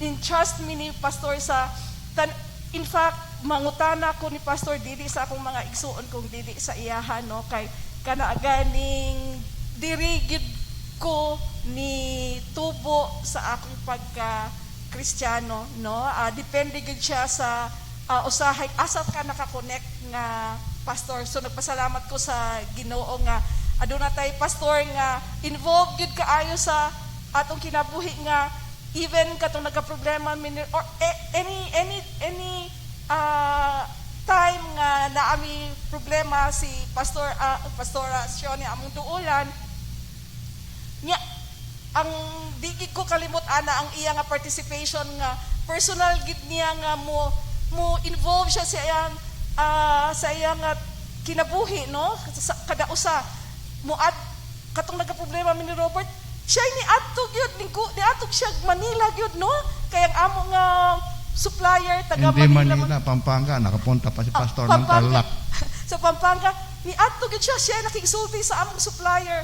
in-trust me ni pastor sa in fact, mangutana ko ni pastor dili sa akong mga igsuon kung dili sa iyahan, no? Kay ganing dirigid ko ni tubo sa akong pagka Kristiyano, no? Depende gid siya sa usahay asa ka naka-connect nga pastor. So nagpasalamat ko sa Ginoo nga aduna tay pastor nga involved gid kaayo sa atong kinabuhi nga even katong nagka-problema or any time nga naami problema si Pastora Shoni among duulan nya ang digig ko kalimot ana ang iya nga participation nga personal gid niya nga mo involve siya sa iyang kinabuhi, no? Kada usa mo katong nagka-problema ni Robert siya ni adtog yun ni atog siya Manila gyud, no? Kaya ang amo nga supplier taga Hindi Manila. Manila, Pampanga, nakapunta pa si pastor ng Tarlac. Sa Pampanga, ni adto gid siya nakisulti sa among supplier.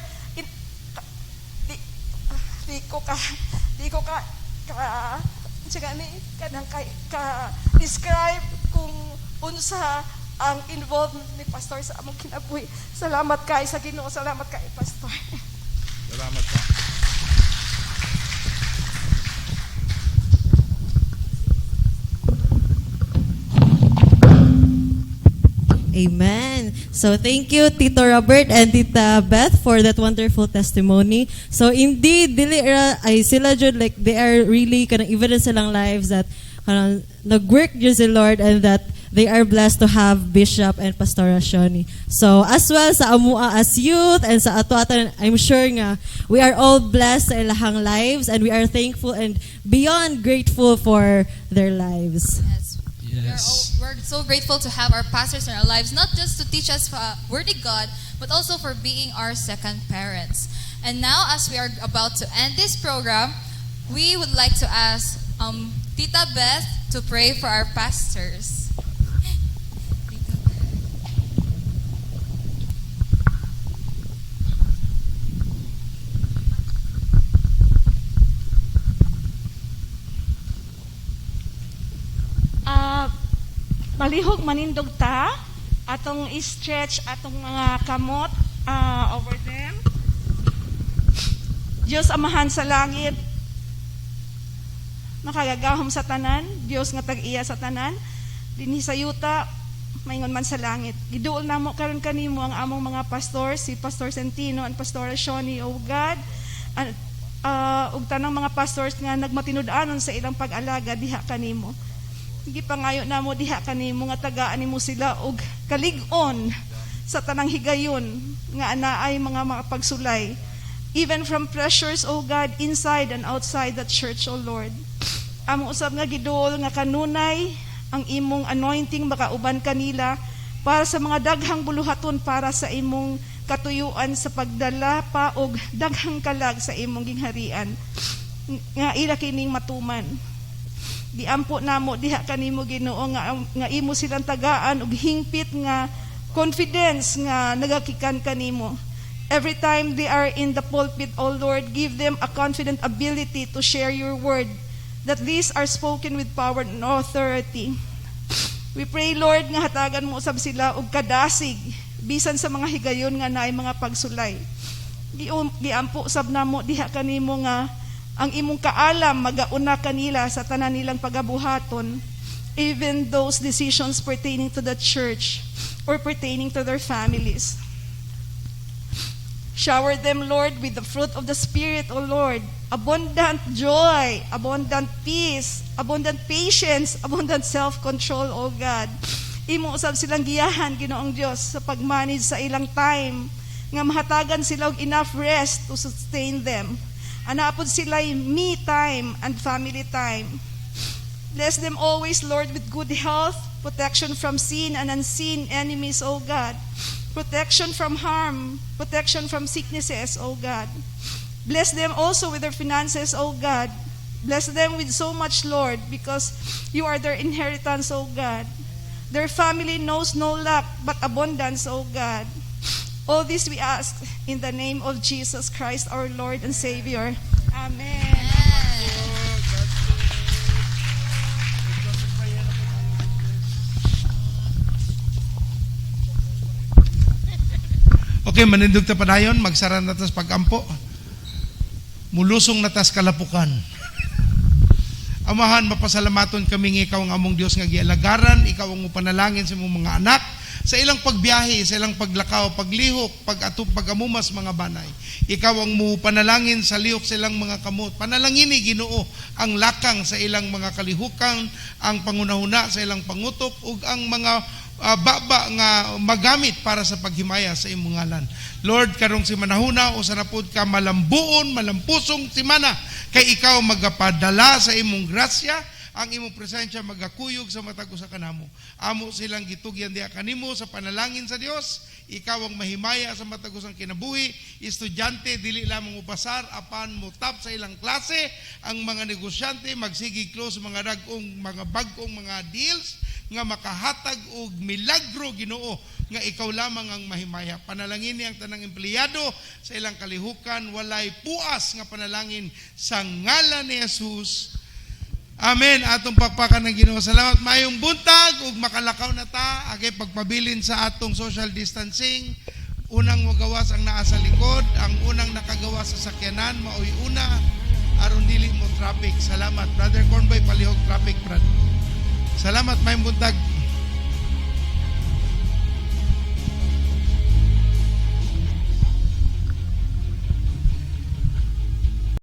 Di ko ka kanang ka describe kung unsa ang involvement ni pastor sa among kinabuhi. Salamat kay sa Ginoo, salamat kay pastor. Salamat po. Amen. So thank you, Tito Robert and Tita Beth, for that wonderful testimony. So indeed, dili ay sila jud like they are really kanang evidence sa lang lives that nag-work jud si Lord and that they are blessed to have Bishop and Pastora Shoni. So as well sa amua as youth and sa ato I'm sure nga we are all blessed sa ilahang lives and we are thankful and beyond grateful for their lives. Yes. We're so grateful to have our pastors in our lives, not just to teach us Word of God, but also for being our second parents. And now, as we are about to end this program, we would like to ask Tita Beth to pray for our pastors. Malihog manindog ta atong i-stretch atong mga kamot over them. Diyos amahan sa langit, makagagahom sa tanan, Diyos nga tag-iya sa tanan, dinhi sa yuta maingon man sa langit. Giduol namo karon kanimo ang among mga pastor, si Pastor Centino and Pastora Shoni, O God, ug tanang mga pastors nga nagmatinud-anon sa ilang pag-alaga diha kanimo. Gipangayo namo diha kanimo nga tagaan nimo sila og kalig-on sa tanang higayon nga anaay mga pagsulay, even from pressures, O God, inside and outside the church, O Lord. Amo usab nga giduol nga kanunay ang imong anointing makauban kanila para sa mga daghang buluhaton para sa imong katuyuan sa pagdala pa og daghang kalag sa imong gingharian nga ila kining matuman. Diampo namo diha kanimo Ginoo nga imo silang tagaan og hingpit nga confidence nga nagakikan kanimo. Every time they are in the pulpit, O Lord, give them a confident ability to share your word, that these are spoken with power and authority. We pray, Lord, nga hatagan mo usab sila og kadasig bisan sa mga higayon nga naay mga pagsulay. Giampo usab namo diha kanimo nga ang imong kaalam magauna kanila sa tanan nilang pagabuhaton, even those decisions pertaining to the church or pertaining to their families. Shower them, Lord, with the fruit of the Spirit, O Lord, abundant joy, abundant peace, abundant patience, abundant self-control, O God. Imo usab silang giyahan, Ginoong Dios, sa pagmanage sa ilang time, nga mahatagan sila og enough rest to sustain them. Anapod sila'y me time and family time. Bless them always, Lord, with good health, protection from seen and unseen enemies, O God. Protection from harm, protection from sicknesses, O God. Bless them also with their finances, O God. Bless them with so much, Lord, because you are their inheritance, O God. Their family knows no lack but abundance, O God. All this we ask in the name of Jesus Christ, our Lord and Savior. Amen. Okay, manindog ta padayon, magsara na tas pagampo. Mulusong na tas kalapukan. Amahan, mapasalamaton kami ng ikaw ang among Dios nga gialagaran, ikaw ang panalangin sa imong mga anak, sa ilang pagbiyahe, sa ilang paglakaw, paglihok, pagamumas mga banay. Ikaw ang panalangin sa lihok sa ilang mga kamot. Panalangin ni Ginoo ang lakang sa ilang mga kalihukang, ang pangunahuna sa ilang pangutok, ug ang mga baba nga magamit para sa paghimaya sa imong ngalan. Lord, karong si manahuna o sa napod ka malambuon, malampusong simana, kay ikaw magapadala sa imong grasya, ang imong presensya magakuyog sa matag usa kanamo. Amo silang gitugyan diha kanimo sa panalangin sa Dios. Ikaw ang mahimaya sa matag usang kinabuhi. Estudyante dili lamang upasar apan mutap sa ilang klase. Ang mga negosyante magsigi close mga mga bag-ong mga deals nga makahatag og milagro, Ginoo, nga ikaw lamang ang mahimaya. Panalangin ni ang tanang empleyado sa ilang kalihukan, walay puas nga panalangin sa ngalan ni Jesus. Amen. Atong pakpakan ng Ginoo. Salamat maayong buntag ug makalakaw na ta agay pagpabilin sa atong social distancing. Unang magawas ang naa sa likod, ang unang nakagawas sa sakyanan maoy una aron dili mo traffic. Salamat, Brother Cornboy, palihog traffic, brad. Salamat maayong buntag.